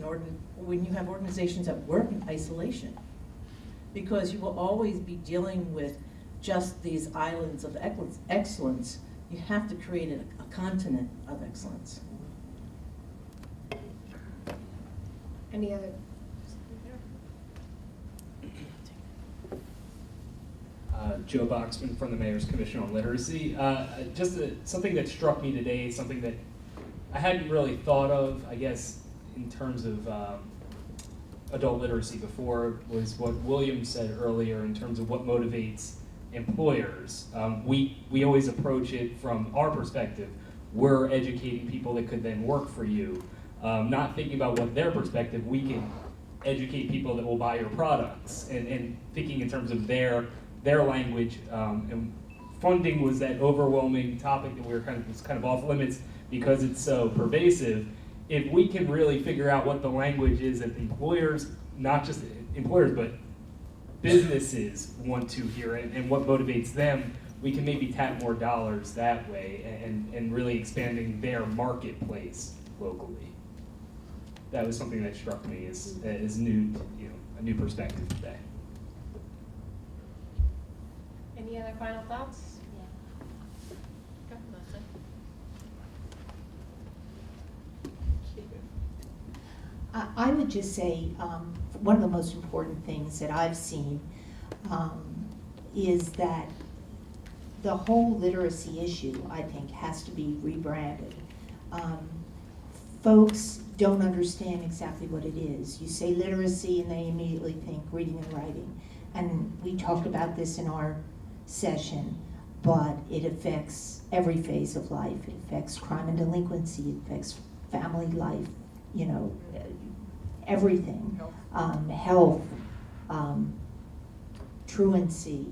when you have organizations that work in isolation? Because you will always be dealing with just these islands of excellence. You have to create a continent of excellence. Any other? Joe Boxman from the Mayor's Commission on Literacy. Something that struck me today, something that I hadn't really thought of, I guess, in terms of adult literacy before, was what William said earlier in terms of what motivates employers. We always approach it from our perspective. We're educating people that could then work for you. Not thinking about what their perspective, we can educate people that will buy your products, and thinking in terms of their language and funding was that overwhelming topic that was kind of off limits because it's so pervasive. If we can really figure out what the language is that employers, not just employers, but businesses want to hear it and what motivates them, we can maybe tap more dollars that way and really expanding their marketplace locally. That was something that struck me as new, a new perspective today. Any other final thoughts? Go, Leslie. I would just say one of the most important things that I've seen is that the whole literacy issue, I think, has to be rebranded. Folks don't understand exactly what it is. You say literacy and they immediately think reading and writing. And we talked about this in our session, but it affects every phase of life. It affects crime and delinquency, it affects family life, everything. Health, truancy,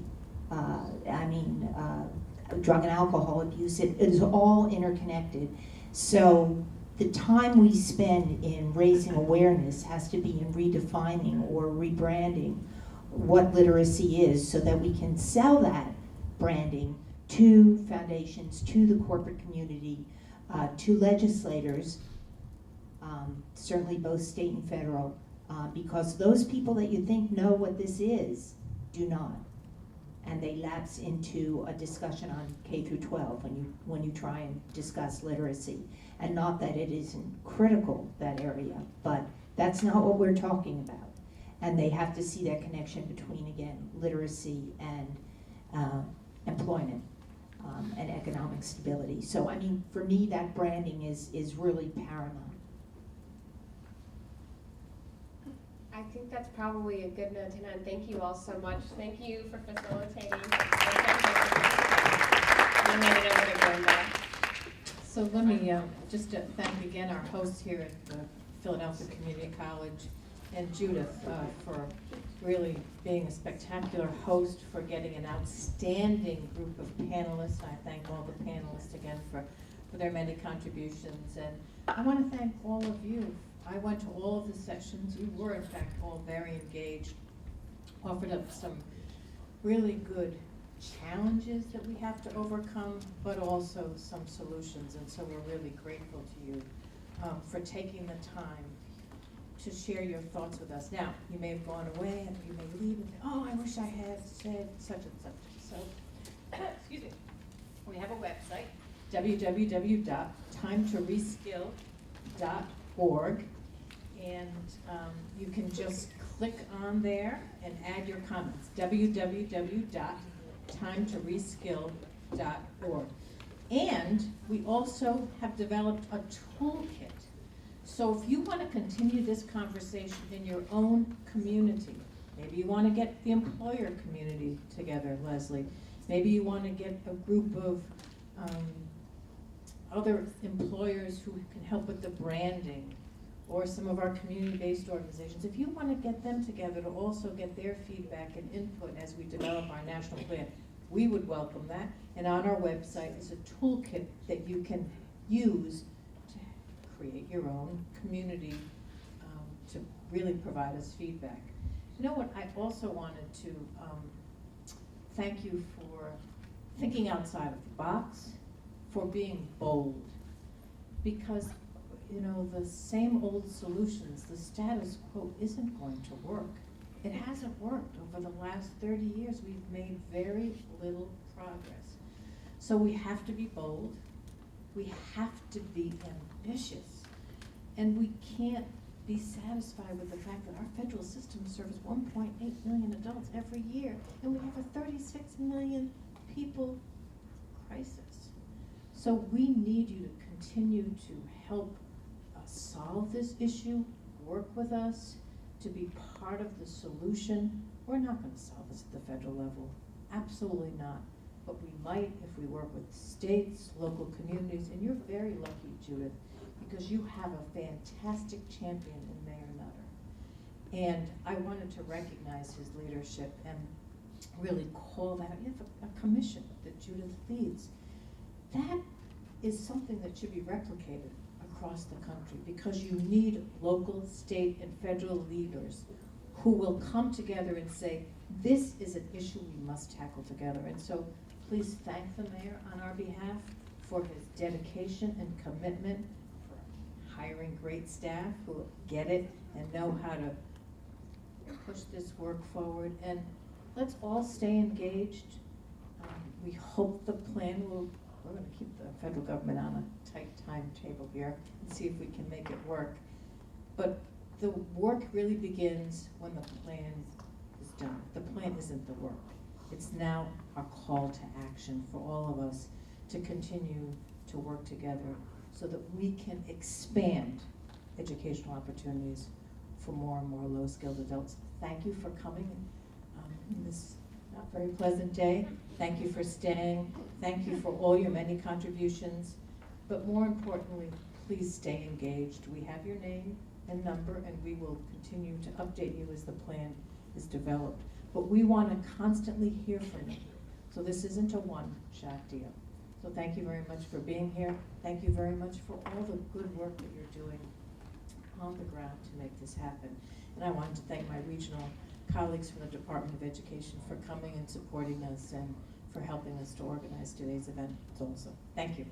drug and alcohol abuse, it is all interconnected. So the time we spend in raising awareness has to be in redefining or rebranding what literacy is so that we can sell that branding to foundations, to the corporate community, to legislators, certainly both state and federal, because those people that you think know what this is do not. And they lapse into a discussion on K through 12 when you try and discuss literacy. And not that it isn't critical, that area, but that's not what we're talking about. And they have to see that connection between, again, literacy and employment and economic stability. So, for me, that branding is really paramount. I think that's probably a good note to end. Thank you all so much. Thank you for facilitating. We made it over to Brenda. So let me just thank again our hosts here at the Philadelphia Community College and Judith for really being a spectacular host, for getting an outstanding group of panelists. I thank all the panelists again for their many contributions. And I want to thank all of you. I went to all of the sessions. You were, in fact, all very engaged, offered up some really good challenges that we have to overcome, but also some solutions. And so we're really grateful to you for taking the time to share your thoughts with us. Now, you may have gone away and you may leave and think, oh, I wish I had said such and such. So, excuse me, we have a website, www.timetoreskill.org. And you can just click on there and add your comments, www.timetoreskill.org. And we also have developed a toolkit. So if you want to continue this conversation in your own community, maybe you want to get the employer community together, Leslie. Maybe you want to get a group of other employers who can help with the branding, or some of our community-based organizations. If you want to get them together to also get their feedback and input as we develop our national plan, we would welcome that. And on our website is a toolkit that you can use to create your own community to really provide us feedback. You know what, I also wanted to thank you for thinking outside of the box, for being bold, because the same old solutions, the status quo isn't going to work. It hasn't worked over the last 30 years. We've made very little progress. So we have to be bold. We have to be ambitious. And we can't be satisfied with the fact that our federal system serves 1.8 million adults every year, and we have a 36 million people crisis. So we need you to continue to help solve this issue, work with us to be part of the solution. We're not going to solve this at the federal level, absolutely not. But we might if we work with states, local communities, and you're very lucky, Judith, because you have a fantastic champion in Mayor Nutter. And I wanted to recognize his leadership and really call that, you have a commission that Judith leads. That is something that should be replicated across the country, because you need local, state, and federal leaders who will come together and say, this is an issue we must tackle together. And so please thank the mayor on our behalf for his dedication and commitment, for hiring great staff who get it and know how to push this work forward. And let's all stay engaged. We hope the plan will, we're going to keep the federal government on a tight timetable here and see if we can make it work. But the work really begins when the plan is done. The plan isn't the work. It's now our call to action for all of us to continue to work together so that we can expand educational opportunities for more and more low-skilled adults. Thank you for coming on this not very pleasant day. Thank you for staying. Thank you for all your many contributions. But more importantly, please stay engaged. We have your name and number, and we will continue to update you as the plan is developed. But we want to constantly hear from you. So this isn't a one-shot deal. So thank you very much for being here. Thank you very much for all the good work that you're doing on the ground to make this happen. And I wanted to thank my regional colleagues from the Department of Education for coming and supporting us and for helping us to organize today's event also. Thank you.